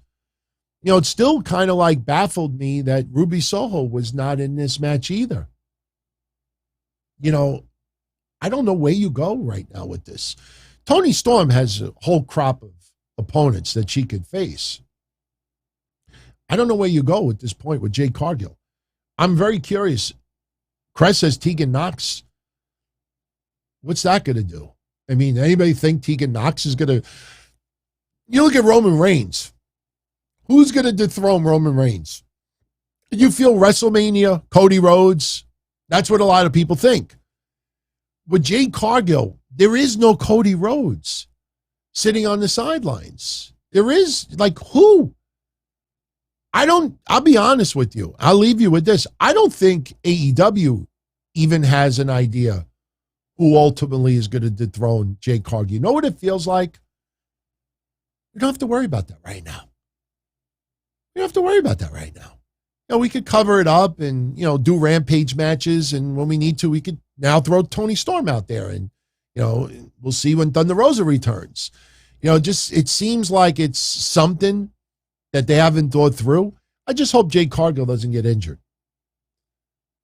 You know, it still kind of like baffled me that Ruby Soho was not in this match either. You know, I don't know where you go right now with this. Toni Storm has a whole crop of opponents that she could face. I don't know where you go at this point with Jade Cargill. I'm very curious. Cress says Tegan Nox. What's that going to do? I mean, anybody think Tegan Nox is going to... You look at Roman Reigns. Who's going to dethrone Roman Reigns? You feel WrestleMania, Cody Rhodes? That's what a lot of people think. With Jade Cargill, there is no Cody Rhodes sitting on the sidelines. There is, like, who? I'll be honest with you. I'll leave you with this. I don't think AEW even has an idea who ultimately is going to dethrone Jade Cargill. You know what it feels like? We don't have to worry about that right now. We don't have to worry about that right now. You know, we could cover it up and, you know, do Rampage matches. And when we need to, we could now throw Toni Storm out there. And, you know, we'll see when Thunder Rosa returns. You know, just it seems like it's something that they haven't thought through. I just hope Jade Cargill doesn't get injured.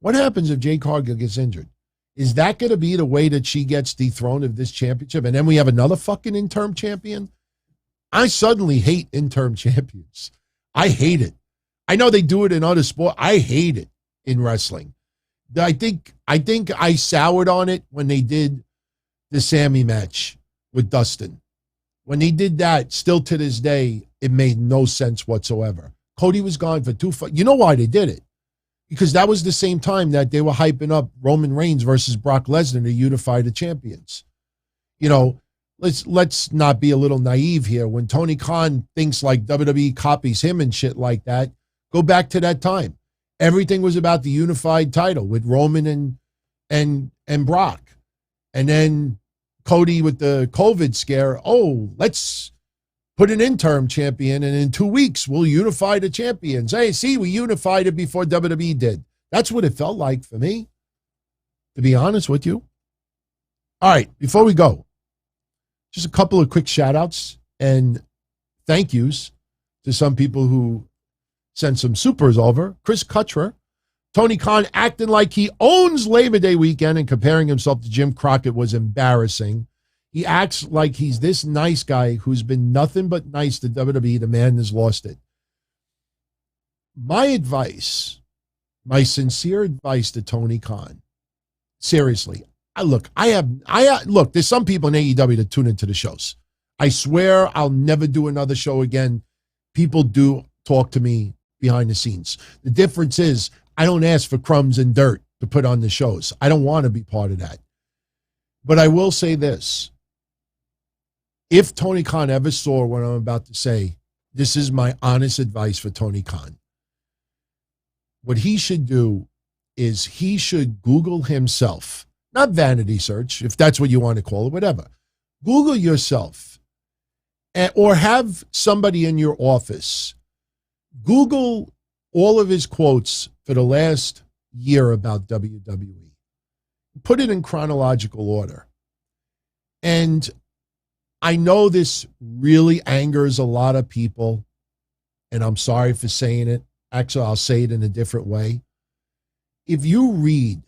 What happens if Jade Cargill gets injured? Is that going to be the way that she gets dethroned of this championship? And then we have another fucking interim champion? I suddenly hate interim champions. I hate it. I know they do it in other sports. I hate it in wrestling. I think I soured on it when they did the Sammy match with Dustin. When they did that, still to this day, it made no sense whatsoever. Cody was gone for you know why they did it? Because that was the same time that they were hyping up Roman Reigns versus Brock Lesnar to unify the champions. You know, let's not be a little naive here. When Tony Khan thinks like WWE copies him and shit like that, go back to that time. Everything was about the unified title with Roman and Brock. And then Cody with the COVID scare, let's put an interim champion, and in 2 weeks, we'll unify the champions. Hey, see, we unified it before WWE did. That's what it felt like for me, to be honest with you. All right, before we go, just a couple of quick shout-outs and thank yous to some people who sent some supers over. Chris Cutrer, Tony Khan acting like he owns Labor Day weekend and comparing himself to Jim Crockett was embarrassing. He acts like he's this nice guy who's been nothing but nice to WWE. The man has lost it. my advice, my sincere advice to Tony Khan, seriously, look, there's some people in AEW that tune into the shows. I swear I'll never do another show again. People do talk to me behind the scenes. The difference is I don't ask for crumbs and dirt to put on the shows. I don't want to be part of that. But I will say this. If Tony Khan ever saw what I'm about to say, this is my honest advice for Tony Khan. What he should do is he should Google himself, not vanity search, if that's what you want to call it, whatever. Google yourself, or have somebody in your office Google all of his quotes for the last year about WWE. Put it in chronological order. And I know this really angers a lot of people, and I'm sorry for saying it. Actually, I'll say it in a different way. If you read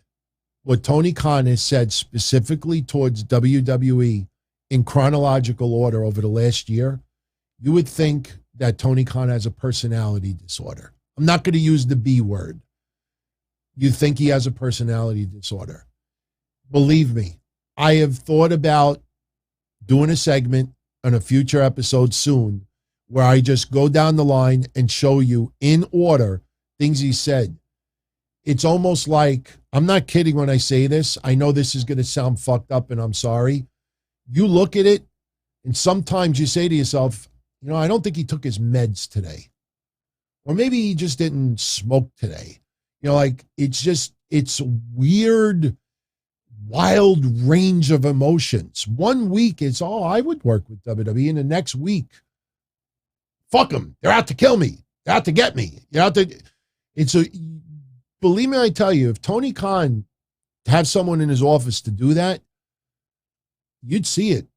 what Tony Khan has said specifically towards WWE in chronological order over the last year, you would think that Tony Khan has a personality disorder. I'm not going to use the B word. You think he has a personality disorder. Believe me, I have thought about doing a segment on a future episode soon where I just go down the line and show you in order things he said. It's almost like, I'm not kidding when I say this. I know this is going to sound fucked up and I'm sorry. You look at it and sometimes you say to yourself, I don't think he took his meds today. Or maybe he just didn't smoke today. It's weird, wild range of emotions. 1 week it's, I would work with WWE, and the next week, fuck them. They're out to kill me. They're out to get me. Believe me, I tell you, if Tony Khan had someone in his office to do that, you'd see it.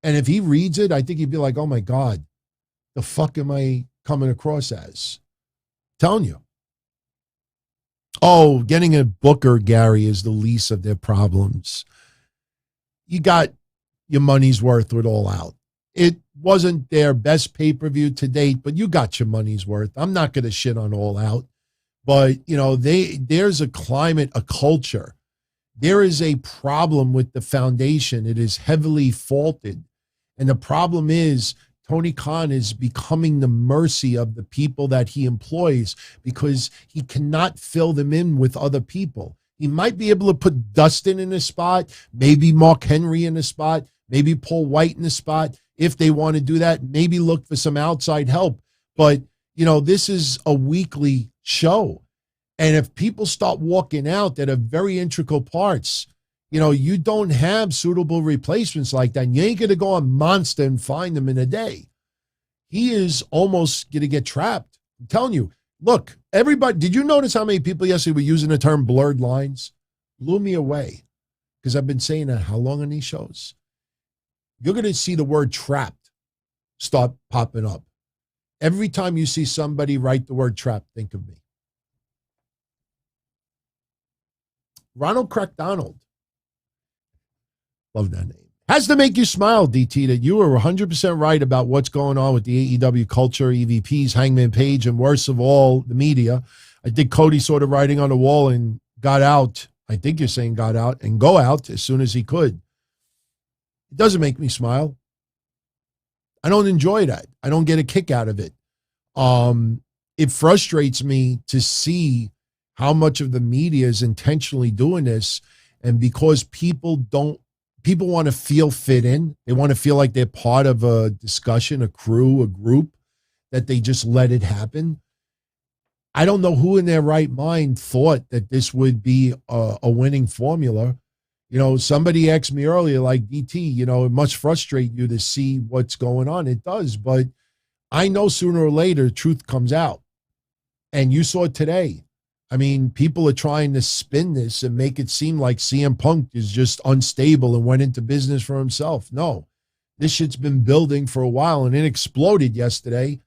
And if he reads it, I think he'd be like, oh my God, the fuck am I coming across as? I'm telling you. Oh, getting a booker, Gary, is the least of their problems. You got your money's worth with All Out. It wasn't their best pay-per-view to date, but you got your money's worth. I'm not going to shit on All Out. But, there's a climate, a culture. There is a problem with the foundation. It is heavily faulted. And the problem is Tony Khan is becoming the mercy of the people that he employs because he cannot fill them in with other people. He might be able to put Dustin in a spot, maybe Mark Henry in a spot, maybe Paul White in a spot. If they want to do that, maybe look for some outside help. But, this is a weekly show. And if people start walking out that are very integral parts, you don't have suitable replacements like that. And you ain't going to go on Monster and find them in a day. He is almost going to get trapped. I'm telling you, look, everybody, did you notice how many people yesterday were using the term blurred lines? Blew me away because I've been saying that how long on these shows? You're going to see the word trapped start popping up. Every time you see somebody write the word trapped, think of me. Ronald Crackdonald. Love that name. Has to make you smile, DT, that you are 100% right about what's going on with the AEW culture, EVPs, Hangman Page, and worst of all, the media. I think Cody sort of writing on the wall and got out. I think you're saying got out and go out as soon as he could. It doesn't make me smile. I don't enjoy that. I don't get a kick out of it. It frustrates me to see how much of the media is intentionally doing this. And because people want to feel fit in, they want to feel like they're part of a discussion, a crew, a group, that they just let it happen. I don't know who in their right mind thought that this would be a winning formula. Somebody asked me earlier, like, DT, it must frustrate you to see what's going on. It does, but I know sooner or later truth comes out. And you saw it today. I mean, people are trying to spin this and make it seem like CM Punk is just unstable and went into business for himself. No, this shit's been building for a while and it exploded yesterday.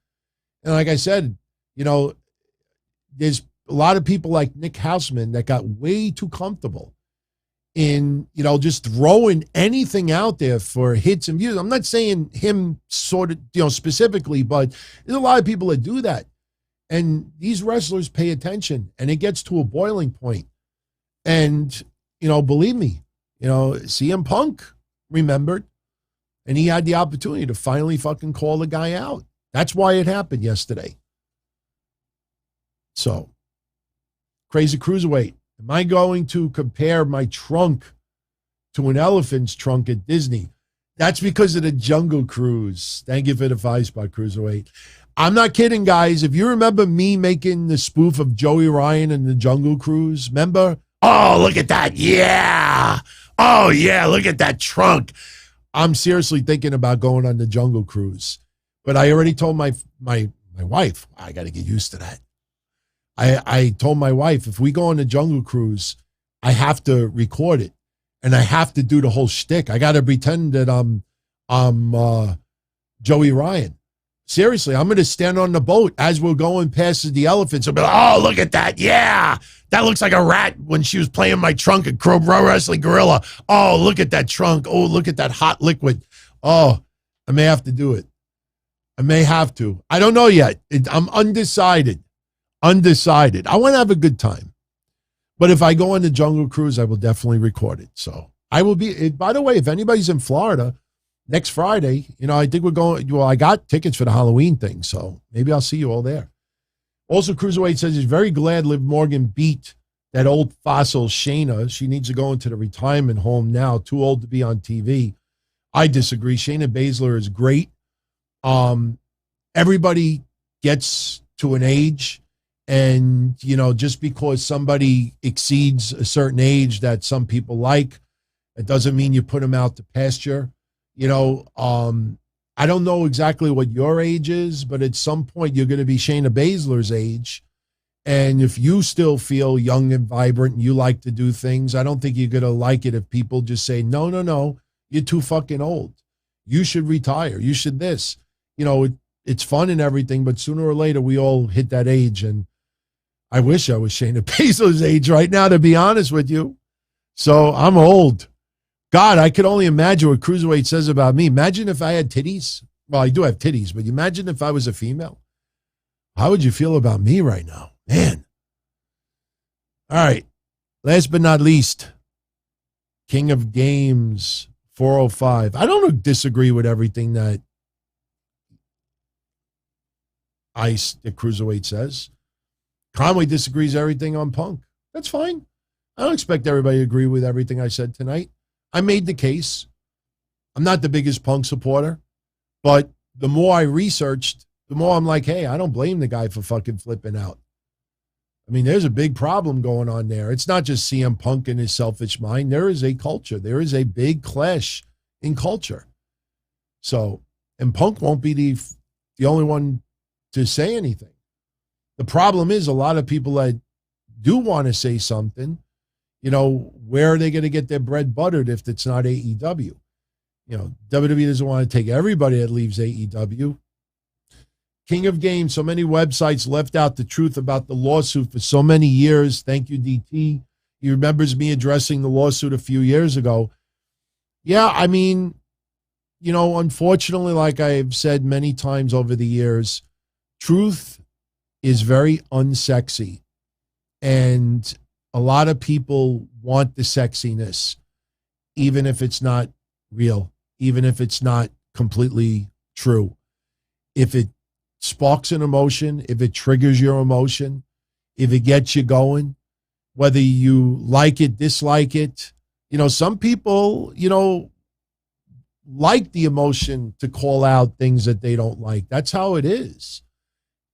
And like I said, there's a lot of people like Nick Hausman that got way too comfortable in, just throwing anything out there for hits and views. I'm not saying him sort of, specifically, but there's a lot of people that do that. And these wrestlers pay attention, and it gets to a boiling point. And, believe me, CM Punk remembered, and he had the opportunity to finally fucking call the guy out. That's why it happened yesterday. So, Crazy Cruiserweight. Am I going to compare my trunk to an elephant's trunk at Disney? That's because of the Jungle Cruise. Thank you for the 5-spot, Cruiserweight. I'm not kidding, guys. If you remember me making the spoof of Joey Ryan and the Jungle Cruise, remember? Oh, look at that. Yeah. Oh, yeah, look at that trunk. I'm seriously thinking about going on the Jungle Cruise. But I already told my wife, I got to get used to that. I told my wife, if we go on the Jungle Cruise, I have to record it. And I have to do the whole shtick. I got to pretend that I'm Joey Ryan. Seriously, I'm going to stand on the boat as we're going past the elephants. I'll be like, oh, look at that. Yeah. That looks like a rat when she was playing my trunk at Pro Wrestling Gorilla. Oh, look at that trunk. Oh, look at that hot liquid. Oh, I may have to do it. I may have to. I don't know yet. I'm undecided. I want to have a good time. But if I go on the Jungle Cruise, I will definitely record it. So I will be, by the way, if anybody's in Florida next Friday, I think we're going, I got tickets for the Halloween thing. So maybe I'll see you all there. Also, Cruiserweight says he's very glad Liv Morgan beat that old fossil Shayna. She needs to go into the retirement home now. Too old to be on TV. I disagree. Shayna Baszler is great. Everybody gets to an age, and, just because somebody exceeds a certain age that some people like, it doesn't mean you put them out to pasture. I don't know exactly what your age is, but at some point you're going to be Shayna Baszler's age. And if you still feel young and vibrant and you like to do things, I don't think you're going to like it if people just say, no, you're too fucking old. You should retire. You should this. It's fun and everything, but sooner or later we all hit that age. And I wish I was Shayna Baszler's age right now, to be honest with you. So I'm old. God, I could only imagine what Cruiserweight says about me. Imagine if I had titties. Well, I do have titties, but imagine if I was a female. How would you feel about me right now? Man. All right. Last but not least, King of Games 405. I don't disagree with everything that the Cruiserweight says. Conway disagrees everything on Punk. That's fine. I don't expect everybody to agree with everything I said tonight. I made the case. I'm not the biggest Punk supporter, but the more I researched, the more I'm like, hey, I don't blame the guy for fucking flipping out. I mean, there's a big problem going on there. It's not just CM Punk and his selfish mind. There is a culture. There is a big clash in culture. So, and Punk won't be the only one to say anything. The problem is a lot of people that do want to say something, where are they going to get their bread buttered if it's not AEW? WWE doesn't want to take everybody that leaves AEW. King of Games, so many websites left out the truth about the lawsuit for so many years. Thank you, DT. He remembers me addressing the lawsuit a few years ago. Yeah, I mean, unfortunately, like I've said many times over the years, truth is very unsexy. And a lot of people want the sexiness, even if it's not real, even if it's not completely true. If it sparks an emotion, if it triggers your emotion, if it gets you going, whether you like it, dislike it, some people, like the emotion to call out things that they don't like. That's how it is.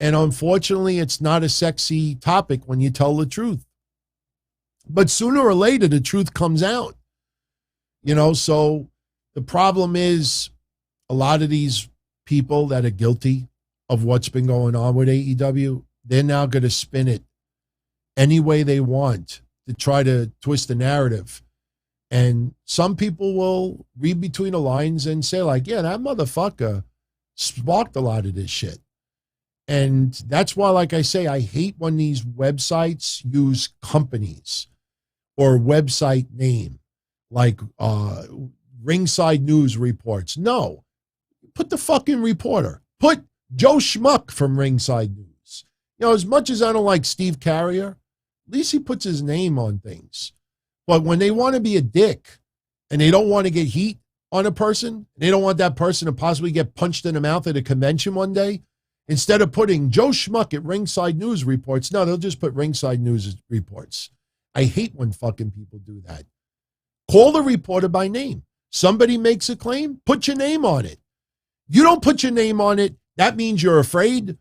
And unfortunately, it's not a sexy topic when you tell the truth. But sooner or later, the truth comes out. So the problem is a lot of these people that are guilty of what's been going on with AEW, they're now going to spin it any way they want to try to twist the narrative. And some people will read between the lines and say like, yeah, that motherfucker sparked a lot of this shit. And that's why, like I say, I hate when these websites use companies or website name, like Ringside News Reports. No, put the fucking reporter. Put Joe Schmuck from Ringside News. You know, as much as I don't like Steve Carrier, at least he puts his name on things. But when they want to be a dick and they don't want to get heat on a person, they don't want that person to possibly get punched in the mouth at a convention one day, instead of putting Joe Schmuck at Ringside News Reports, no, they'll just put Ringside News Reports. I hate when fucking people do that. Call the reporter by name. Somebody makes a claim, put your name on it. You don't put your name on it, that means you're afraid,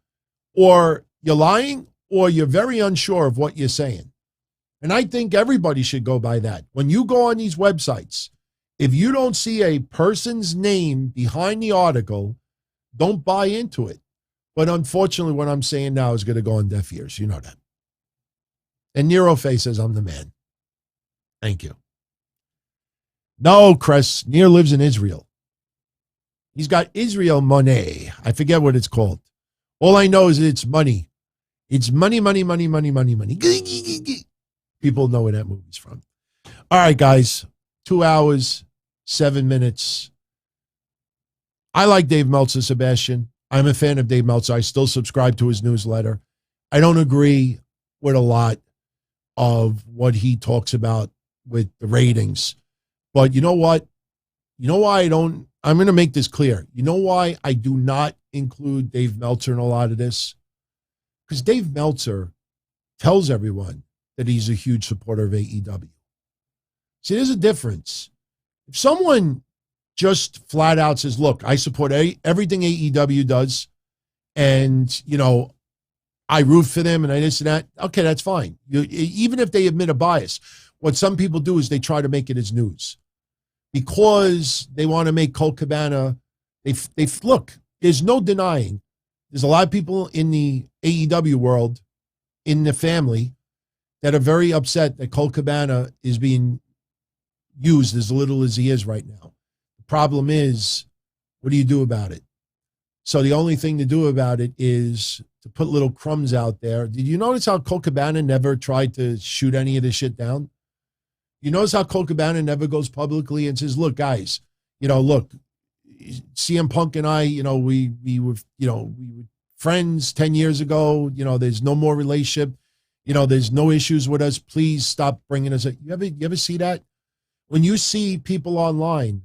or you're lying, or you're very unsure of what you're saying. And I think everybody should go by that. When you go on these websites, if you don't see a person's name behind the article, don't buy into it. But unfortunately, what I'm saying now is going to go on deaf ears. You know that. And Nero Face says, I'm the man. Thank you. No, Chris, Nero lives in Israel. He's got Israel money. I forget what it's called. All I know is it's money. It's money, money, money, money, money, money. People know where that movie's from. All right, guys. 2 hours, 7 minutes. I like Dave Meltzer, Sebastian. I'm a fan of Dave Meltzer. I still subscribe to his newsletter. I don't agree with a lot of what he talks about with the ratings. But you know what? You know why I don't? I'm going to make this clear. You know why I do not include Dave Meltzer in a lot of this? Because Dave Meltzer tells everyone that he's a huge supporter of AEW. See, there's a difference. If someone just flat out says, look, I support everything AEW does, and, you know, I root for them and I this and that, okay, that's fine. Even if they admit a bias, what some people do is they try to make it as news. Because they want to make Colt Cabana, they look, there's no denying. There's a lot of people in the AEW world, in the family, that are very upset that Colt Cabana is being used as little as he is right now. The problem is, what do you do about it? So the only thing to do about it is to put little crumbs out there. Did you notice how Colt Cabana never tried to shoot any of this shit down? You notice how Colt Cabana never goes publicly and says, look, guys, you know, look, CM Punk and I, you know, we were friends 10 years ago. You know, there's no more relationship. You know, there's no issues with us. Please stop bringing us. You ever see that? When you see people online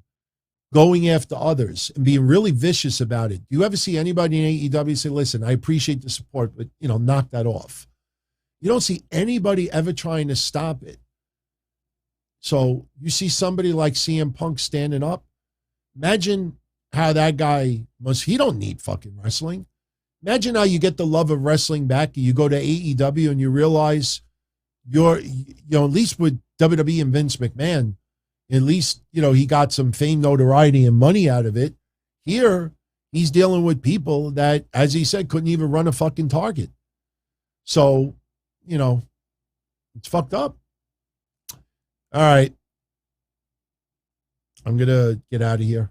going after others and being really vicious about it, do you ever see anybody in AEW say, listen, I appreciate the support, but, you know, knock that off? You don't see anybody ever trying to stop it. So you see somebody like CM Punk standing up. Imagine how that guy he don't need fucking wrestling. Imagine how you get the love of wrestling back. You go to AEW and you realize at least with WWE and Vince McMahon, at least, you know, he got some fame, notoriety, and money out of it. Here, he's dealing with people that, as he said, couldn't even run a fucking Target. So, you know, it's fucked up. All right. I'm going to get out of here.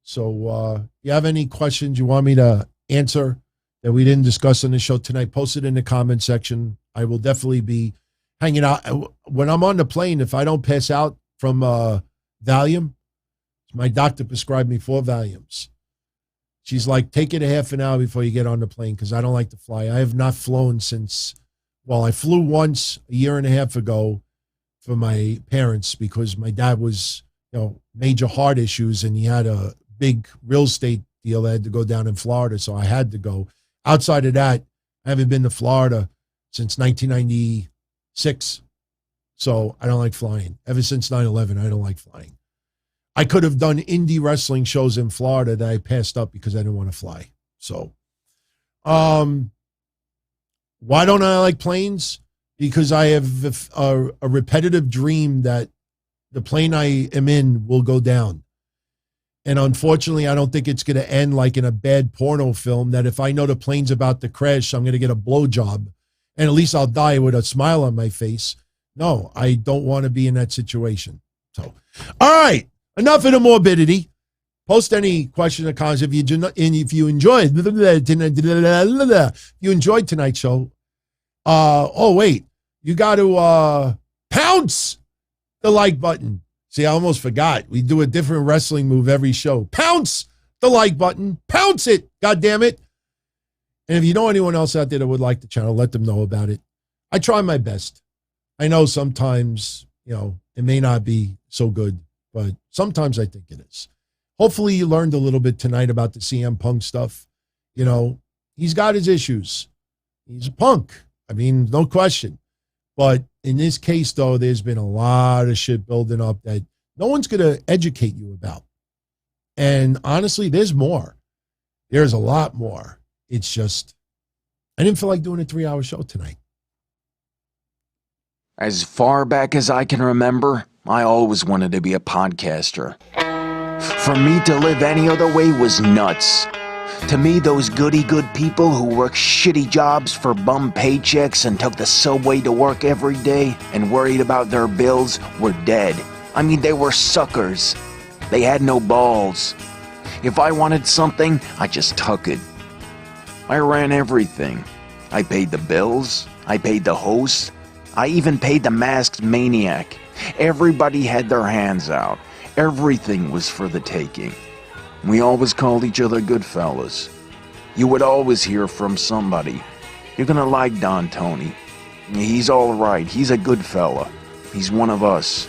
So you have any questions you want me to answer that we didn't discuss on the show tonight, post it in the comment section. I will definitely be hanging out. When I'm on the plane, if I don't pass out from Valium, my doctor prescribed me 4 Valiums. She's like, take it a half an hour before you get on the plane because I don't like to fly. I have not flown since, I flew once a year and a half ago for my parents because my dad was, major heart issues and he had a big real estate deal that had to go down in Florida, so I had to go. Outside of that, I haven't been to Florida since 1996, so I don't like flying. Ever since 9/11, I don't like flying. I could have done indie wrestling shows in Florida that I passed up because I didn't want to fly. So, why don't I like planes? Because I have a repetitive dream that the plane I am in will go down. And unfortunately, I don't think it's going to end like in a bad porno film that if I know the plane's about to crash, I'm going to get a blowjob. And at least I'll die with a smile on my face. No, I don't want to be in that situation. So, all right. Enough of the morbidity. Post any questions or comments if you enjoyed. You enjoyed tonight's show. You got to pounce the like button. See, I almost forgot. We do a different wrestling move every show. Pounce the like button. Pounce it. God damn it. And if you know anyone else out there that would like the channel, let them know about it. I try my best. I know sometimes, it may not be so good, but sometimes I think it is. Hopefully you learned a little bit tonight about the CM Punk stuff. He's got his issues. He's a punk. I mean, no question. But in this case, though, there's been a lot of shit building up that no one's going to educate you about. And honestly, there's more. There's a lot more. It's just, I didn't feel like doing a 3-hour show tonight. As far back as I can remember, I always wanted to be a podcaster. For me to live any other way was nuts. To me, those goody-good people who worked shitty jobs for bum paychecks and took the subway to work every day and worried about their bills were dead. I mean, they were suckers. They had no balls. If I wanted something, I just took it. I ran everything. I paid the bills. I paid the host. I even paid the masked maniac. Everybody had their hands out. Everything was for the taking. We always called each other good fellas. You would always hear from somebody. You're gonna like Don Tony. He's all right. He's a good fella. He's one of us.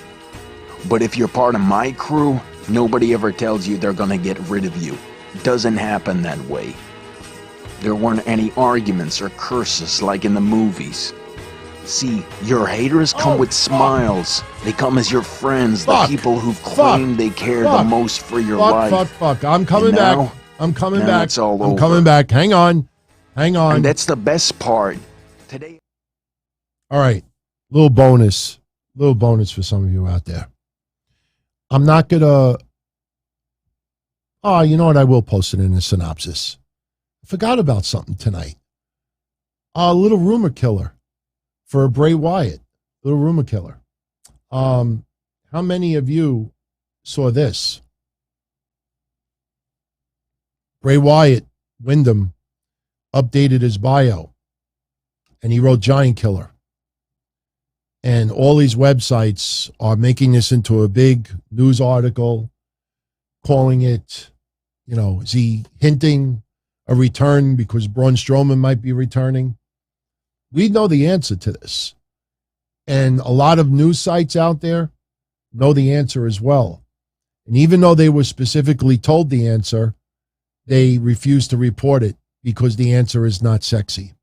But if you're part of my crew, nobody ever tells you they're gonna get rid of you. It doesn't happen that way. There weren't any arguments or curses like in the movies. See, your haters come with smiles. They come as your friends, the people who've claimed they care the most for your life. Fuck. I'm coming back. I'm coming back. It's all I'm over. coming back. Hang on. And that's the best part. Today. All right. Little bonus for some of you out there. I'm not gonna. Oh, you know what? I will post it in a synopsis. I forgot about something tonight. A little rumor killer for Bray Wyatt. Little rumor killer. How many of you saw this? Bray Wyatt, Wyndham, updated his bio, and he wrote Giant Killer. And all these websites are making this into a big news article, calling it, is he hinting a return because Braun Strowman might be returning? We know the answer to this. And a lot of news sites out there know the answer as well. And even though they were specifically told the answer, they refuse to report it because the answer is not sexy.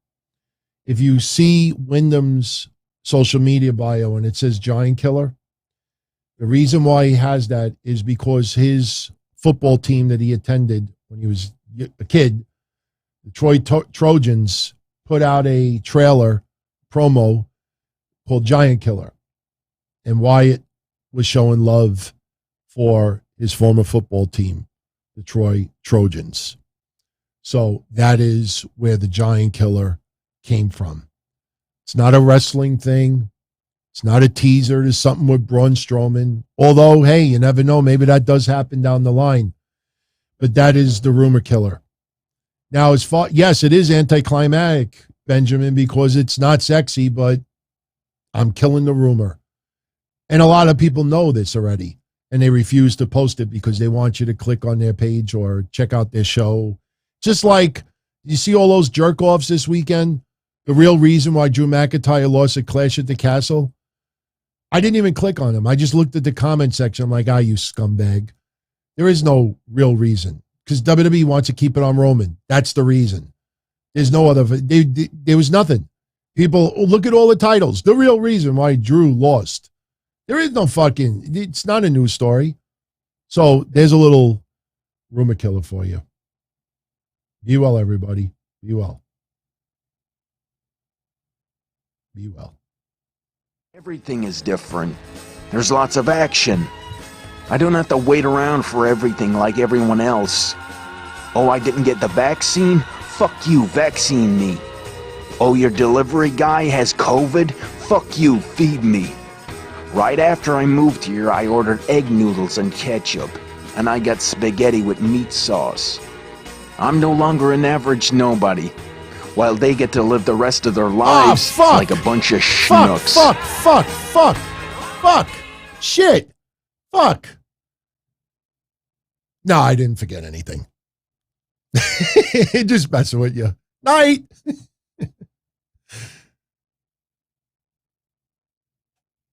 If you see Wyndham's social media bio and it says Giant Killer, the reason why he has that is because his football team that he attended when he was a kid, the Troy Trojans, put out a trailer promo called Giant Killer. And Wyatt was showing love for his former football team, the Troy Trojans. So that is where the Giant Killer came from. It's not a wrestling thing. It's not a teaser to something with Braun Strowman. Although, hey, you never know. Maybe that does happen down the line. But that is the rumor killer. Now, yes, it is anticlimactic, Benjamin, because it's not sexy, but I'm killing the rumor. And a lot of people know this already, and they refuse to post it because they want you to click on their page or check out their show. Just like, you see all those jerk-offs this weekend? The real reason why Drew McIntyre lost at Clash at the Castle? I didn't even click on them. I just looked at the comment section. I'm like, you scumbag. There is no real reason because WWE wants to keep it on Roman. That's the reason. There's no other. There was nothing. People, look at all the titles. The real reason why Drew lost. There is no it's not a news story. So there's a little rumor killer for you. Be well, everybody. Be well. Be well. Everything is different. There's lots of action. I don't have to wait around for everything like everyone else. Oh, I didn't get the vaccine? Fuck you, vaccine me. Oh, your delivery guy has COVID? Fuck you, feed me. Right after I moved here, I ordered egg noodles and ketchup, and I got spaghetti with meat sauce. I'm no longer an average nobody, while they get to live the rest of their lives like a bunch of schnooks. Fuck. Shit. Fuck. No, I didn't forget anything. Just messing with you. Night.